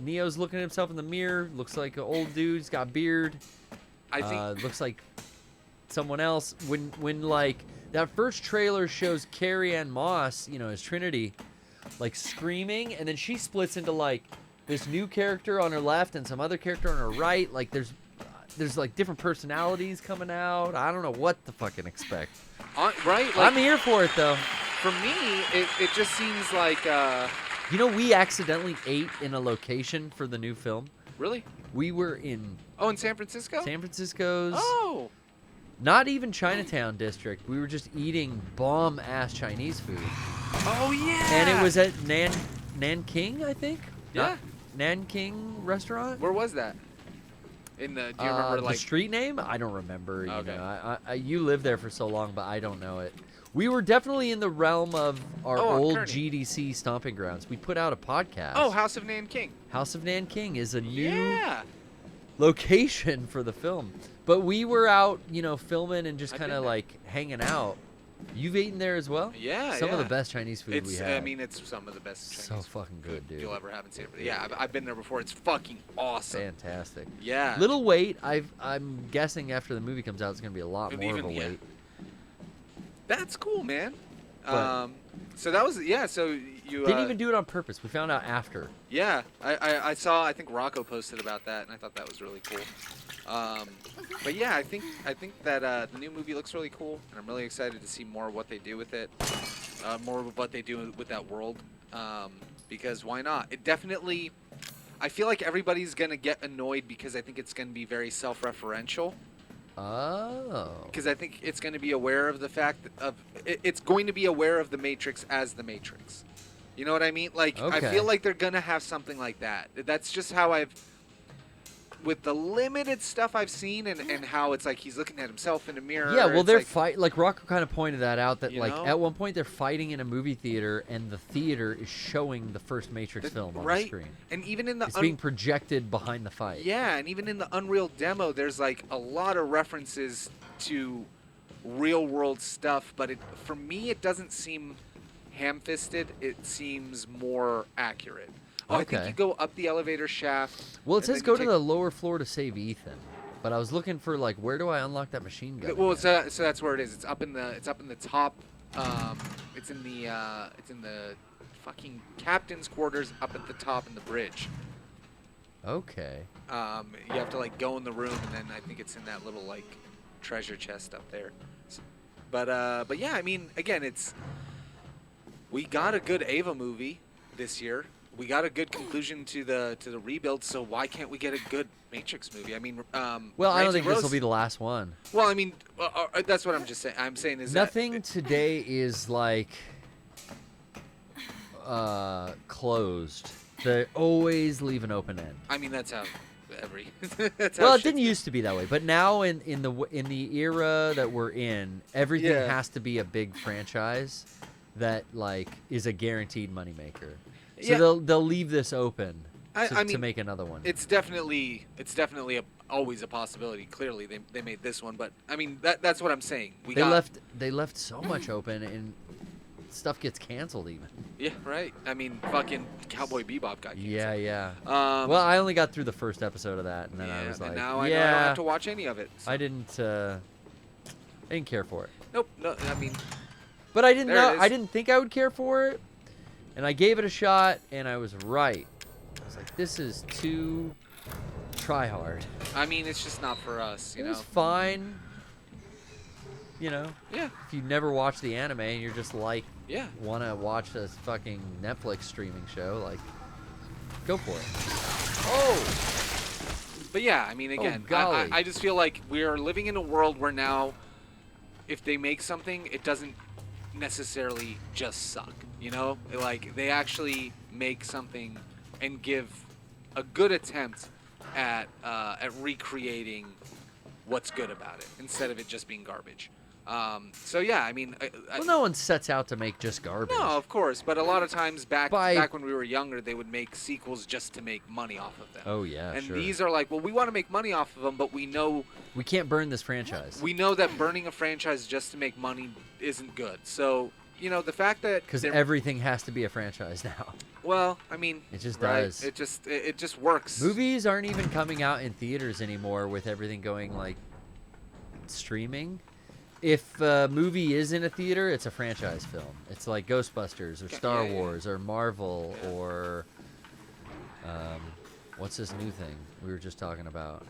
Neo's looking at himself in the mirror. Looks like an old dude. He's got a beard. I think looks like someone else. When like that first trailer shows Carrie Ann Moss, you know, as Trinity, like screaming, and then she splits into like this new character on her left and some other character on her right. Like there's like different personalities coming out. I don't know what to fucking expect. Right? Like, I'm here for it though. For me, it just seems like. You know, we accidentally ate in a location for the new film. Really? We were in. Oh, in San Francisco? San Francisco's. Oh. Not even Chinatown district. We were just eating bomb-ass Chinese food. Oh, yeah. And it was at Nanking, I think? Yeah. Nanking restaurant? Where was that? Do you remember, like... The street name? I don't remember. Okay. You know, you lived there for so long, but I don't know it. We were definitely in the realm of our old GDC stomping grounds. We put out a podcast. Oh, House of Nanking. House of Nanking is a new location for the film. But we were out, you know, filming and just kind of like hanging out. You've eaten there as well? Yeah, Some of the best Chinese food we had. I mean, it's some of the best Chinese so fucking good, dude. you'll ever have in San Francisco. Yeah, I've been there before. It's fucking awesome. Fantastic. Yeah. Little wait. I'm guessing after the movie comes out, it's going to be a lot more of a wait. That's cool, man. So that was So you didn't even do it on purpose. We found out after. Yeah, I saw. I think Rocco posted about that, and I thought that was really cool. But yeah, I think that the new movie looks really cool, and I'm really excited to see more of what they do with it, more of what they do with that world. Because why not? It definitely. I feel like everybody's gonna get annoyed because I think it's gonna be very self-referential. Oh. Because I think it's going to be aware of the fact it's going to be aware of the Matrix as the Matrix. You know what I mean? Like, I feel like they're going to have something like that. That's just how with the limited stuff I've seen and how it's like he's looking at himself in a mirror. Yeah, well, they're like Rocco kind of pointed that out, that like know? at one point they're fighting in a movie theater and the theater is showing the first Matrix film on the screen. And even in the it's being projected behind the fight. Yeah, and even in the Unreal demo, there's like a lot of references to real world stuff, but for me it doesn't seem ham-fisted. It seems more accurate. I think you go up the elevator shaft. Well, it says go to the lower floor to save Ethan, but I was looking for like where do I unlock that machine gun? Well, so that's where it is. It's up in the top. It's in the fucking captain's quarters up at the top in the bridge. Okay. You have to like go in the room, and then I think it's in that little like treasure chest up there. But yeah, I mean, again, we got a good Ava movie this year. We got a good conclusion to the rebuild, so why can't we get a good Matrix movie? I mean, well, I don't think this will be the last one. Well, I mean, that's what I'm just saying. I'm saying is nothing today is like closed. They always leave an open end. I mean, that's how every. Well, it didn't used to be that way, but now in the era that we're in, everything has to be a big franchise that like is a guaranteed moneymaker. So they'll leave this open to make another one. It's definitely always a possibility. Clearly, they made this one, but I mean that's what I'm saying. They left so much open, and stuff gets canceled even. Yeah, right. I mean, fucking Cowboy Bebop got canceled. Yeah. Well, I only got through the first episode of that, and then I was like, now I know I don't have to watch any of it. So. I didn't care for it. Nope. No, I mean. But I didn't know. I didn't think I would care for it. And I gave it a shot, and I was right. I was like, this is too try hard. I mean, it's just not for us, you know? It was fine. You know? Yeah. If you never watched the anime and you're just like, want to watch a fucking Netflix streaming show, like, go for it. Oh! But yeah, I mean, again, I just feel like we're living in a world where now, if they make something, it doesn't necessarily just suck. You know, like they actually make something and give a good attempt at recreating what's good about it instead of it just being garbage. So yeah, I mean, well, no one sets out to make just garbage. No, of course, but a lot of times back when we were younger, they would make sequels just to make money off of them. Oh yeah, and sure. These are like, well, we want to make money off of them, but we know we can't burn this franchise. We know that burning a franchise just to make money isn't good. So. You know, the fact that because everything has to be a franchise now. Well, I mean, it just does. It just works. Movies aren't even coming out in theaters anymore with everything going like streaming. If a movie is in a theater, it's a franchise film. It's like Ghostbusters or Star Wars or Marvel or what's this new thing we were just talking about?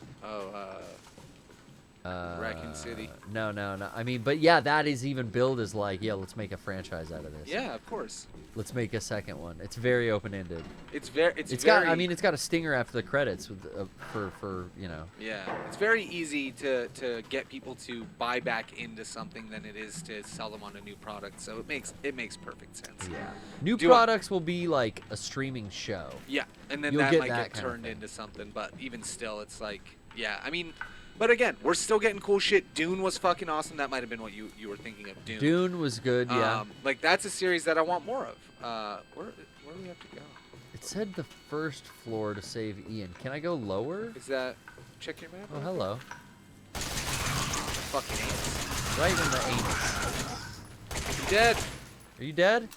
Raccoon City. No. I mean, but yeah, that is even billed as like, let's make a franchise out of this. Yeah, of course. Let's make a second one. It's very open-ended. It's got. I mean, it's got a stinger after the credits with, for you know. Yeah, it's very easy to get people to buy back into something than it is to sell them on a new product. So it makes perfect sense. Yeah. New products will be like a streaming show. Yeah, and then that might get turned into something. But even still, it's like, yeah, I mean. But again, we're still getting cool shit. Dune was fucking awesome. That might have been what you were thinking of. Dune. Dune was good, yeah. Like that's a series that I want more of. Where do we have to go? It said the first floor to save Ian. Can I go lower? Is that? Check your map. Oh, hello. Fucking anus. Right in the anus. You dead? Are you dead?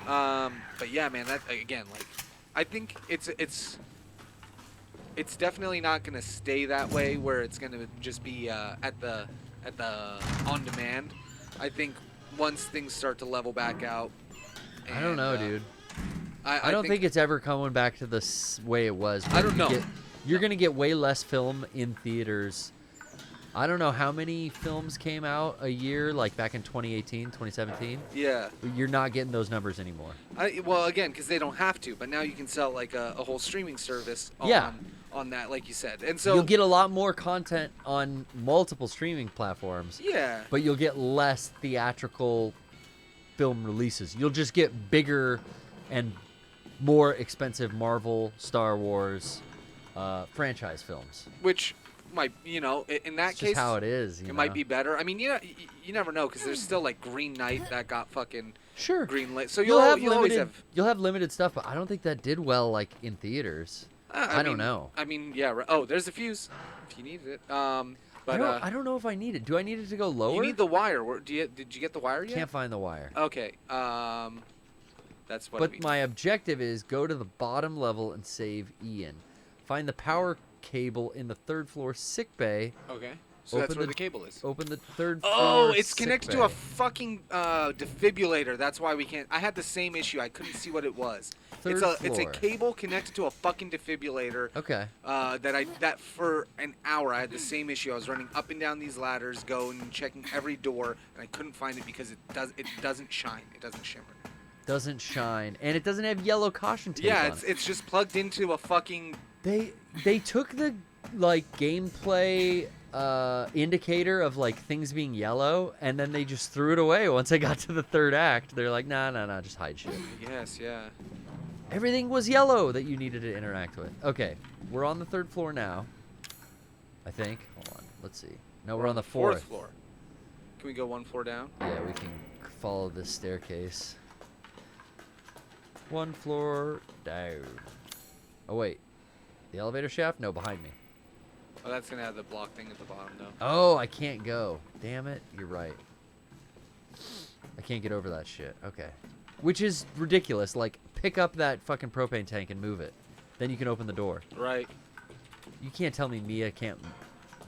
But yeah, man. That again, like, I think it's definitely not going to stay that way where it's going to just be at the on demand. I think once things start to level back out. I don't know, dude. I don't think it's ever coming back to the way it was. I don't know. You're going to get way less film in theaters. I don't know how many films came out a year, like back in 2018, 2017. Yeah. You're not getting those numbers anymore. Well, again, because they don't have to. But now you can sell like a whole streaming service on that, like you said. And so you'll get a lot more content on multiple streaming platforms. Yeah. But you'll get less theatrical film releases. You'll just get bigger and more expensive Marvel, Star Wars franchise films. Which might, in that It's case, just how it is. It might be better. I mean, you never know because there's still like Green Knight that got fucking green lit. So you'll always have. You'll have limited stuff, but I don't think that did well like in theaters. I don't know. I mean, yeah. Oh, there's a fuse if you needed it. But I don't know if I need it. Do I need it to go lower? You need the wire. Did you get the wire yet? Can't find the wire. Okay. That's what. But my objective is go to the bottom level and save Ian. Find the power cable in the 3rd floor sick bay. Okay. So that's where the cable is. Open the 3rd floor. Oh, it's sick connected bay. to a fucking defibrillator. That's why we can't. I had the same issue. I couldn't see what it was. It's a cable connected to a fucking defibrillator. Okay. That for an hour I had the same issue. I was running up and down these ladders, going and checking every door, and I couldn't find it because it doesn't shine. It doesn't shimmer. Doesn't shine, and it doesn't have yellow caution tape. Yeah, on it's just plugged into a fucking. They took the like gameplay indicator of like things being yellow, and then they just threw it away once I got to the 3rd act. They're like, nah, just hide shit. Yes, yeah. Everything was yellow that you needed to interact with. Okay, we're on the 3rd floor now. I think. Hold on, let's see. No, we're on the 4th floor. Can we go one floor down? Yeah, we can follow this staircase. 1 floor down. Oh wait, the elevator shaft? No, behind me. Oh, that's gonna have the block thing at the bottom, though. Oh, I can't go. Damn it, you're right. I can't get over that shit. Okay. Which is ridiculous. Like, pick up that fucking propane tank and move it. Then you can open the door. Right. You can't tell me Mia can't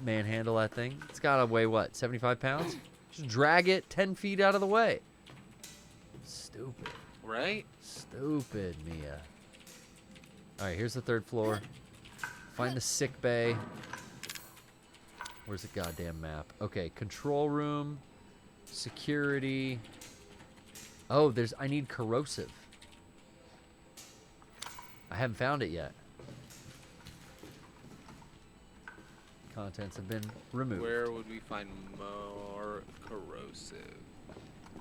manhandle that thing. It's gotta weigh, what, 75 pounds? Just drag it 10 feet out of the way. Stupid. Right? Stupid, Mia. Alright, here's the 3rd floor. Find the sick bay. Where's the goddamn map? Okay, control room. Security. Oh, I need corrosive. I haven't found it yet. Contents have been removed. Where would we find more corrosive?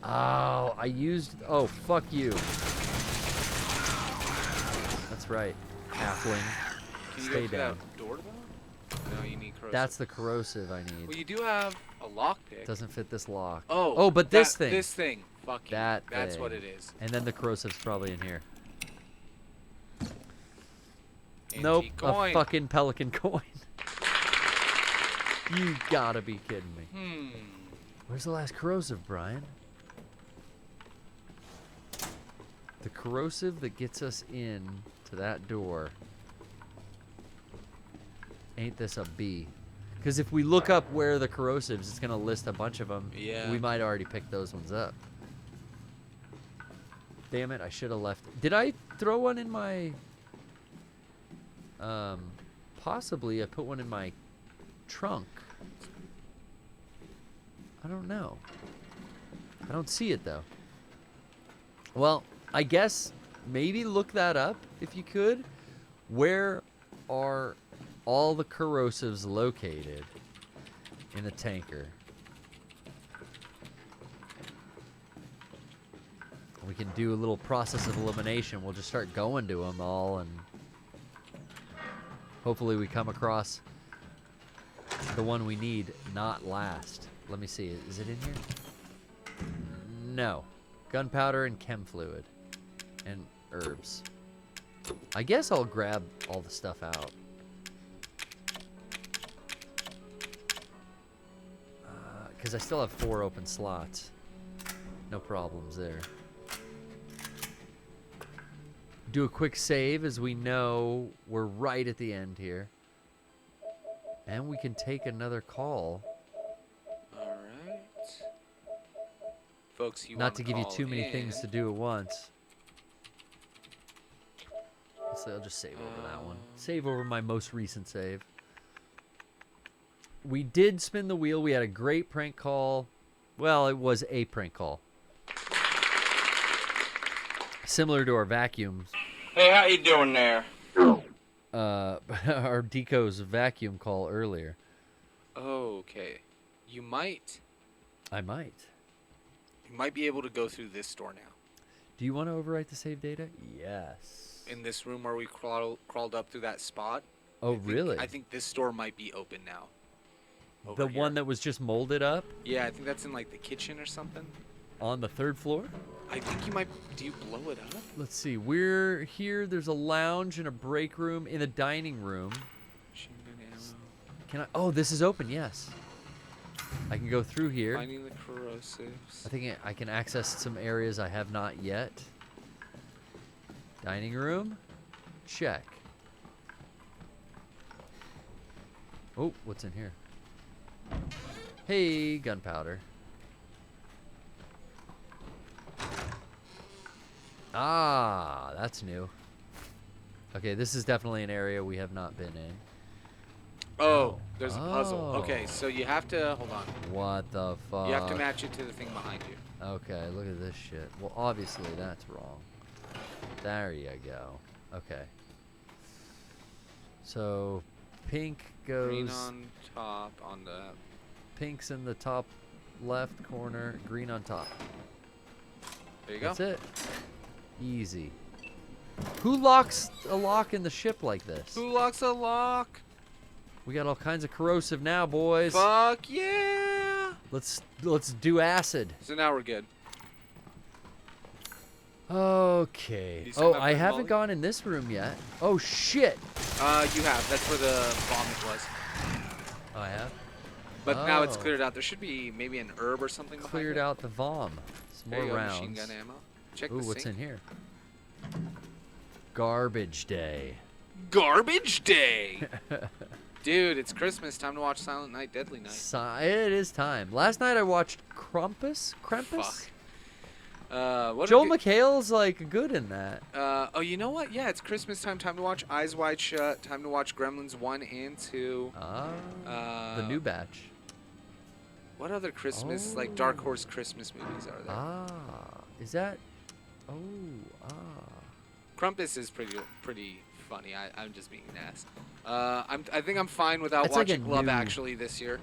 Oh, I used... Oh, fuck you. That's right. Halfling. Can you Stay go through down. that door though? No, you need corrosive. That's the corrosive I need. Well, you do have a lockpick. Doesn't fit this lock. Oh, but this thing. This thing. Fuck you. That's thing. What it is. And then the corrosive's probably in here. Antique Nope, coin. a fucking pelican coin. You gotta be kidding me. Where's the last corrosive, Brian? The corrosive that gets us in to that door. Ain't this a B? Because if we look up where the corrosives, it's gonna list a bunch of them. Yeah. We might already pick those ones up. Damn it! I should have left. Did I throw one in my? Possibly I put one in my trunk. I don't know. I don't see it though. Well, I guess maybe look that up if you could. Where are all the corrosives located in the tanker? We can do a little process of elimination. We'll just start going to them all, and hopefully we come across the one we need, not last. Let me see. Is it in here? No. Gunpowder and chem fluid. And herbs. I guess I'll grab all the stuff out. Because I still have 4 open slots. No problems there. Do a quick save as we know we're right at the end here. And we can take another call. Alright. folks you Not want to give you call too many in. things to do at once. So I'll just save over that one. Save over my most recent save. We did spin the wheel. We had a great prank call. Well, it was a prank call. Similar to our vacuums. Hey, how you doing there? Our Deco's vacuum call earlier. Okay. You might. I might. You might be able to go through this door now. Do you want to overwrite the save data? Yes. In this room where we crawled up through that spot. Oh, really? I think this door might be open now. The one that was just molded up? Yeah, I think that's in like the kitchen or something. On the 3rd floor? I think you might. Do you blow it up? Let's see. We're here. There's a lounge and a break room in the dining room. Can I? Oh, this is open. Yes. I can go through here. Finding the corrosives. I think I can access some areas I have not yet. Dining room. Check. Oh, what's in here? Hey, gunpowder. Ah, that's new. Okay, this is definitely an area we have not been in. Oh, there's a puzzle. Okay, so you have to hold on. What the fuck? You have to match it to the thing behind you. Okay, look at this shit. Well, obviously that's wrong. There you go. Okay. So, pink goes. Green on top on the. Pink's in the top left corner. Green on top. There you go. That's it. Easy. Who locks a lock in the ship like this? Who locks a lock? We got all kinds of corrosive now, boys. Fuck yeah! Let's do acid. So now we're good. Okay. Oh, I haven't gone in this room yet. Oh shit. You have. That's where the vomit was. Oh, I have. But now it's cleared out. There should be maybe an herb or something behind Cleared it. out the vom. Some There you more go, rounds. machine gun ammo. Check Ooh, the what's sink. in here? Garbage day. Garbage day. Dude, it's Christmas. Time to watch Silent Night, Deadly Night. It is time. Last night I watched Krampus. Fuck. Joel McHale's like good in that. Oh, you know what? Yeah, it's Christmas time. Time to watch Eyes Wide Shut. Time to watch Gremlins 1 and 2. The new batch. What other Christmas, like Dark Horse Christmas movies are there? Is that? Krampus is pretty funny. I'm just being an ass. I think I'm fine without It's like watching a Love new- Actually this year.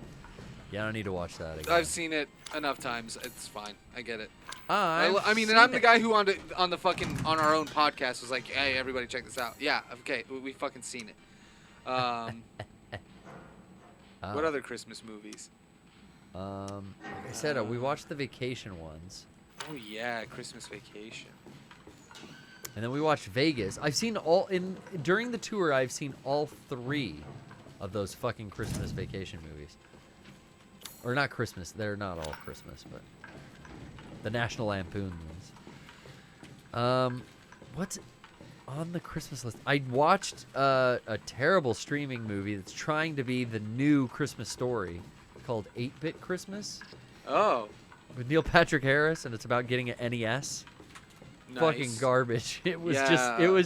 Yeah, I don't need to watch that again. I've seen it enough times. It's fine. I get it. I've I mean, and I'm the guy who on our own podcast was like, "Hey, everybody, check this out." Yeah, okay, we fucking seen it. What other Christmas movies? Like I said, we watched the vacation ones. Oh yeah, Christmas Vacation. And then we watched Vegas. I've seen during the tour. I've seen all 3 of those fucking Christmas vacation movies. Or not Christmas. They're not all Christmas, but the National Lampoon ones. What's on the Christmas list? I watched a terrible streaming movie that's trying to be the new Christmas Story called 8-Bit Christmas. Oh. With Neil Patrick Harris, and it's about getting an NES. Nice. Fucking garbage. It was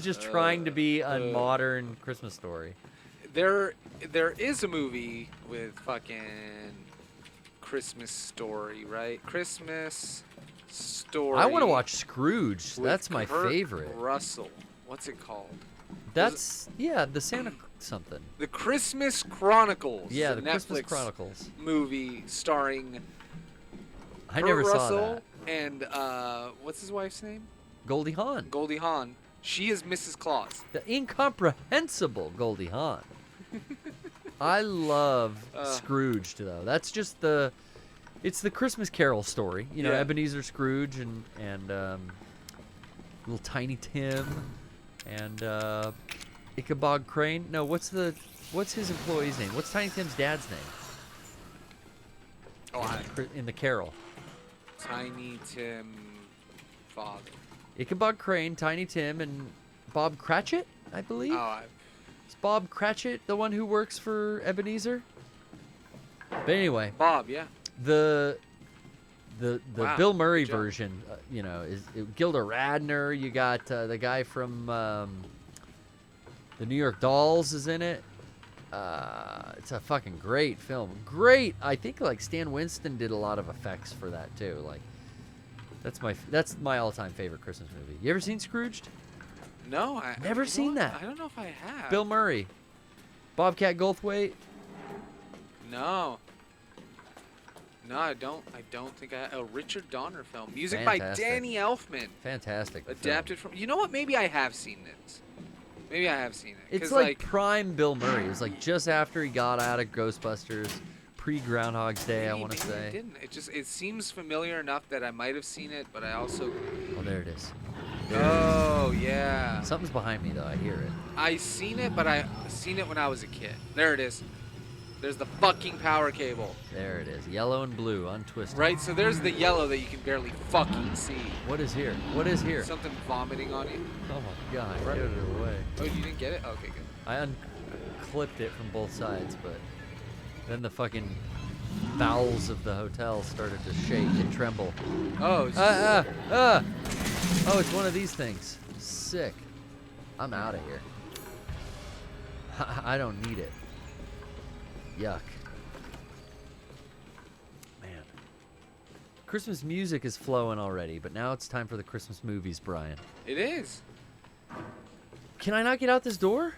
just trying to be a modern Christmas Story. There is a movie with fucking Christmas Story, right? Christmas Story. I want to watch Scrooge. with That's my Kurt favorite. Russell. What's it called? That's the Santa something. The Christmas Chronicles. Yeah, the Netflix Christmas Chronicles movie starring I Kurt never saw Russell that. and what's his wife's name? Goldie Hawn. Goldie Hawn. She is Mrs. Claus. The incomprehensible Goldie Hawn. I love Scrooge though. That's just it's the Christmas Carol story. You know, Yeah. Ebenezer Scrooge and little Tiny Tim and Ichabod Crane. No, what's his employee's name? What's Tiny Tim's dad's name? In the Carol. Tiny Tim father. Ichabod Crane, Tiny Tim, and Bob Cratchit, I believe. Is Bob Cratchit the one who works for Ebenezer? But anyway. Bob, yeah. the Wow, Bill Murray good job. version, you know, is Gilda Radner. You got the guy from the New York Dolls is in it. It's a fucking great film. Great. I think like Stan Winston did a lot of effects for that too. Like that's my all-time favorite Christmas movie. You ever seen Scrooged? No, I Never seen that. I don't know if I have. Bill Murray, Bobcat Goldthwait. No. No, I don't think I. A Richard Donner film. Music by Fantastic. Danny Elfman. Fantastic. Adapted from. You know what? Maybe I have seen this. Maybe I have seen it. It's 'Cause, like prime Bill Murray. It's like just after he got out of Ghostbusters, pre-Groundhog's Day, I want to maybe I say. didn't. It seems familiar enough that I might have seen it, but I also. Oh, there it is. Oh yeah. Something's behind me though. I hear it. I seen it, but I seen it when I was a kid. There it is. There's the fucking power cable. There it is. Yellow and blue, untwisted. Right, so there's the yellow that you can barely fucking see. What is here? What is here? Something vomiting on you. Oh my god, Right. get it away. Oh, you didn't get it? Okay, good. I unclipped it from both sides, but then the fucking bowels of the hotel started to shake and tremble. Oh, Oh, it's one of these things. Sick. I'm out of here. I don't need it. Yuck. Man. Christmas music is flowing already, but now it's time for the Christmas movies, Brian. It is. Can I not get out this door?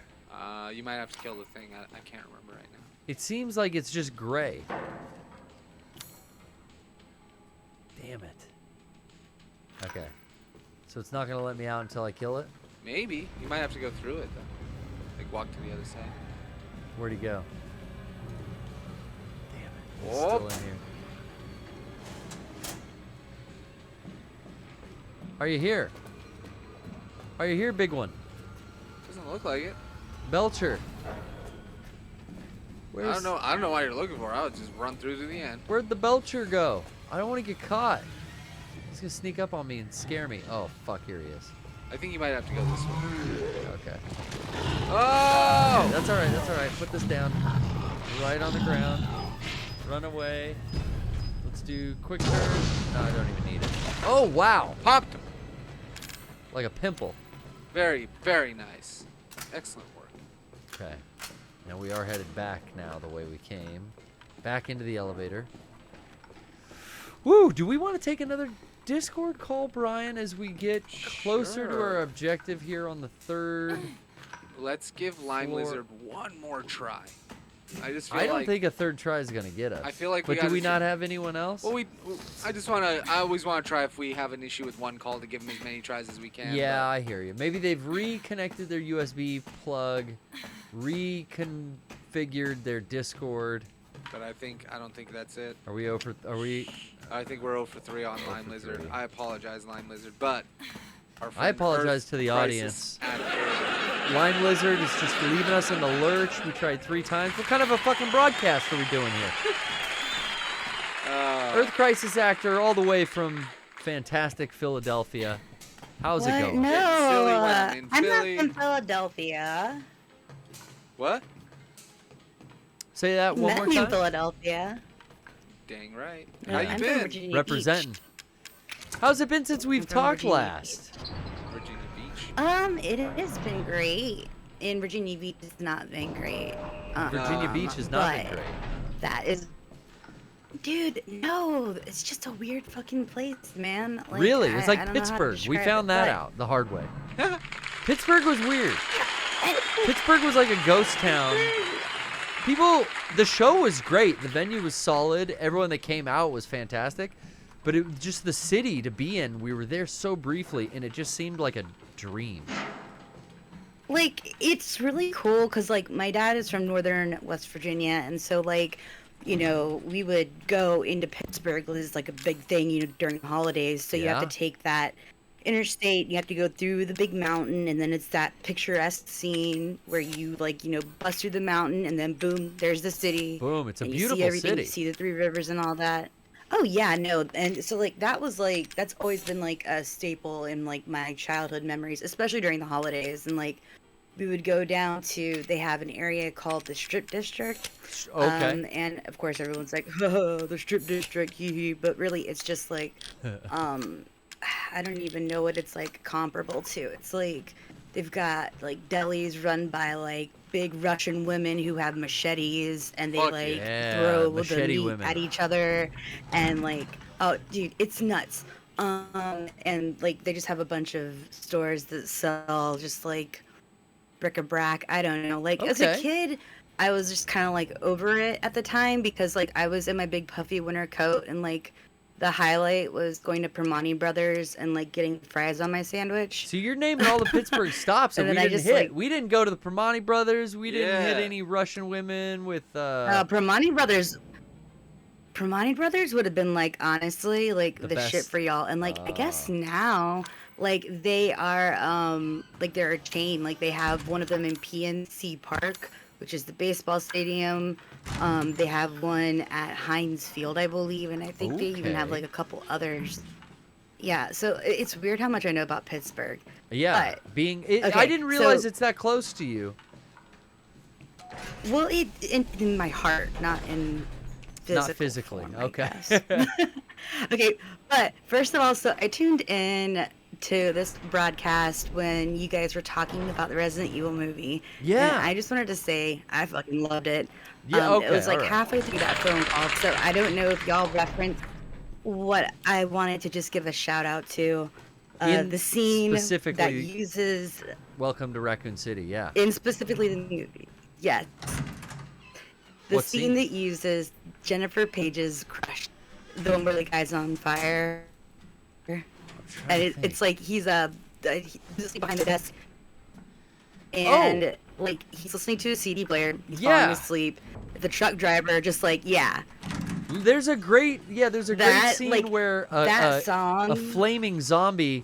You might have to kill the thing. I can't remember right now. It seems like it's just gray. Damn it. Okay. So it's not going to let me out until I kill it? Maybe. You might have to go through it, though. Like, walk to the other side. Where'd he go? Damn it. He's Oh. still in here. Are you here? Are you here, big one? Doesn't look like it. Belcher. I don't know why you're looking for it. I would just run through to the end. Where'd the Belcher go? I don't want to get caught. He's going to sneak up on me and scare me. Oh, fuck, here he is. I think you might have to go this way. Okay. Oh! Okay, that's all right. That's all right. Put this down. Right on the ground. Run away. Let's do quick turn. No, I don't even need it. Oh, wow. Popped him. Like a pimple. Very, very nice. Excellent work. Okay. Now we are headed back now the way we came. Back into the elevator. Woo! Do we want to take another Discord call, Brian, as we get closer to Sure. our objective here on the third? Let's give Lime floor? Lizard one more try. I just feel I don't like think a third try is going to get us. I feel like But we do we gotta not have anyone else? Well, I always want to try if we have an issue with one call to give them as many tries as we can. Yeah, I hear you. Maybe they've reconnected their USB plug, reconfigured their Discord. But I don't think that's it. Are we over? Are we? I think we're 0 for 3 on Lime Lizard. I apologize, Lime Lizard, but our I friend apologize Earth to the Crisis audience. Actor- Lime Lizard is just leaving us in the lurch. We tried 3 times. What kind of a fucking broadcast are we doing here? Earth Crisis Actor, all the way from fantastic Philadelphia. How's it What? going? No, in I'm Philly. not from Philadelphia. What? Say that one Met more me in time. Philadelphia. Dang right. No, How you I'm from been? Virginia Representing. Beach. How's it been since we've from talked Virginia last? Virginia Beach. It has been great. In Virginia Beach, it's not been great. Virginia Beach has not been but great. That is, dude. No, it's just a weird fucking place, man. Like, Really? It's I like don't know how to Pittsburgh. We describe found it, that but- out the hard way. Pittsburgh was weird. Pittsburgh was like a ghost town. The show was great. The venue was solid. Everyone that came out was fantastic. But it was just the city to be in. We were there so briefly, and it just seemed like a dream. Like, it's really cool because, like, my dad is from northern West Virginia, and so, like, you know, we would go into Pittsburgh. This is, like, a big thing, you know, during the holidays. So you have Yeah. to take that interstate, you have to go through the big mountain, and then it's that picturesque scene where you, like, you know, bust through the mountain, and then boom, there's the city. Boom, it's a and you beautiful see everything, city. You see the 3 rivers and all that. Oh yeah, no, and so like that was like that's always been like a staple in like my childhood memories, especially during the holidays. And like, we would go down to, they have an area called the Strip District. Okay. And of course everyone's like, oh, the Strip District, hee hee. But really it's just like, I don't even know what it's like comparable to. It's like, they've got like delis run by like big Russian women who have machetes and they throw the meat women at each other. And like, oh dude, it's nuts. And like they just have a bunch of stores that sell just like bric-a-brac. I don't know. Like as a kid, I was just kind of like over it at the time because like I was in my big puffy winter coat and like the highlight was going to Permani Brothers and like getting fries on my sandwich. So you're naming all the Pittsburgh stops and we didn't hit. Like, we didn't go to the Permani Brothers. We didn't hit any Russian women with Permani Brothers. Permani Brothers would have been like honestly like the shit for y'all. And like I guess now like they are like they're a chain. Like they have one of them in PNC Park, which is the baseball stadium. They have one at Heinz Field, I believe, and I think they even have like a couple others. Yeah, so it's weird how much I know about Pittsburgh. Yeah, but, I didn't realize it's that close to you. Well, in my heart, not in physical. Not physically, form, okay. Okay, but first of all, so I tuned in to this broadcast when you guys were talking about the Resident Evil movie. Yeah. And I just wanted to say I fucking loved it. Yeah, okay, it was like all right. halfway through that phone call, so I don't know if y'all referenced what I wanted to just give a shout out to. The scene specifically, that uses Welcome to Raccoon City, yeah. in specifically the movie. Yes. The scene that uses Jennifer Page's crush, the one where the guy's on fire. And it's like he's asleep behind the desk, and like he's listening to a CD player. He's falling asleep. The truck driver just like There's a great great scene like, where that song, a flaming zombie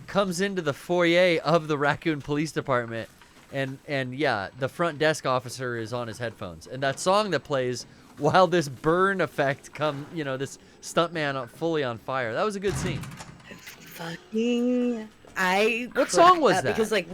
comes into the foyer of the Raccoon Police Department, and the front desk officer is on his headphones, and that song that plays while this burn effect this stuntman fully on fire. That was a good scene. What song was that? Because like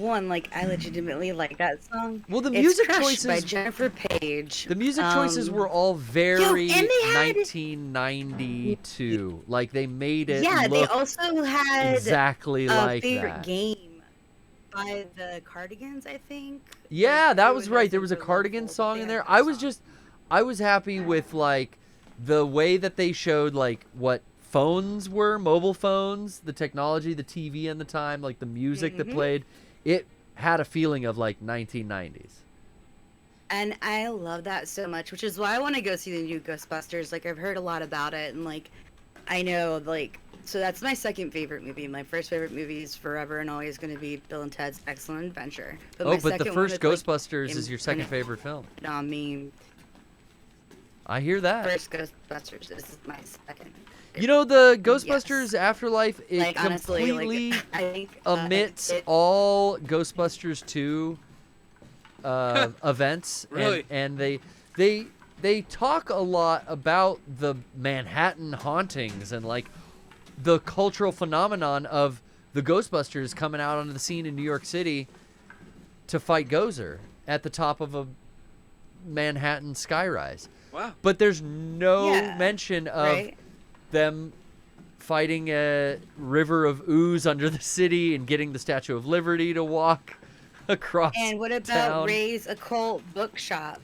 I legitimately like that song. Well, the It's music Crushed choices by Jennifer Page. The music choices were all very and they had 1992. Like they made it. Yeah, they look also had exactly like favorite that. game by the Cardigans, I think. Yeah, that was right. There was a Cardigan song in there. I was happy with like the way that they showed like what phones were, mobile phones, the technology, the TV in the time, like the music that played. It had a feeling of like 1990s. And I love that so much, which is why I want to go see the new Ghostbusters. Like I've heard a lot about it, and like I know like so that's my second favorite movie. My first favorite movie is forever and always going to be Bill and Ted's Excellent Adventure. But the first Ghostbusters is your second favorite film. No, I mean, I hear that. First Ghostbusters is my second. You know, the Ghostbusters Afterlife, it Like, honestly, completely like, I think, omits all Ghostbusters 2 events. Really? And they talk a lot about the Manhattan hauntings and, like, the cultural phenomenon of the Ghostbusters coming out onto the scene in New York City to fight Gozer at the top of a Manhattan skyrise. Wow. But there's no mention of them fighting a river of ooze under the city and getting the Statue of Liberty to walk across And what about town. Ray's Occult Bookshop?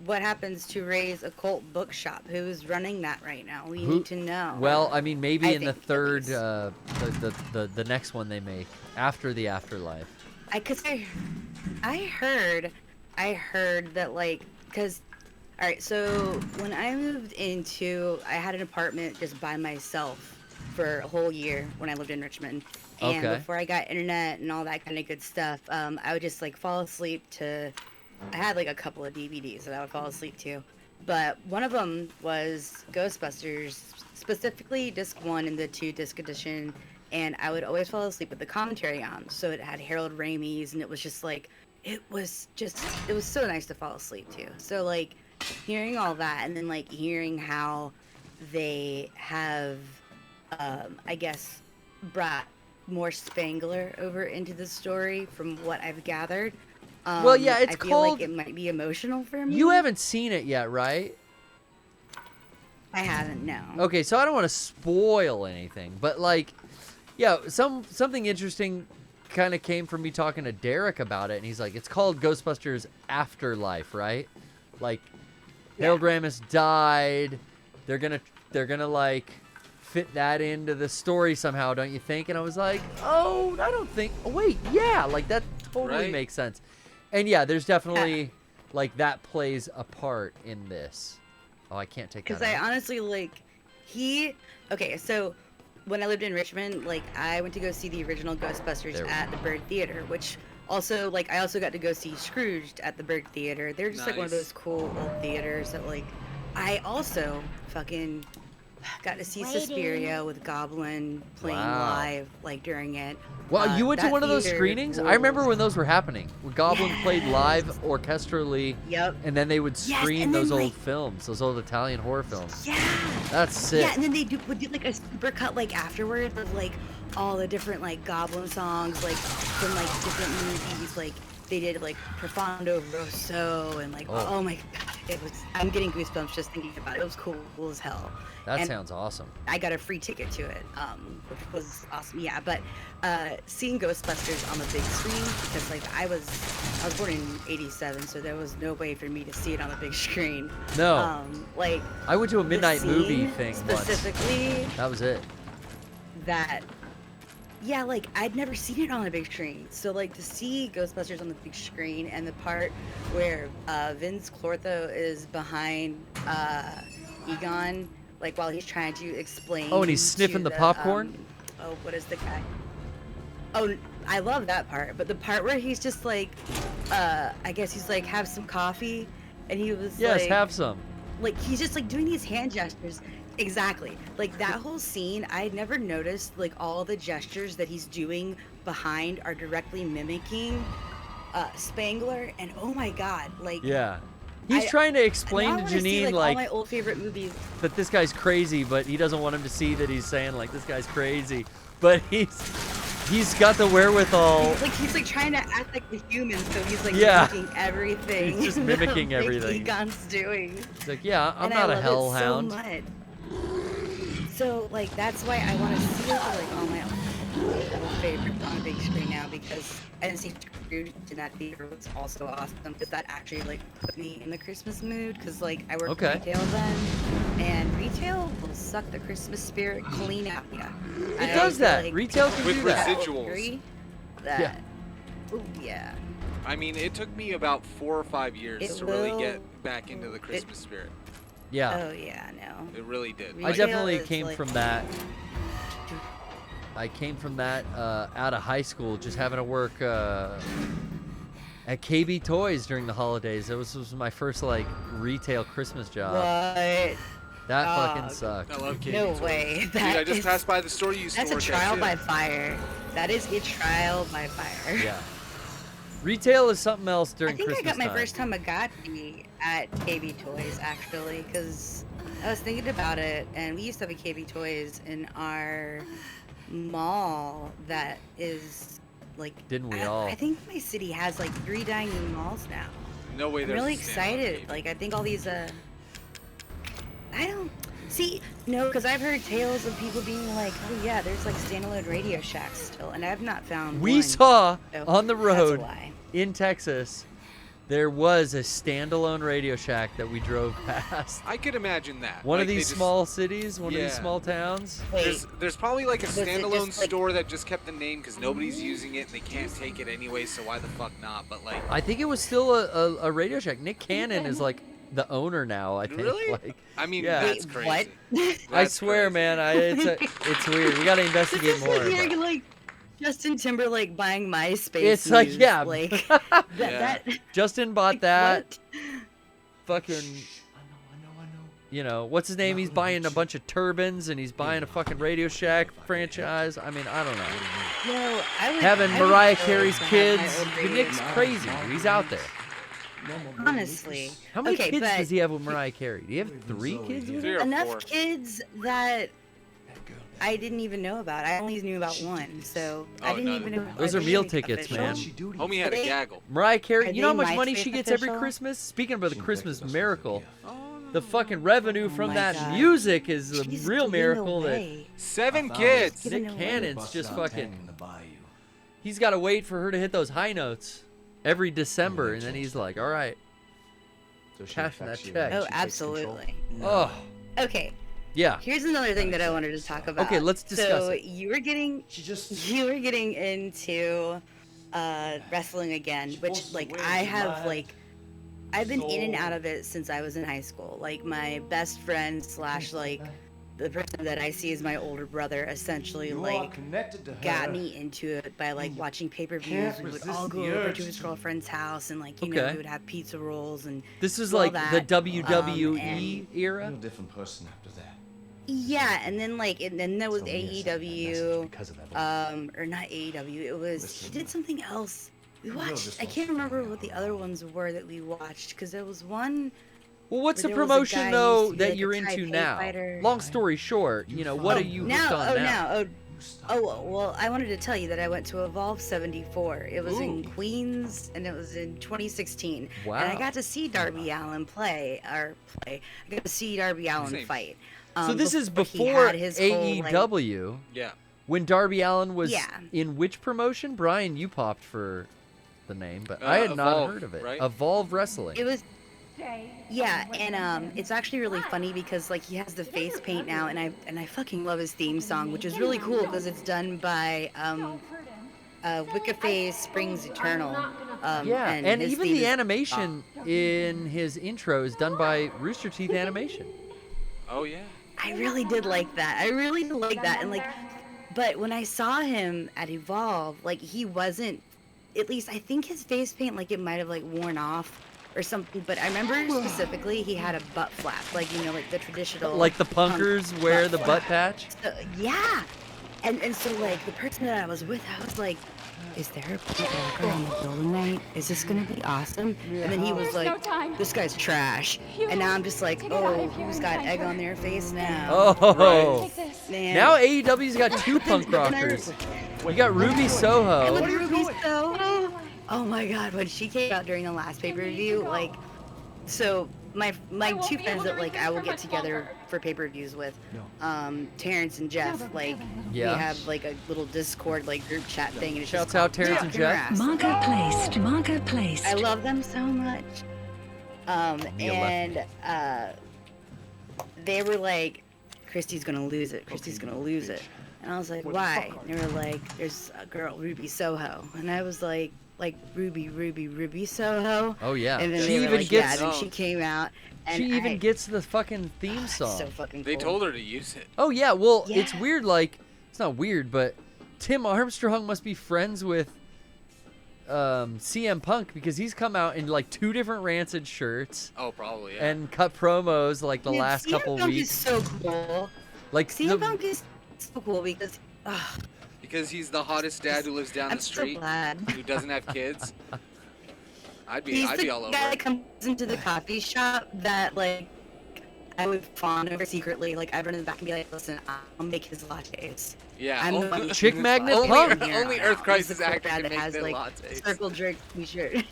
What happens to Ray's Occult Bookshop? Who's running that right now? We need to know. Well, I mean, maybe I in the think third, the next one they make after the Afterlife. I heard that like, cause, all right, so when I moved into, I had an apartment just by myself for a whole year when I lived in Richmond. And before I got internet and all that kind of good stuff, I would just like fall asleep to, I had like a couple of DVDs that I would fall asleep to. But one of them was Ghostbusters, specifically disc 1 and the 2 disc edition. And I would always fall asleep with the commentary on. So it had Harold Ramey's, and it was just like, it was so nice to fall asleep to. So like, hearing all that, and then like hearing how they have, I guess, brought more Spangler over into the story from what I've gathered, Well, yeah, it's I feel called. like it might be emotional for me. You haven't seen it yet, right? I haven't, no. Okay, so I don't want to spoil anything, but like, yeah, something interesting kind of came from me talking to Derek about it, and he's like, it's called Ghostbusters Afterlife, right? Like, Harold Ramis died. They're gonna like fit that into the story somehow, don't you think? And I was like, oh, I don't think. Oh, wait, yeah, like that totally makes sense. And yeah, there's definitely like that plays a part in this. Oh, I can't take that. Because I honestly okay, so when I lived in Richmond, like I went to go see the original Ghostbusters at the Bird Theater, which also like I also got to go see Scrooged at the Bird Theater. They're just like one of those cool old theaters that like I also fucking got to see Suspiria with Goblin playing live like during it. Wow, you went to one of those screenings? rules. I remember when those were happening. When Goblin played live orchestrally. Yep. And then they would screen and those then, old like- films, those old Italian horror films. Yeah. That's sick. Yeah, and then they would do like a super cut like afterwards of like all the different like Goblin songs like from like different movies. Like they did like Profondo Rosso and like oh my god, it was. I'm getting goosebumps just thinking about it. It was cool as hell. That And sounds awesome. I got a free ticket to it, which was awesome. Yeah, but seeing Ghostbusters on the big screen because like I was born in '87, so there was no way for me to see it on the big screen. No. Like I went to a the midnight movie scene thing specifically. once. That was it. That. Yeah, like I'd never seen it on a big screen, so like to see Ghostbusters on the big screen and the part where Vince Clortho is behind Egon, like while he's trying to explain. Oh, and he's sniffing the popcorn? What is the guy? Oh, I love that part, but the part where he's just like, I guess he's like, have some coffee, and he was Yes, like, have some. like he's just like doing these hand gestures. Exactly. Like that whole scene, I had never noticed like all the gestures that he's doing behind are directly mimicking Spangler, and oh my god, like Yeah. He's trying to explain now I to wanna see, Janine all like my old favorite movies. that this guy's crazy, but he doesn't want him to see that he's saying like this guy's crazy. But he's got the wherewithal. He's like trying to act like a human, so he's like Yeah. mimicking everything. He's just mimicking like everything. Egon's doing. He's like, yeah, I'm And not I a love hellhound. It so much. So like that's why I want to see it for, like all my old favorites on a big screen now, because I didn't see Scrooge in that theater was also awesome because that actually like put me in the Christmas mood because like I worked retail then, and retail will suck the Christmas spirit clean out of ya. It does that. Retail can With do that. residuals. That, ooh, yeah. I mean, it took me about 4 or 5 years It to really will- get back into the Christmas spirit. Yeah. Oh yeah, no. It really did. I definitely came from that. I came from that out of high school, just having to work at KB Toys during the holidays. That was my first like retail Christmas job. What? That fucking sucked. I love KB No Toys. way. Dude, That I just is- passed by the store you used to That's a work trial at, by too. fire. That is a trial by fire. Yeah. Retail is something else during I think Christmas I got my time. first Tamagotchi at KB Toys actually, because I was thinking about it, and we used to have a KB Toys in our mall that is like. Didn't we all? I think my city has like 3 dining malls now. No way I'm there's really a standalone excited. Like I think all these I don't see because I've heard tales of people being like, oh yeah, there's like standalone Radio Shacks still, and I've not found We one. saw So on the that's a road lie. in Texas, there was a standalone Radio Shack that we drove past. I could imagine that. One Like, of they these just- small cities, one of these Yeah. small towns. There's probably like a Was it standalone just, like- store that just kept the name because nobody's using it and they can't take it anyway, so why the fuck not? But like, I think it was still a Radio Shack. Nick Cannon is like the owner now, I think. Really? Like, I mean, yeah. that's crazy. What? I swear, man, it's weird. We gotta investigate more. Like, but- you're like Justin Timberlake buying MySpace. It's like, news, yeah. like Yeah. that. Justin bought that. What? Fucking. You know, what's his name? He's buying a bunch of turbans and he's buying a fucking Radio Shack franchise. I mean, I don't know. No, I would. Having I would Mariah kill Carey's to have kids. my own The radio Nick's Shack. crazy. He's out there. Honestly. How many okay, kids but does he have with Mariah Carey? Do you have 3 kids with her? enough kids that I didn't even know about. I only knew about one, so I didn't even know. Those are meal tickets, man. Homie had a gaggle. Mariah Carey, you know how much MySpace money she gets every official? Christmas? Speaking of the Christmas miracle, the fucking revenue from that music is a real miracle. That 7 kids. Nick Cannon's just fucking. He's got to wait for her to hit those high notes every December, and then he's like, "All right, cashing that check." Oh, absolutely. Oh. Okay. Yeah. Here's another thing that I wanted to talk about. Okay, let's discuss So it. you were getting into wrestling again, which like I have like I've been in and out of it since I was in high school. Like my best friend / like the person that I see as my older brother essentially like got me into it by like watching pay-per-views. We would all go over to his girlfriend's house and like you know we would have pizza rolls and This is all like that. the WWE and- era. Different person after that. Yeah, and then like and then there was AEW, or not AEW. It was he did something else. We watched. I can't remember what the other ones were that we watched because there was one. Well, what's the where there was a promotion guy who though used to be, that like, a you're into Taipei now? fighter. Long story short, you know what are you hooked on now? Well, I wanted to tell you that I went to Evolve 74. It was in Queens, and it was in 2016. Wow. And I got to see Darby Allin play. I got to see Darby Allin Same. fight. So this is he before had his whole, like- AEW. Yeah. When Darby Allin was Yeah. in which promotion? Brian, you popped for the name, but I had not Evolve, heard of it. right? Evolve Wrestling. It was. Yeah, and it's actually really funny because like he has the face paint now, and I fucking love his theme song, which is really cool because it's done by Wicca Face Springs Eternal. Yeah, and his even theme the is- animation in his intro is done by Rooster Teeth Animation. Oh yeah. I really did like that. I really did like that, and like, but when I saw him at Evolve, like he wasn't. At least I think his face paint, like it might have like worn off or something. But I remember specifically he had a butt flap, like you know, like the traditional. Like the punkers wear the butt flap. patch. So, yeah, and so like the person that I was with, I was like, is there a punk rocker on the bill tonight? Is this gonna be awesome? And then he was like, this guy's trash. And now I'm just like, oh, who's got egg on their face now? Oh, Man. now AEW's got 2 punk rockers. We got Ruby Soho. And Ruby Soho. Oh my God, when she came out during the last pay-per-view, like, so my 2 friends that like I will get together for pay-per-views with, Terrence and Jeff, like Yeah. we have like a little Discord like group chat thing. And it's Shouts just out called Terrence and Talking Jeff. Rass. Marker placed. I love them so much. Mia They were like, Christy's gonna lose it. Christy's gonna lose it. And I was like, why? And they were like, there's a girl, Ruby Soho. And I was like Ruby Soho. Oh yeah. And then She they were even like, gets. yeah, then she came out. And She even gets the fucking theme song. so fucking cool. They told her to use it. Oh yeah, well Yeah. it's weird. Like it's not weird, but Tim Armstrong must be friends with CM Punk because he's come out in like 2 different Rancid shirts Oh, probably. Yeah. and cut promos like the Dude, last CM couple Punk weeks. is so cool. Like CM Punk is so cool because. Because he's the hottest dad who lives down I'm the so street, glad. who doesn't have kids. I'd He's be the all over guy it. that comes into the coffee shop that like I would fawn over secretly. Like I'd run in the back and be like, "Listen, I'll make his lattes." Yeah. I'm the only- one Chick who's Magnet like, Punk. "Here, Only now." Earth He's Crisis the actor guy can that make has the like lattes. circle jerk t-shirt.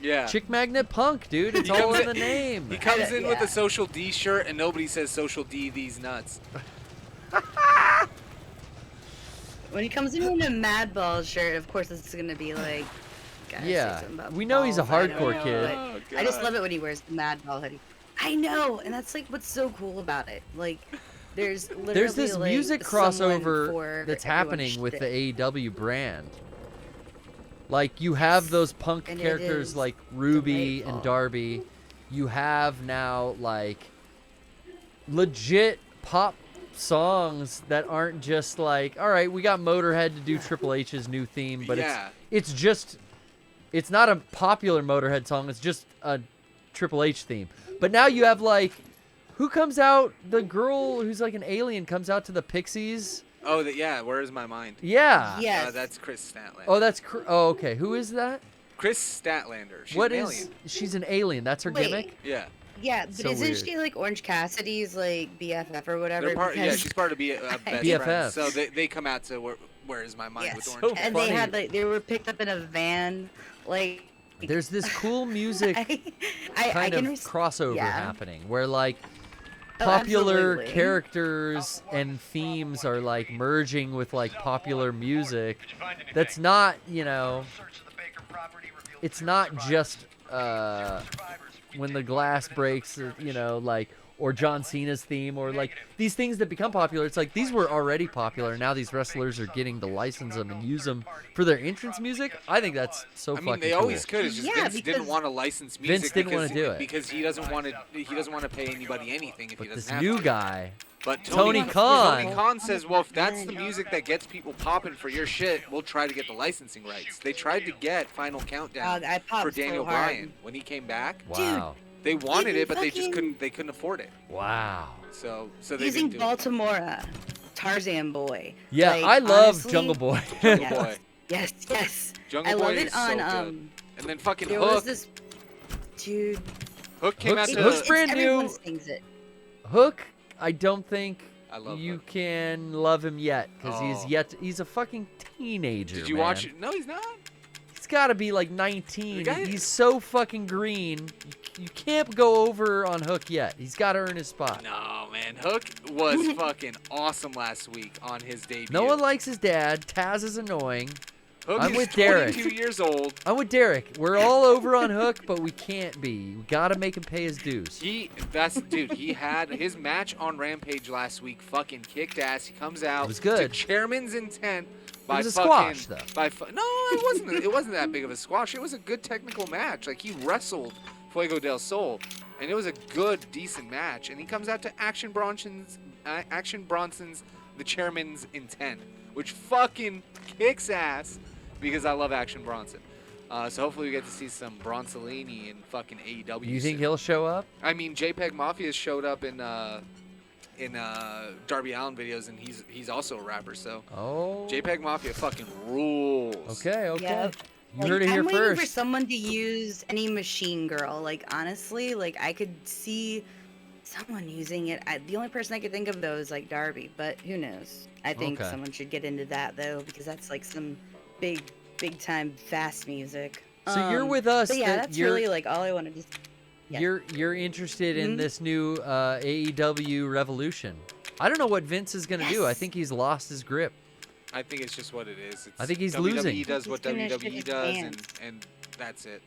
Yeah. Chick Magnet Punk, dude. It's He all comes in the name. He comes in with Yeah. a Social D shirt, and nobody says Social D these nuts. When he comes in with a Madball shirt, of course it's gonna be like. gotta say Yeah, something about we know he's a balls, I don't hardcore know, kid. but I just love it when he wears the Madball hoodie. I know, and that's like what's so cool about it. Like, there's literally There's this like, music someone crossover for that's everyone's happening with shtick. the AEW brand. Like you have those punk And it characters is like Ruby delightful. and Darby. You have now like legit pop songs that aren't just like, all right, we got Motorhead to do Triple H's new theme, but Yeah. it's just it's not a popular Motorhead song, it's just a Triple H theme. But now you have like who comes out? The girl who's like an alien comes out to the Pixies. Oh, yeah. Where is my mind? Yeah. Yes. That's Chris Statlander. Oh, that's oh, okay. Who is that? Chris Statlander. She's What an is? alien. She's an alien. That's her Wait. gimmick. Yeah. Yeah, but So isn't weird. she like Orange Cassidy's like BFF or whatever? Yeah, she's part of best BFFs. friends. So they come out to where is my mind with Yes. Orange. And funny. they had like they were picked up in a van, like. There's this cool music I kind can of crossover yeah. happening where like Oh, popular absolutely. characters and themes are like merging with like popular music. That's not, you know, it's not just when the glass breaks, you know, like, or John Cena's theme, or like these things that become popular. It's like these were already popular. Now these wrestlers are getting to license them and use them for their entrance music. I think that's so fucking I mean, they cool. always could. It's just Vince didn't want to license music. Vince didn't want to do it because he doesn't want to. He doesn't want to pay anybody anything if he This doesn't have new to. guy, But Tony Khan. Tony Khan says, well, if that's the music that gets people popping for your shit, we'll try to get the licensing rights. They tried to get Final Countdown I popped for so Daniel hard. Bryan when he came back. Wow. They wanted Even it, but they just fucking- couldn't afford it. Wow. So they Using didn't do it. Baltimore, Tarzan Boy. Yeah, Like, I love honestly- Jungle Boy. Jungle Yes. Boy. Yes. Jungle I Boy love is it so on good. And then fucking there Hook. was this dude. Hook came out to. Hook's brand everyone new. sings it. Hook, I don't think I love you Hook. can love him yet because Oh. he's a fucking teenager. Did you man. watch it? No, he's not. He's got to be like 19. The guy- He's so fucking green. You can't go over on Hook yet. He's got to earn his spot. No, man. Hook was fucking awesome last week on his debut. No one likes his dad. Taz is annoying. Hook I'm is with Derek. 22 years old. I'm with Derek. We're all over on Hook, but we can't be. We got to make him pay his dues. He had his match on Rampage last week. Fucking kicked ass. He comes out. It was good. To Chairman's Intent. By was a fucking, squash, though. No, it wasn't. It wasn't that big of a squash. It was a good technical match. Like he wrestled Fuego del Sol, and it was a good, decent match. And he comes out to Action Bronson's The Chairman's Intent, which fucking kicks ass because I love Action Bronson. So hopefully we get to see some Bronsolini in fucking AEW. You think soon. he'll show up? I mean, JPEG Mafia showed up in Darby Allin videos, and he's also a rapper. So JPEG Mafia fucking rules. Okay. Yeah. You heard it here I'm waiting first. for someone to use any machine girl. Like honestly, like I could see someone using it. The only person I could think of though is like Darby, but who knows? I think Okay. someone should get into that though because that's like some big time fast music. So you're with us. But yeah, that that's you're- really like all I wanted to. Yeah. You're interested in Mhm. this new AEW Revolution. I don't know what Vince is going to do. I think he's lost his grip. I think it's just what it is. It's I think he's WWE losing. does what He's gonna shit WWE his does, pants. and that's it.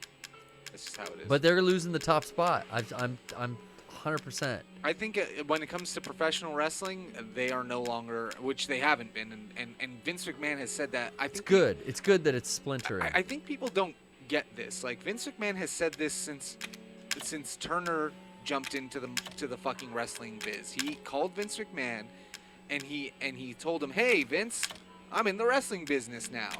That's just how it is. But they're losing the top spot. I'm 100%. I think when it comes to professional wrestling, they are no longer, which they haven't been, and Vince McMahon has said that. I think It's good. It's good that it's splintering. I think people don't get this. Like Vince McMahon has said this since Turner jumped into the fucking wrestling biz. He called Vince McMahon, and he told him, "Hey Vince, I'm in the wrestling business now."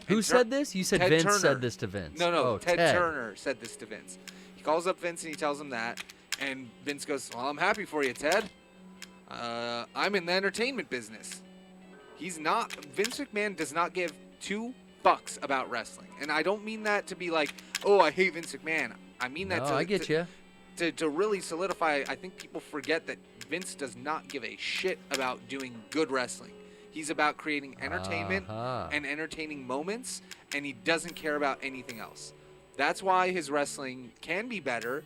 Who And said this? You said Ted Vince Turner. said this to Vince. No, Oh, Ted Turner said this to Vince. He calls up Vince and he tells him that, and Vince goes, "Well, I'm happy for you, Ted. I'm in the entertainment business." He's not. Vince McMahon does not give two fucks about wrestling, and I don't mean that to be like, "Oh, I hate Vince McMahon." I mean that No, I get you. To really solidify. I think people forget that Vince does not give a shit about doing good wrestling. He's about creating entertainment and entertaining moments, and he doesn't care about anything else. That's why his wrestling can be better,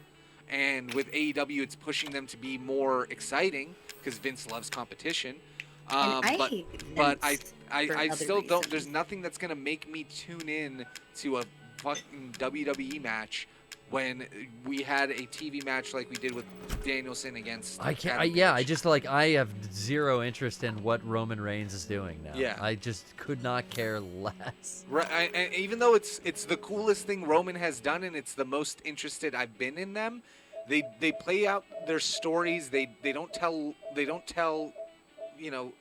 and with AEW, it's pushing them to be more exciting because Vince loves competition. And I but hate but Vince for I other still don't. reasons. There's nothing that's gonna make me tune in to a fucking WWE match when we had a TV match like we did with Danielson against. I can't. Adam I Page. just I have zero interest in what Roman Reigns is doing now. Yeah. I just could not care less. Right, and even though it's the coolest thing Roman has done, and it's the most interested I've been in them, they play out their stories. They don't tell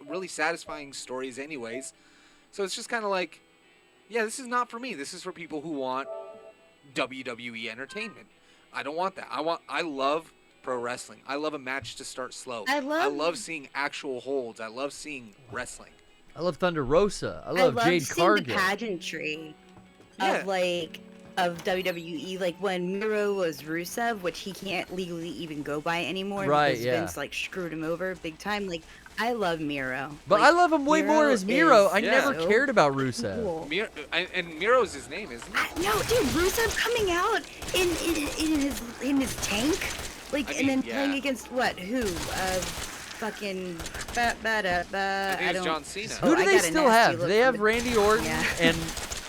really satisfying stories anyways. So it's just kind of like, yeah, this is not for me. This is for people who want WWE entertainment. I don't want that. I love pro wrestling. I love a match to start slow. I love seeing actual holds. I love seeing wrestling. I love Thunder Rosa. I love Jade seeing Cargill. the pageantry Yeah. of like of WWE, like when Miro was Rusev, which he can't legally even go by anymore because Vince like screwed him over big time. Like I love Miro, but like, I love him way more as Miro. I never so cared about Rusev. cool. And Miro's his name, isn't it? No, dude, Rusev coming out in his tank, like, and then playing against what? Who? Fucking I think it's John Cena. Who do they still have? They have Randy Orton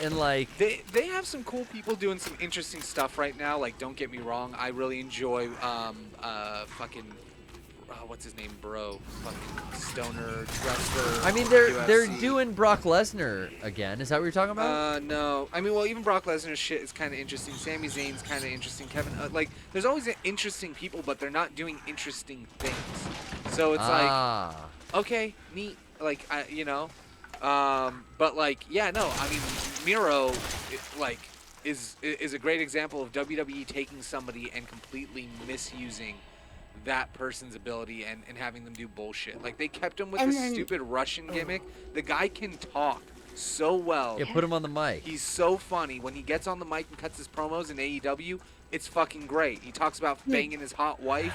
and like they have some cool people doing some interesting stuff right now. Like, don't get me wrong, I really enjoy what's his name, bro? Fucking stoner wrestler. I mean, they're doing Brock Lesnar again. Is that what you're talking about? No. I mean, well, even Brock Lesnar's shit is kind of interesting. Sami Zayn's kind of interesting. Kevin, like, there's always interesting people, but they're not doing interesting things. So it's like, okay, neat. Like, you know, but like, yeah, no. I mean, Miro, like, is a great example of WWE taking somebody and completely misusing that person's ability and having them do bullshit. Like, they kept him with this stupid Russian gimmick. The guy can talk so well. Yeah, put him on the mic. He's so funny. When he gets on the mic and cuts his promos in AEW, it's fucking great. He talks about banging his hot wife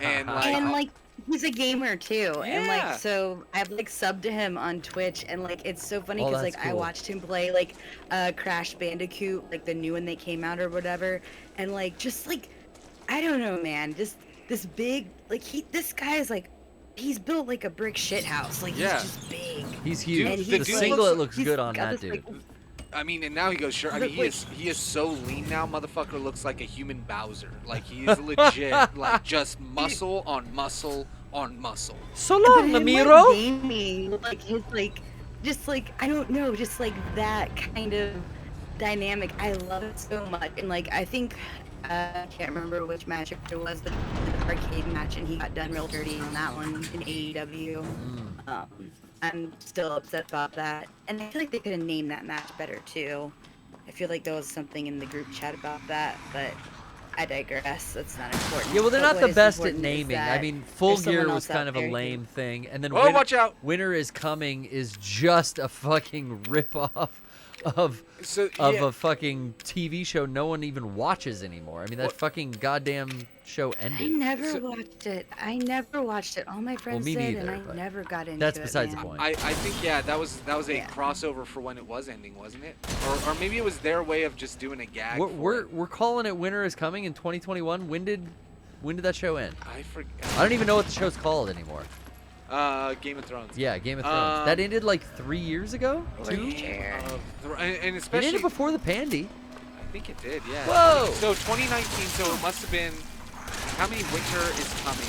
and like he's a gamer too. Yeah. And like, so I've like subbed to him on Twitch, and like it's so funny because like I watched him play like Crash Bandicoot, like the new one that came out or whatever, and like just like I don't know, man, just this big, like this guy is like, he's built like a brick shit house. Like he's just big. He's huge. And The singlet looks good on that dude. Like, I mean, and now he goes, sure. I mean, he is so lean now. Motherfucker looks like a human Bowser. Like, he's legit, like, just muscle on muscle on muscle. So long, Miro. Like his like, just like I don't know, just like that kind of dynamic. I love it so much, and like I think I can't remember which match it was, but the arcade match, and he got done real dirty on that one in AEW. I'm still upset about that, and I feel like they could have named that match better too. I feel like there was something in the group chat about that, but I digress. That's not important. Yeah, well, they're But not what the is best at important is naming. that I mean, Full there's someone Gear was else kind out of a there who- lame thing, and then watch out! Winter is Coming is just a fucking ripoff of a fucking TV show no one even watches anymore. I mean, that fucking goddamn show ended. I never watched it. All my friends me did, neither, and I but never got into it. that's besides man. the point. I think, yeah, that was a crossover for when it was ending, wasn't it? Or maybe it was their way of just doing a gag. We're calling it Winter is Coming in 2021. When did that show end? I forget. I don't even know what the show's called anymore. Game of Thrones. Yeah, Game of Thrones. That ended like 3 years ago? 2? And especially It ended before the Pandy. I think it did, yeah. Whoa! So 2019, so it must have been, how many Winter is Coming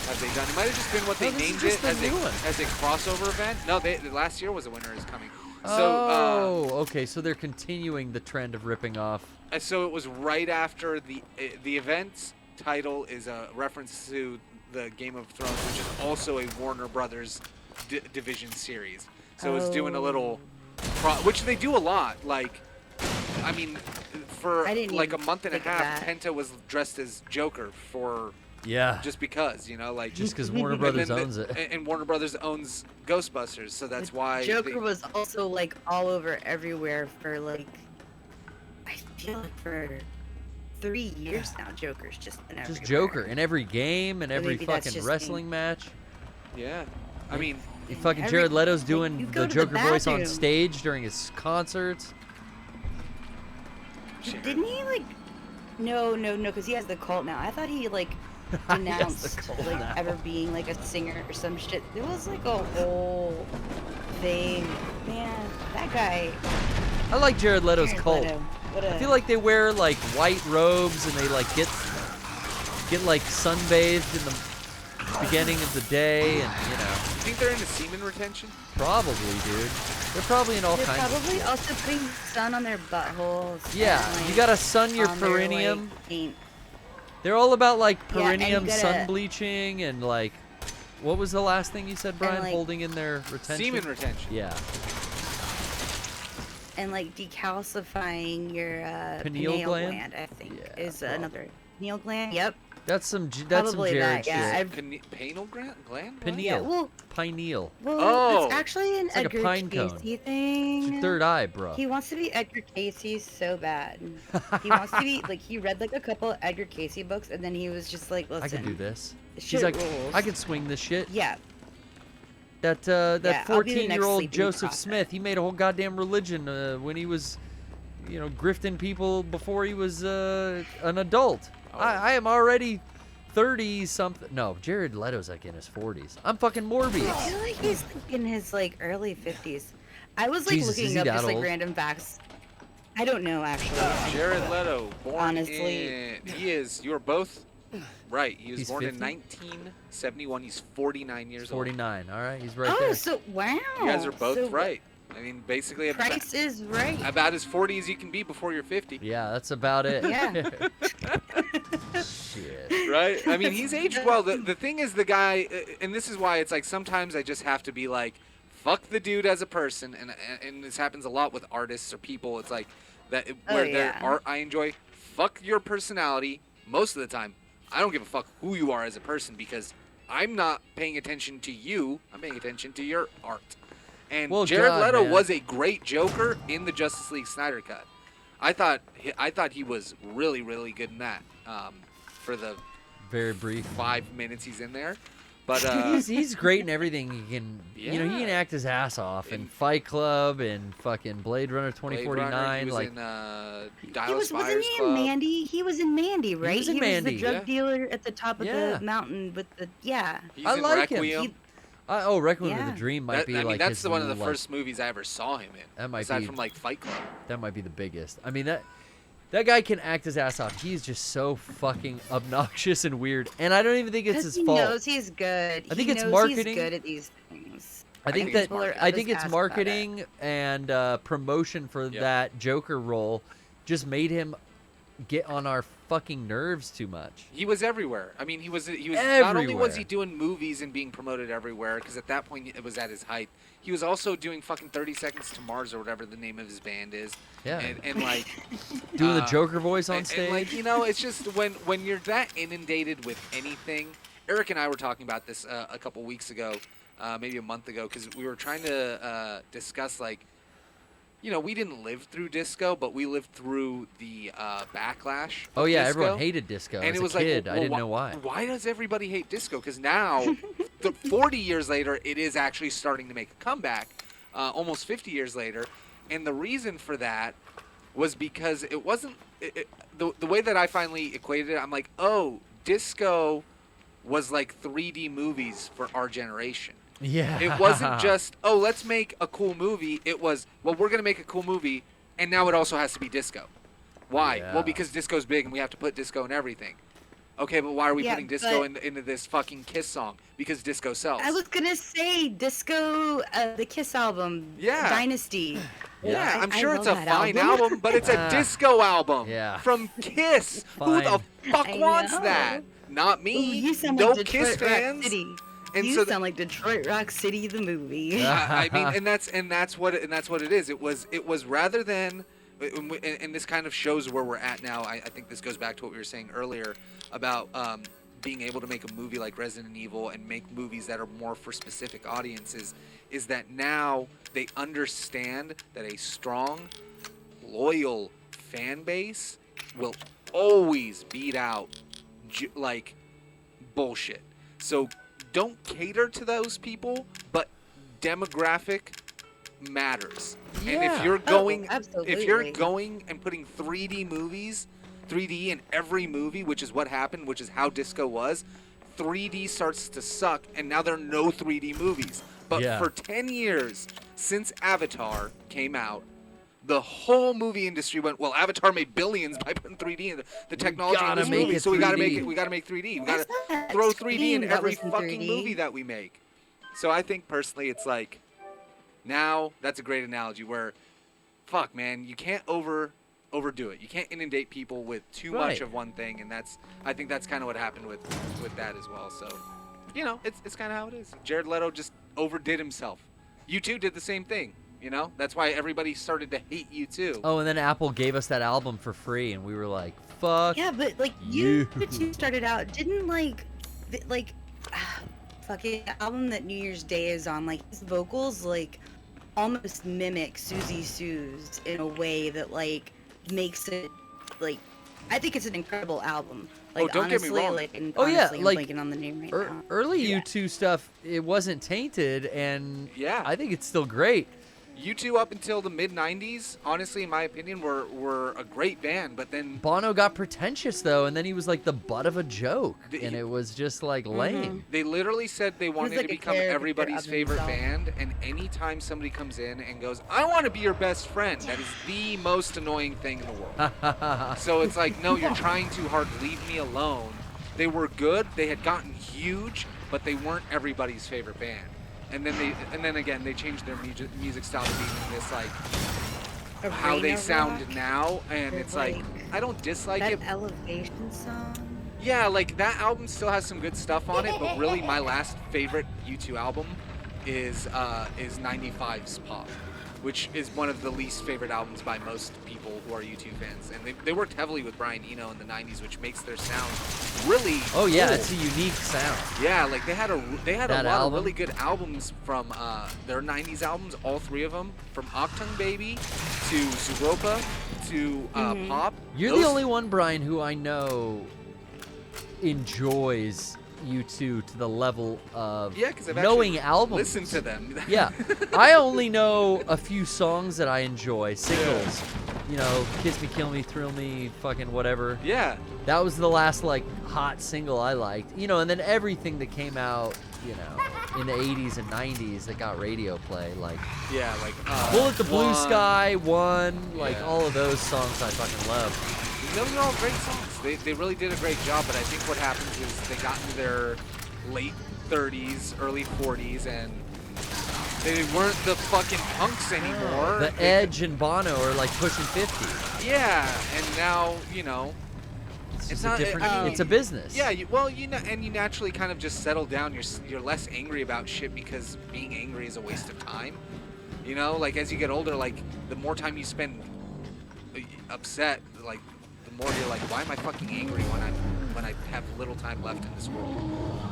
have they done? It might have just been what they named it as a crossover event. No, last year was a Winter is Coming. So, okay, so they're continuing the trend of ripping off. So it was right after the event's title is a reference to the Game of Thrones, which is also a Warner Brothers division series. So it's doing a little, which they do a lot. Like, I mean, for like a month and a half, Penta was dressed as Joker for just because, you know, like just because Warner Brothers owns it, and Warner Brothers owns Ghostbusters, so that's why Joker was also like all over everywhere for like, I feel like for 3 years now. Joker's just been everywhere. just Joker in every game and every maybe that's fucking just wrestling match. Yeah, I mean, fucking Jared Leto's doing you go the to the Joker voice on bathroom. stage during his concerts. Didn't he like? No, because he has the cult now. I thought he like denounced like ever being like a singer or some shit. There was like a whole thing. Man, that guy. I like Jared Leto's Jared cult. Leto. I feel like they wear like white robes and they like get like sunbathed in the beginning of the day, and you know. You think they're into semen retention? Probably, dude. They're probably in all They're kinds of probably shit. also putting sun on their buttholes. Yeah, and, like, you gotta sun your on their, perineum. like, paint. They're all about like Yeah, and you perineum gotta- sun bleaching and like, what was the last thing you said, Brian? like- Holding in their retention. Semen retention. Yeah. And like decalcifying your Pineal pineal gland? I think is another pineal gland. Yep. That's some Probably Jared that, yeah. shit. Pineal gland? Pineal. Yeah, well, Pineal. Well, it's actually an It's like a Edgar pine cone. Casey thing. It's your third eye, bro. He wants to be Edgar Casey so bad. He wants to be like he read like a couple of Edgar Casey books, and then he was just like, "Listen, I can do this." this He's shit like, rules." I can swing this shit. Yeah. That Yeah, I'll be the next 14-year-old Sleeping Joseph Prophet. Smith, he made a whole goddamn religion when he was, grifting people before he was an adult. I am already 30 something. No, Jared Leto's like in his 40s. I'm fucking Morbius. I feel like he's like in his like early 50s. I was like Jesus, is looking he up that just like old? random facts. I don't know actually. Jared Leto, born Honestly. you're both right. He was He's born 50? in 1971. He's 49 years 49. All right, he's right Oh, there. so wow. old. You guys are both So right. I mean, basically Price is right. about as 40 as you can be before you're 50. Yeah, that's about it. Yeah. Shit. Right? I mean, he's aged well. The thing is, the guy, and this is why it's like sometimes I just have to be like, fuck the dude as a person, and this happens a lot with artists or people. It's like that where their art I enjoy. Fuck your personality most of the time. I don't give a fuck who you are as a person because I'm not paying attention to you. I'm paying attention to your art. And Well, Jared God, Leto man. was a great Joker in the Justice League Snyder cut. I thought he was really, really good in that. For the Very brief 5 minutes he's in there, but he's great in everything. He can, he can act his ass off in Fight Club and fucking Blade Runner 2049. He was like in He Dallas wasn't Buyers he Club. in Mandy? He was in Mandy, right? was in the Mandy. drug Yeah. dealer at the top of Yeah. the mountain with the He's I in like him. Requiem. Requiem Yeah. with a Dream might be I mean, like that's his one of the like, first movies I ever saw him in. That might aside be from like Fight Club. That might be the biggest. I mean that guy can act his ass off. He's just so fucking obnoxious and weird, and I don't even think it's his he fault. knows he's good. I think He it's knows marketing. He's good at these things. I think People that are I up think his it's ass about it. marketing and promotion for that Joker role just made him get on our fucking nerves too much. He was everywhere. I mean, he was not only was he Everywhere. doing movies and being promoted everywhere, because at that point it was at his height. He was also doing fucking 30 Seconds to Mars or whatever the name of his band is. Yeah. And like Doing the Joker voice on and stage. like, it's just when you're that inundated with anything. Eric and I were talking about this a couple weeks ago, maybe a month ago, because we were trying to discuss like, we didn't live through disco, but we lived through the backlash. Oh of yeah, disco. everyone hated disco. And As it was a kid, like, I didn't know why. Why does everybody hate disco? Because now, 40 years later, it is actually starting to make a comeback. Almost 50 years later, and the reason for that was because it wasn't the way that I finally equated it. I'm like, oh, disco was like 3D movies for our generation. Yeah. It wasn't just, oh, let's make a cool movie. It was, well, we're going to make a cool movie, and now it also has to be disco. Why? Yeah. Well, because disco's big, and we have to put disco in everything. Okay, but why are we Yeah, putting disco but- into this fucking Kiss song? Because disco sells. I was gonna say Disco, the Kiss album, Yeah. Dynasty. Yeah, I'm I sure it's love a that fine album, but it's a disco album Yeah. from Kiss. Who Fine. the fuck I wants know. that? Not me. Ooh, you sound no like Kiss Detroit Rock fans. City. And You so sound like Detroit Rock City, the movie. I mean, and that's what it is. It was rather than, and this kind of shows where we're at now. I think this goes back to what we were saying earlier about being able to make a movie like Resident Evil and make movies that are more for specific audiences. Is that now they understand that a strong, loyal fan base will always beat out like bullshit. So don't cater to those people, but demographic matters. And if Yeah. you're going absolutely. and putting 3D movies, 3D in every movie, which is what happened, which is how disco was, 3D starts to suck, and now there are no 3D movies. But Yeah. for 10 years since Avatar came out, the whole movie industry went, well, Avatar made billions by putting 3D in the technology in gotta this make movie, it so we gotta 3D. make it. We gotta make 3D. We gotta Where's that throw 3D in game that every was in fucking 3D? movie that we make. So I think personally, it's like, now that's a great analogy where, fuck, man, you can't overdo it. You can't inundate people with too much Right. of one thing, and I think that's kind of what happened with that as well. So, it's kind of how it is. Jared Leto just overdid himself. You two did the same thing. That's why everybody started to hate you too. Oh, and then Apple gave us that album for free, and we were like, fuck. Yeah, but like you two started out, didn't fucking album that New Year's Day is on, like his vocals like almost mimic Susie Sue's in a way that like makes it like I think it's an incredible album. Like don't honestly, get me wrong. like and Oh yeah, honestly, like I'm blanking on the name right now. early U2 stuff, it wasn't tainted, and Yeah. I think it's still great. U2 up until the mid '90s, honestly, in my opinion, were a great band. But then Bono got pretentious though, and then he was like the butt of a joke, and it was just like lame. they literally said they wanted like to a become caricature everybody's of favorite himself. band. And anytime somebody comes in and goes, "I want to be your best friend," that is the most annoying thing in the world. So it's like, no, you're trying too hard. Leave me alone. They were good. They had gotten huge, but they weren't everybody's favorite band. And then again, they changed their music style to being this like how they Arena sound rock, now, and or, it's like I don't dislike that it. Elevation song. Yeah, like that album still has some good stuff on it, but really my last favorite U2 album is 95's Pop, which is one of the least favorite albums by most people who are U2 fans. And they worked heavily with Brian Eno in the 90s, which makes their sound really Oh yeah, cool. it's a unique sound. Yeah, like they had a That lot album. of really good albums from their 90s albums, all three of them, from Octung Baby to Zooropa to Pop. You're the only one, Brian, who I know enjoys U2 to the level of Yeah, 'cause I've knowing actually albums. listened to them. Yeah, I only know a few songs that I enjoy, singles. You know, Kiss Me, Kill Me, Thrill Me, fucking whatever. Yeah. That was the last like hot single I liked. You know, and then everything that came out, you know, in the 80s and 90s that got radio play, like Yeah, like Bullet the Blue One. Sky, One, like Yeah. all of those songs I fucking love. Those are all great songs. They really did a great job, but I think what happens is they got into their late 30s, early 40s, and they weren't the fucking punks anymore. The Edge and Bono are like pushing 50. Yeah, and now, you know, It's it's just not a different. I mean, It's a business. Yeah, you naturally kind of just settle down. You're less angry about shit because being angry is a waste of time. You know, like as you get older, like the more time you spend upset, like the more you're like, why am I fucking angry when I have little time left in this world?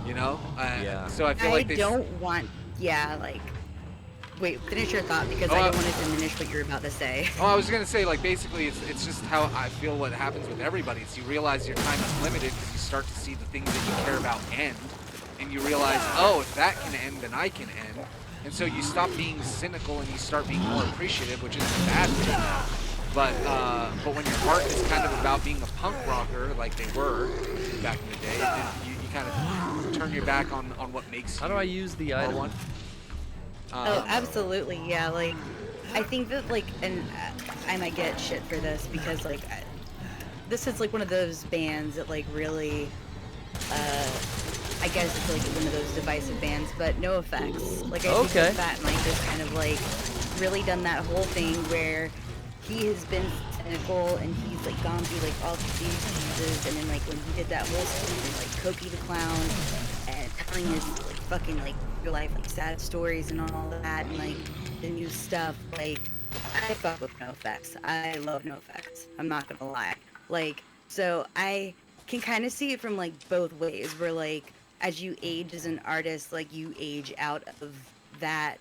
You know? Yeah. So I feel like they don't want. Yeah, like. Wait, finish your thought because I don't want to diminish what you're about to say. Oh, I was gonna say, like, basically, it's just how I feel. What happens with everybody is you realize your time is limited because you start to see the things that you care about end, and you realize, oh, if that can end, then I can end, and so you stop being cynical and you start being more appreciative, which is a bad thing. But when your heart is kind of about being a punk rocker, like they were back in the day, then you kind of turn your back on what makes. How do I use the item? One? Oh, absolutely, yeah. Like, I think that, like, and I might get shit for this because, like, this is like one of those bands that, like, really, I guess it's like one of those divisive bands. But no effects. Like, I think that Fat Mike has kind of like really done that whole thing where he has been cynical and he's like gone through like all these pieces, and then like when he did that whole scene with like Cokie the Clown and telling his like fucking like real life like sad stories and all that, and like the new stuff, like I fuck with No Effects. I love No Effects. I'm not gonna lie. Like, so I can kind of see it from like both ways, where like as you age as an artist, like you age out of that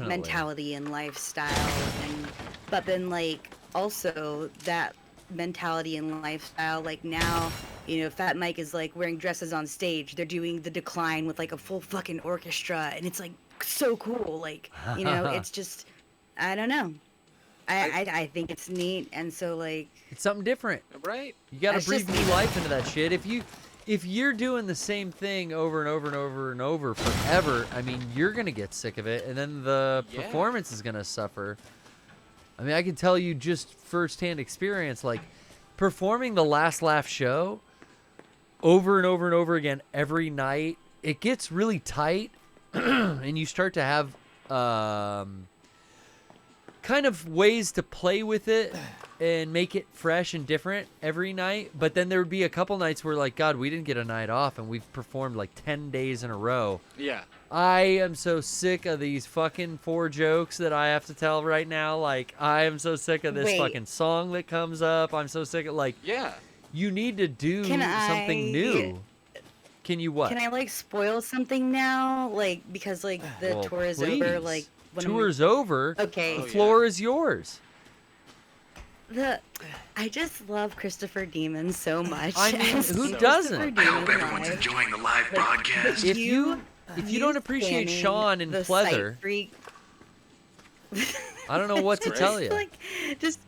mentality and lifestyle, and but then like also that mentality and lifestyle, like now, you know, Fat Mike is like wearing dresses on stage. They're doing The Decline with like a full fucking orchestra, and it's like so cool. Like, you know, it's just, I don't know. I think it's neat, and so like it's something different, right? You gotta That's breathe just new me. life into that shit. If you're doing the same thing over and over and over and over forever, I mean, you're gonna get sick of it, and then the performance is gonna suffer. I mean, I can tell you just firsthand experience, like performing the Last Laugh show over and over and over again every night. It gets really tight, and you start to have kind of ways to play with it and make it fresh and different every night. But then there would be a couple nights where, like, God, we didn't get a night off, and we've performed like 10 days in a row. Yeah. I am so sick of these fucking 4 jokes that I have to tell right now. Like, I am so sick of this fucking song that comes up. I'm so sick of, like, yeah. You need to do Can something new. Can you what? Can I like spoil something now? Like because like the Well, tour is please. over. Like Tour's over. Okay. The floor is yours. I just love Christopher Demon so much. I mean, And who Christopher doesn't? Demon I hope everyone's live. enjoying the live Like, broadcast. If you don't appreciate spamming Sean and the Pleather, Sight Freak. I don't know what to tell you. Like, just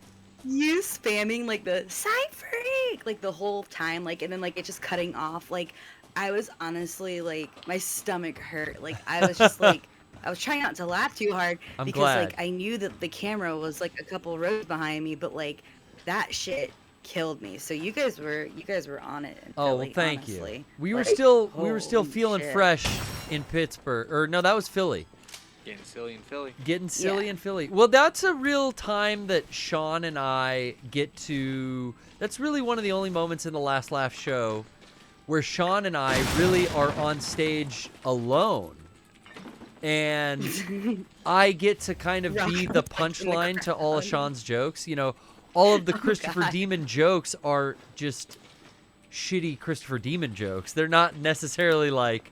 you spamming like the Sight Freak like the whole time, like, and then like it just cutting off. Like, I was honestly like my stomach hurt. Like I was just like. I was trying not to laugh too hard I'm because glad. like I knew that the camera was like a couple rows behind me, but like that shit killed me. So you guys were on it. In Oh, well, Philly, thank honestly. you. We were Like, still holy feeling shit. fresh in Pittsburgh. Or no, that was Philly. Getting silly in Philly. Getting silly in Philly. Well, that's a real time that Sean and I get to. That's really one of the only moments in the Last Laugh show where Sean and I really are on stage alone. And I get to kind of be the punchline to all of Sean's jokes. You know, all of the Christopher Demon jokes are just shitty Christopher Demon jokes. They're not necessarily like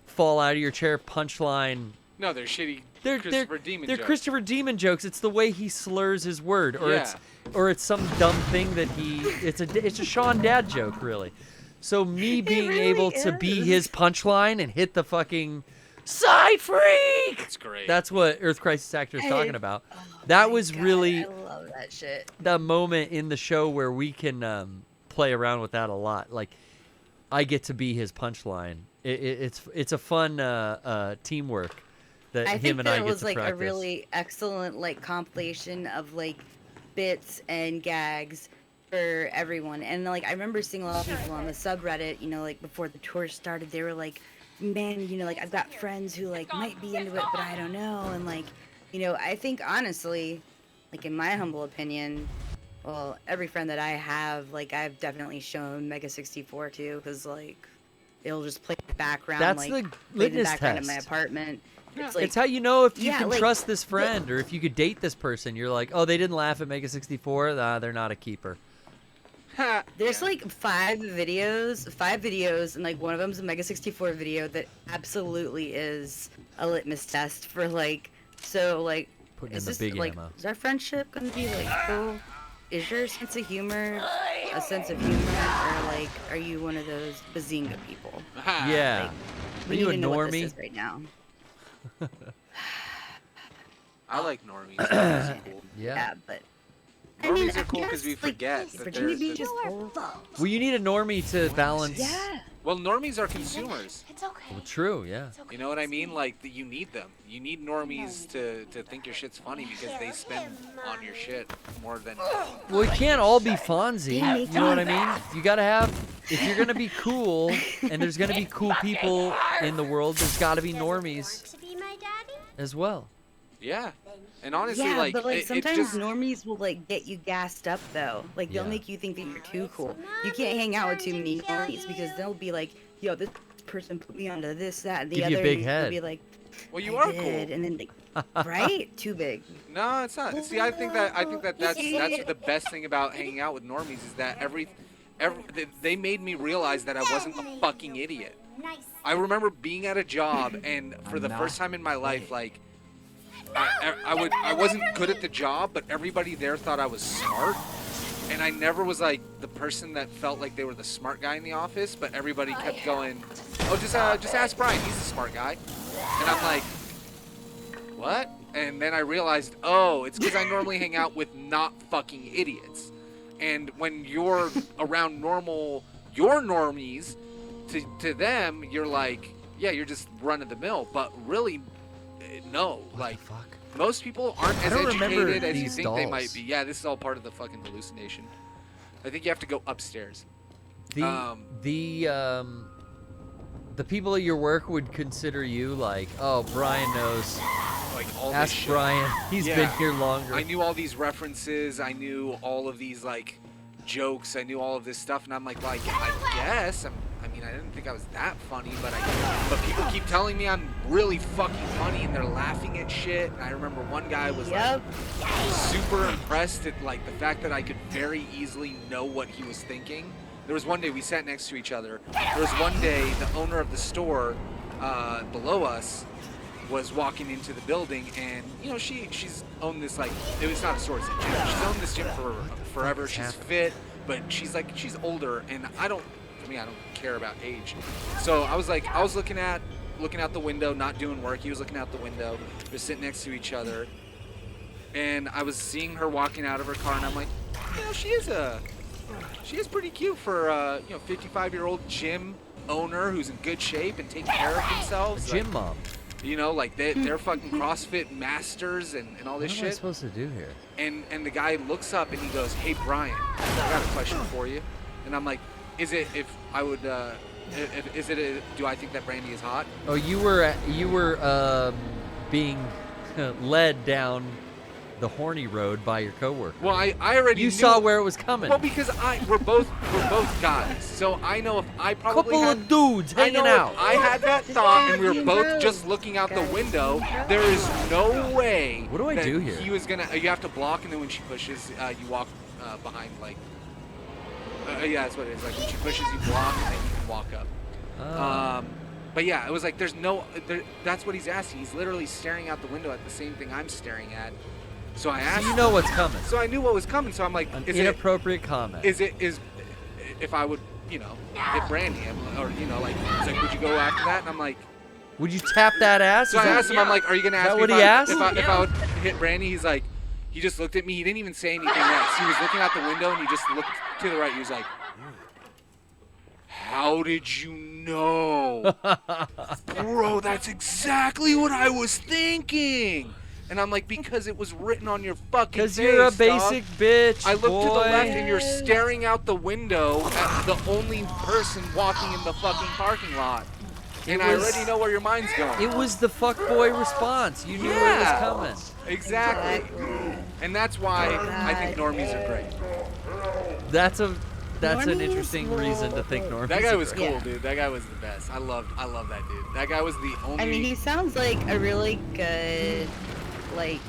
fall out of your chair punchline. No, they're shitty Christopher Demon They're jokes. Christopher Demon jokes. It's the way he slurs his word, or it's some dumb thing that it's a Sean Dad joke, really. So me being able to be his punchline and hit the fucking Sight Freak. That's great. That's what Earth Crisis Actor is talking about. That was really I love that shit. the moment in the show where we can play around with that a lot. Like, I get to be his punchline. It's a fun teamwork that I him think and that I it get was to like practice. a really excellent like compilation of like bits and gags for everyone. And like I remember seeing a lot of people on the subreddit, you know, like before the tour started, they were like, man, you know, like I've got friends who like might be into it, but I don't know. And like, you know, I think honestly, like in my humble opinion, well, every friend that I have, like I've definitely shown Mega 64 to, because like it'll just play in the background. That's like the play in the litmus background in my test. apartment. It's how you know if you yeah, can like, trust this friend or if you could date this person. You're like, oh, they didn't laugh at Mega 64. They're not a keeper. There's like five videos, and like one of them's a Mega 64 video that absolutely is a litmus test for like, so like, Putting is in the this big like, ammo. is our friendship gonna be like cool? Is your sense of humor a sense of humor, or like, are you one of those bazinga people? Yeah. Like, we Are you need a to know what this normie? is right now. I like normies. Normies are cool. Yeah. But Normies are cool because we forget that Virginia they're. Beach is cool. Well, you need a normie to balance. Yeah. Well, normies are consumers. It's okay. Well, true, yeah. You know what I mean? Like, you need them. You need normies to think your shit's funny because they spend on your shit more than. Well, we can't all be Fonzie. You know what I mean? You gotta have, if you're gonna be cool, and there's gonna be cool people in the world, there's gotta be normies To be my daddy? as well. Yeah. And honestly, Yeah, like, but like it sometimes just. normies will like get you gassed up though. Like they'll Yeah. make you think that you're too cool. You can't hang out with too many normies because they'll be like, "Yo, this person put me onto this, that, and the Give you a other." big and head. They'll be like, Well, you "I are did," cool. and then like, right? Too big. No, it's not. See, I think that's the best thing about hanging out with normies is that they made me realize that I wasn't a fucking idiot. I remember being at a job and for the first time in my life, like I wasn't good at the job, but everybody there thought I was smart. And I never was like the person that felt like they were the smart guy in the office, but everybody kept going, "Oh, just ask Brian, he's the smart guy." And I'm like, "What?" And then I realized, oh, it's because I normally hang out with not fucking idiots. And when you're around your normies, to them, you're like, yeah, you're just run of the mill. But really, no. Like, most people aren't as educated as you think they might be. Yeah, this is all part of the fucking hallucination. I think you have to go upstairs. The people at your work would consider you like, oh, Brian knows. Like all Ask this shit. Brian. He's been here longer. I knew all these references. I knew all of these like jokes. I knew all of this stuff, and I'm like, I guess. I mean, mean, I didn't think I was that funny, but people keep telling me I'm really fucking funny, and they're laughing at shit. And I remember one guy was like super impressed at like the fact that I could very easily know what he was thinking. There was one day we sat next to each other. There was one day the owner of the store below us was walking into the building, and you know she's owned this, like, it was not a store, it's a gym. She's owned this gym for forever. She's fit, but she's older, and I don't care about age. So I was looking out the window, not doing work. He was looking out the window. We were sitting next to each other, and I was seeing her walking out of her car, and I'm like, you know, she is pretty cute for 55-year-old gym owner who's in good shape and taking care of themselves. A gym mom. You know, like they're fucking CrossFit masters and all this shit. What am I supposed to do here? And the guy looks up and he goes, "Hey Brian, I got a question for you." And I'm like, do I think that Brandy is hot? Oh, you were being led down the horny road by your coworker. Well, I already knew. Saw where it was coming. Well, because we're both guys, so I know if I probably couple of dudes hanging out. If I had that thought, and we were both just looking out the window, there is no way. What do I do here? He was gonna. You have to block, and then when she pushes, you walk behind. Like, yeah, that's what it is. Like when she pushes, you block, and then you can walk up. Oh. But yeah, it was like there's no. That's what he's asking. He's literally staring out the window at the same thing I'm staring at. So I asked. So you know what's coming. So I knew what was coming. So I'm like, An inappropriate comment. Is if I would, hit Brandy, or like, he's like, would you go after that? And I'm like, would you tap that ass? So I asked him, I'm like, are you gonna ask me what he asked? if I would hit Brandy? He's like, he just looked at me. He didn't even say anything next. He was looking out the window and he just looked to the right. He was like, how did you know? Bro, that's exactly what I was thinking. And I'm like, because it was written on your fucking face, because you're a basic bitch, I look to the left and you're staring out the window at the only person walking in the fucking parking lot. And I already know where your mind's going. It was the fuckboy response. You knew where it was coming. Exactly. And that's why I think normies are great. That's an interesting reason to think normies. That guy was are cool, great. dude. That guy was the best. I love that dude. That guy was the only. I mean, he sounds like a really good, like,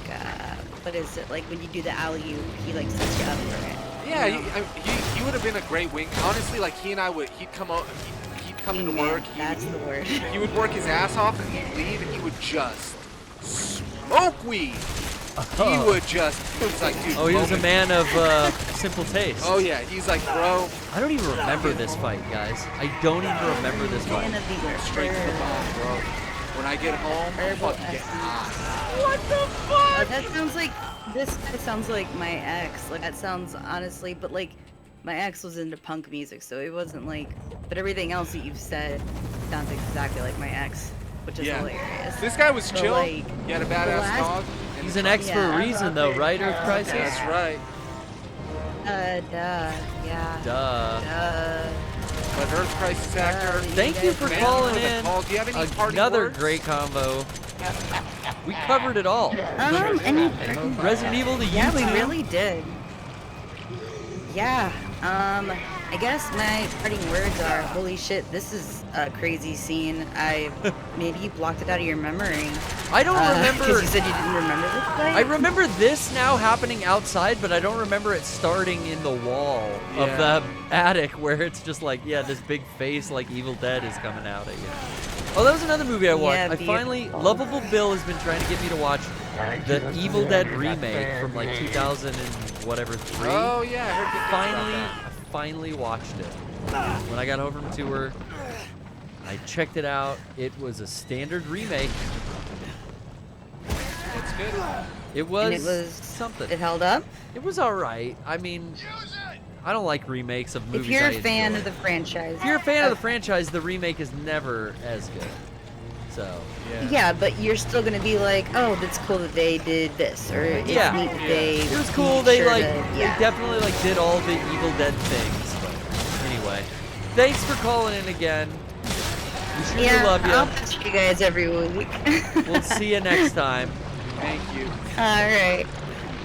what is it? Like when you do the alley-oop, he like sets you up for it. Yeah, he would have been a great wing. Honestly, like he'd come out, he'd come into work. That's the word. He would work his ass off and he'd leave and he would just smoke weed. He would just, he's like, dude. Oh, he was a man of simple taste. Oh yeah, he's like, bro. I don't even remember this fight, guys. I don't even remember this fight. Straight to the bone, bro. When I get home, I'll fucking get hot. What the fuck? That sounds like, this sounds like my ex. Like, that sounds, honestly, but like, my ex was into punk music, so it wasn't like, but everything else that you've said sounds exactly like my ex, which is hilarious. This guy was chill. Like, he had a badass dog. He's an ex for a reason, though, right, Earth Crisis? That's right. Duh. But Earth Crisis actor. Thank you for calling in. Do you have any party Another words? great combo. We covered it all. Resident Evil to YouTube. Yeah, we really did. Yeah. I guess my parting words are, holy shit, this is a crazy scene. Maybe you blocked it out of your memory. I don't remember. Because you said you didn't remember this fight? I remember this now happening outside, but I don't remember it starting in the wall of the attic where it's just like, this big face like Evil Dead is coming out at you. Oh, that was another movie I watched. I finally, Lovable Bill has been trying to get me to watch the Evil Dead remake from like 2000 and whatever 3. Oh yeah, I heard I finally watched it. When I got home from tour, I checked it out. It was a standard remake. It's good. It was, And it was something. It held up? It was alright. I mean, I don't like remakes of movies. If you're I a fan enjoy. of the franchise. If you're a fan of the franchise, the remake is never as good. So Yeah, but you're still gonna be like, oh, that's cool that they did this, or it's neat that they. It was cool. made They sure like to- they definitely like did all the Evil Dead things. But anyway, thanks for calling in again. We sure love you. I'll catch you guys every week. We'll see you next time. Thank you. All right.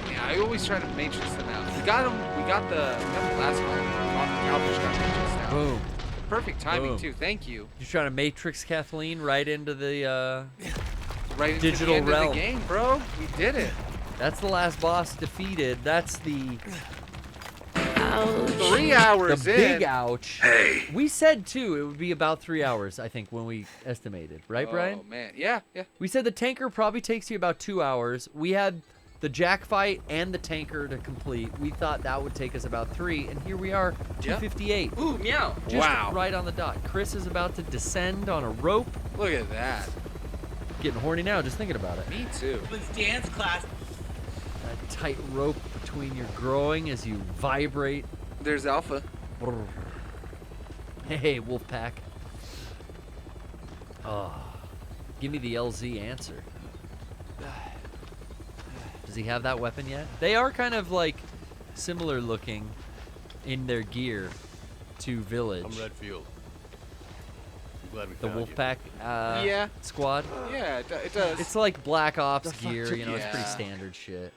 Yeah, I always try to matrix them out. We got the last one. Cowfish got matrixed out. Boom. perfect timing Boom. too. Thank you. You're trying to Matrix Kathleen right into the Right into digital the end realm. of the game, bro. We did it. That's the last boss defeated. That's the 3 hours the in. big ouch. Hey. We said too it would be about 3 hours, I think, when we estimated, right, Brian? Oh man, yeah. We said the tanker probably takes you about 2 hours. We had the jack fight and the tanker to complete. We thought that would take us about 3, and here we are, 2:58. Ooh, meow. Just right on the dot. Chris is about to descend on a rope. Look at that. Getting horny now just thinking about it. Me too. It's dance class. A tight rope between your groin as you vibrate. There's Alpha. Hey, Wolfpack. Oh, give me the LZ answer. Does he have that weapon yet? They are kind of like similar looking in their gear to Village. I'm Redfield. I'm glad we The found Wolfpack squad. Yeah, it does. It's like Black Ops The fuck gear, took you know, it's pretty yeah. standard shit.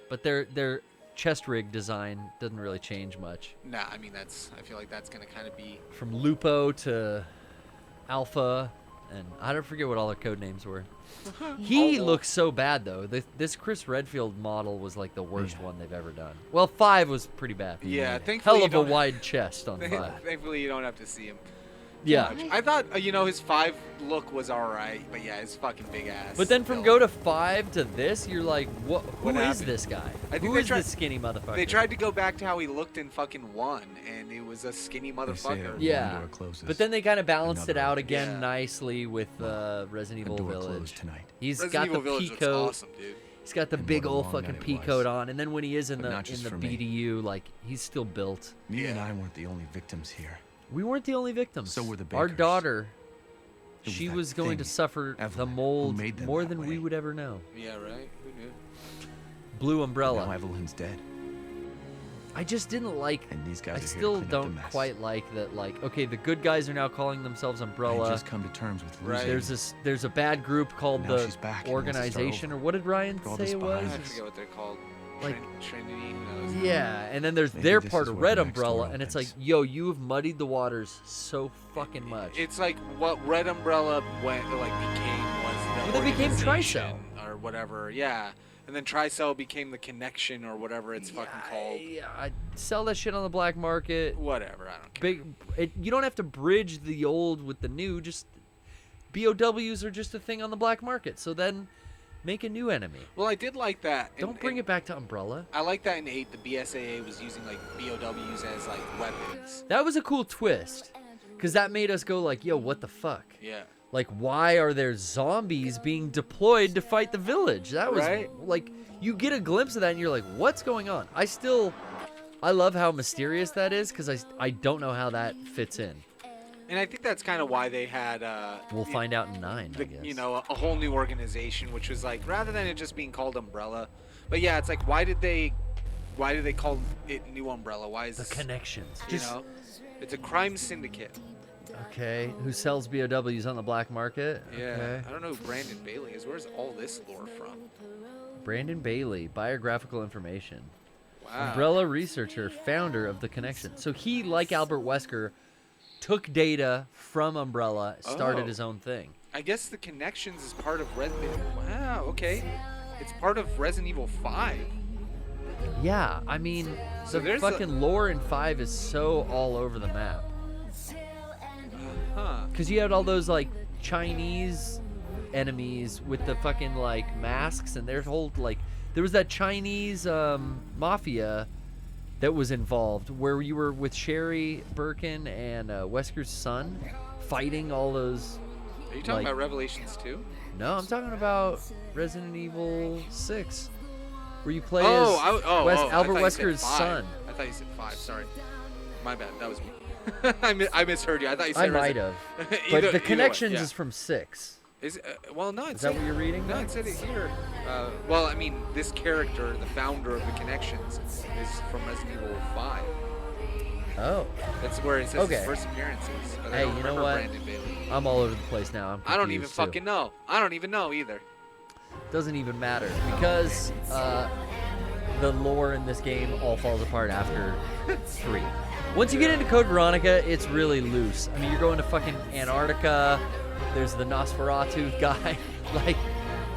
But their chest rig design doesn't really change much. Nah, I mean I feel like that's gonna kind of be. From Lupo to Alpha, and I don't forget what all their code names were. He looks so bad though. This Chris Redfield model was like the worst one they've ever done. Well, 5 was pretty bad. Yeah, thankfully hell you of a don't- wide chest on 5. Thankfully, you don't have to see him. Yeah. much. I thought his 5 look was all right, but yeah, his fucking big ass. But then from go to 5 to this, you're like, what? Who is happened? this guy? I think Who they is tried- this skinny motherfucker? They tried to go back to how he looked in fucking 1, and it was a skinny motherfucker. Yeah, but then they kind of balanced it out again Yeah. nicely with Resident Evil Village. He's Resident got Evil the Village P looks coat. awesome, dude. He's got the big what a old long fucking night it P was. coat on, and then when he is in But the not just in the for me. BDU, like he's still built. Me and I weren't the only victims here. We weren't the only victims. So were the Our Bakers. daughter. It was She that was going to thing, suffer the Evelyn, who mold made them more that than we way. would ever know. Yeah, right. Who knew? Blue Umbrella. Now Evelyn's dead. I just didn't like. And these guys I are here to still clean up the don't mess. quite like that. Like, okay, the good guys are now calling themselves Umbrella. I just come to terms with losing. There's a bad group called Now the she's back and wants to start Organization, or over. what did Ryan Put all say this it was? behind I forget what they're called. Like- Trinity. Who knows? Yeah, and then there's Maybe their this part is of where Red the next Umbrella, door and it's like, opens. yo, you have muddied the waters so fucking much. It's like what Red Umbrella became was the Well, they became organization Tricell. or whatever. Yeah, and then Tricell became the Connection or whatever it's fucking called. Yeah, I sell that shit on the black market. Whatever, I don't care. You don't have to bridge the old with the new. Just BOWs are just a thing on the black market. So then, make a new enemy. Well, I did like that. Don't bring it back to Umbrella. I like that in 8, the BSAA was using like BOWs as like weapons. That was a cool twist, because that made us go like, yo, what the fuck? Yeah. Like, why are there zombies being deployed to fight the village? That was Right. like, you get a glimpse of that and you're like, what's going on? I love how mysterious that is, because I don't know how that fits in. And I think that's kind of why they had We'll find out in 9, I guess. a whole new organization, which was like rather than it just being called Umbrella. But yeah, it's like why did they call it New Umbrella? Why is The this, connections. it's a crime syndicate. Okay, who sells BOWs on the black market? Yeah. Okay. I don't know who Brandon Bailey is. Where's all this lore from? Brandon Bailey, biographical information. Wow. Umbrella researcher, founder of the Connection. So he, like Albert Wesker, took data from Umbrella, started his own thing. I guess the Connections is part of Resident Evil. Wow, okay. It's part of Resident Evil 5. Yeah, I mean, So the there's fucking lore in 5 is so all over the map. Huh. Because you had all those, like, Chinese enemies with the fucking, like, masks, and their whole, like, there was that Chinese mafia that was involved, where you were with Sherry Birkin and Wesker's son, fighting all those. Are you talking about Revelations 2? No, I'm talking about Resident Evil 6, where you play Albert Albert Wesker's son. I thought you said 5. Sorry, my bad. That was me. I misheard you. I thought you said. I might have, but the Connections is from 6. Is well, no. Is that what you're reading? No, it said it here. Well, I mean, this character, the founder of the Connections, is from Resident Evil 5. Oh. That's where it says Okay. his first appearances. But I Hey, don't you know remember what? Brandon Bailey. I'm all over the place now. I don't even confused, too. fucking know. I don't even know either. Doesn't even matter, because the lore in this game all falls apart after 3. Once you get into Code Veronica, it's really loose. I mean, you're going to fucking Antarctica. There's the Nosferatu guy. Like,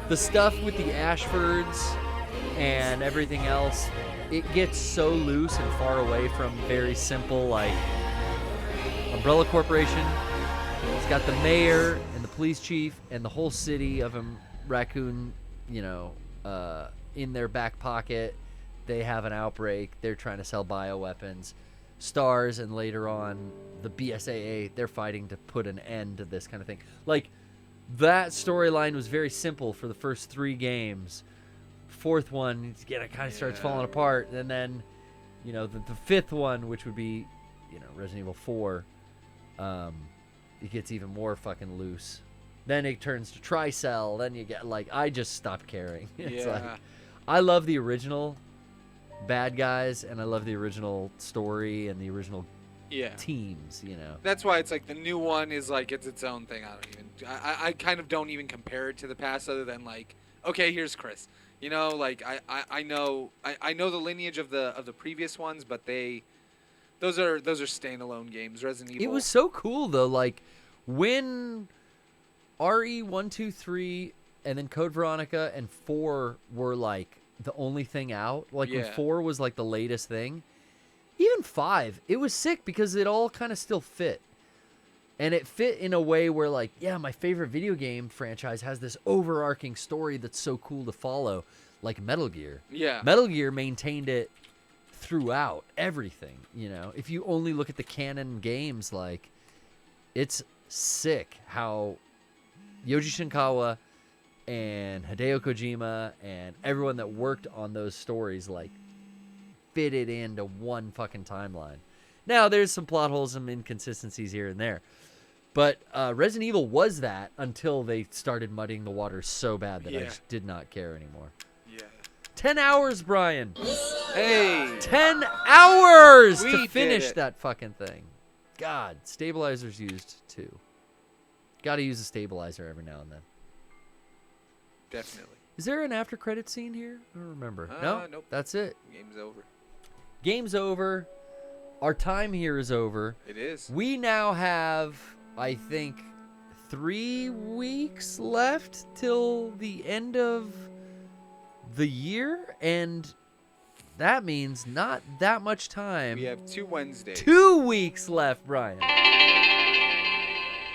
the stuff with the Ashfords and everything else, it gets so loose and far away from very simple, like, Umbrella Corporation. It's got the mayor and the police chief and the whole city of Raccoon, in their back pocket. They have an outbreak. They're trying to sell bioweapons. Stars, and later on the BSAA, they're fighting to put an end to this kind of thing. Like, that storyline was very simple for the first 3 games. Fourth one, again, it kind of starts falling apart. And then, the 5th one, which would be, Resident Evil 4, it gets even more fucking loose. Then it turns to Tricell. Then you get, like, I just stopped caring. It's like, I love the original bad guys, and I love the original story and the original teams, That's why it's like the new one is like it's its own thing. I kind of don't even compare it to the past, other than like, okay, here's Chris. Like I know the lineage of the previous ones, but those are standalone games. Resident Evil. It was so cool though, like when RE 1, 2, 3, and then Code Veronica and 4 were like the only thing out. Like when 4 was like the latest thing. Even 5, it was sick because it all kind of still fit. And it fit in a way where, like, yeah, my favorite video game franchise has this overarching story that's so cool to follow, like Metal Gear. Yeah. Metal Gear maintained it throughout everything, If you only look at the canon games, like, it's sick how Yoji Shinkawa and Hideo Kojima and everyone that worked on those stories, like, fit it into one fucking timeline. Now, there's some plot holes and inconsistencies here and there. But Resident Evil was that until they started muddying the waters so bad that I just did not care anymore. Yeah. 10 hours, Brian. Hey. 10 hours We to did finish it. that fucking thing. God, stabilizers used too. Got to use a stabilizer every now and then. Definitely. Is there an after credit scene here? I don't remember. No? Nope. That's it. Game's over. Game's over. Our time here is over. It is. We now have, I think, 3 weeks left till the end of the year, and that means not that much time. We have 2 Wednesdays. 2 weeks left, Brian.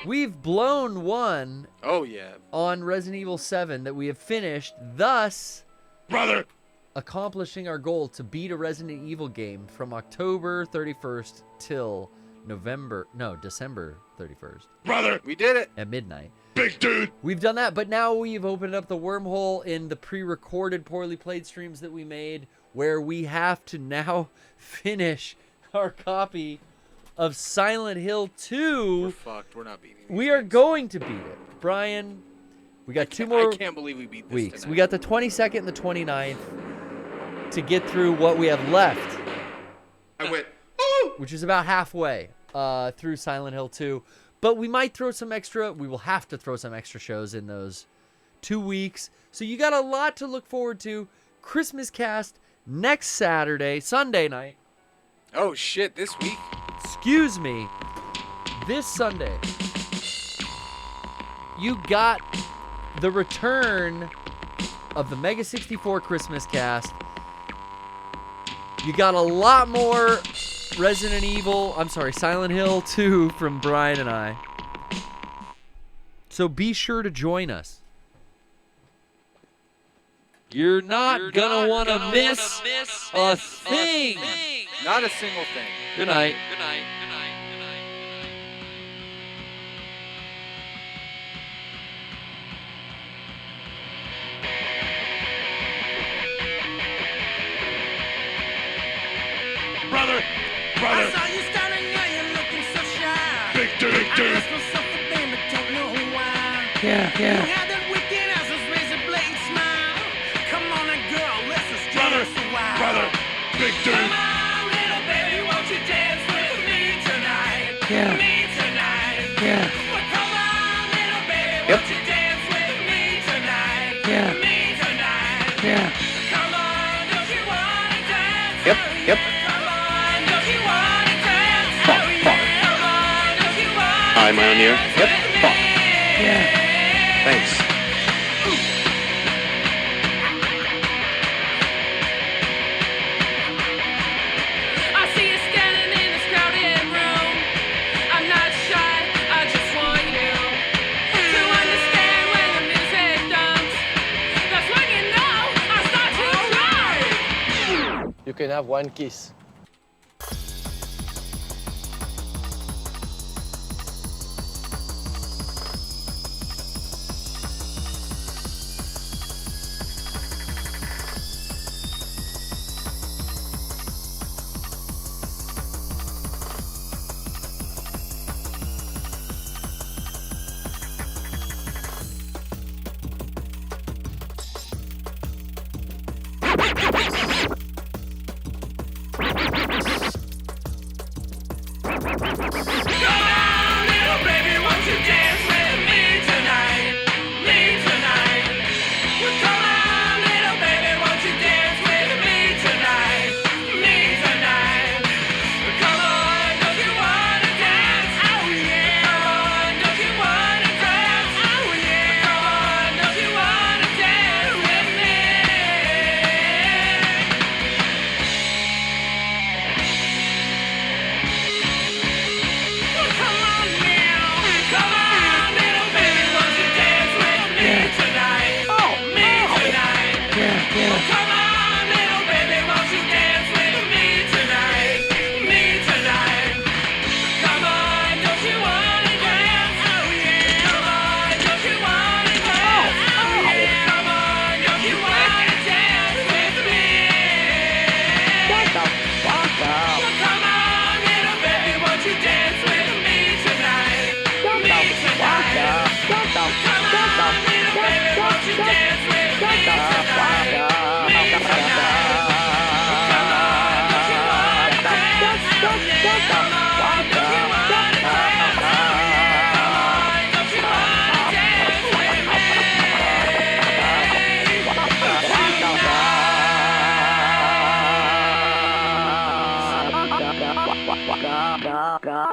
We've blown one. Oh, yeah. On Resident Evil 7 that we have finished, thus accomplishing our goal to beat a Resident Evil game from October 31st till December 31st. We did it. At midnight. Big dude. We've done that, but now we've opened up the wormhole in the pre-recorded poorly played streams that we made, where we have to now finish our copy of Silent Hill 2. We're fucked. We're not beating it. We are going to beat it. Brian, we got 2 more I can't believe we beat this weeks. tonight. We got the 22nd and the 29th to get through what we have left. I went, which is about halfway through Silent Hill 2. But we might throw some extra. We will have to throw some extra shows in those 2 weeks. So you got a lot to look forward to. Christmas cast next Sunday night. Oh, shit, this week? Excuse me. This Sunday. You got the return of the Mega 64 Christmas cast. You got a lot more Silent Hill 2 from Brian and I. So be sure to join us. You're not gonna want to miss a thing. Not a single thing. Good night. Good night. Brother. I saw you standing there, you're looking so shy. Big dude. I asked myself to blame, but don't know why. Yeah. You had that wicked ass, this razor blade smile. Come on, and girl, let's just dance a while. Brother. Big dude. Come on, little baby, won't you dance with me tonight? Yeah. Me tonight. Yeah. Well, come on, little baby, won't you dance with me tonight? Yeah. Me tonight. Yeah. Come on, don't you wanna dance? Yep. Come on, don't you wanna dance? Hi, am I on the air? Yep. Fuck. Yeah. Thanks. I see you standing in this crowded room. I'm not shy, I just want you to understand when the music dumps. That's when you know I start to cry. You can have one kiss.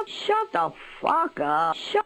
Shut the fuck up. Shut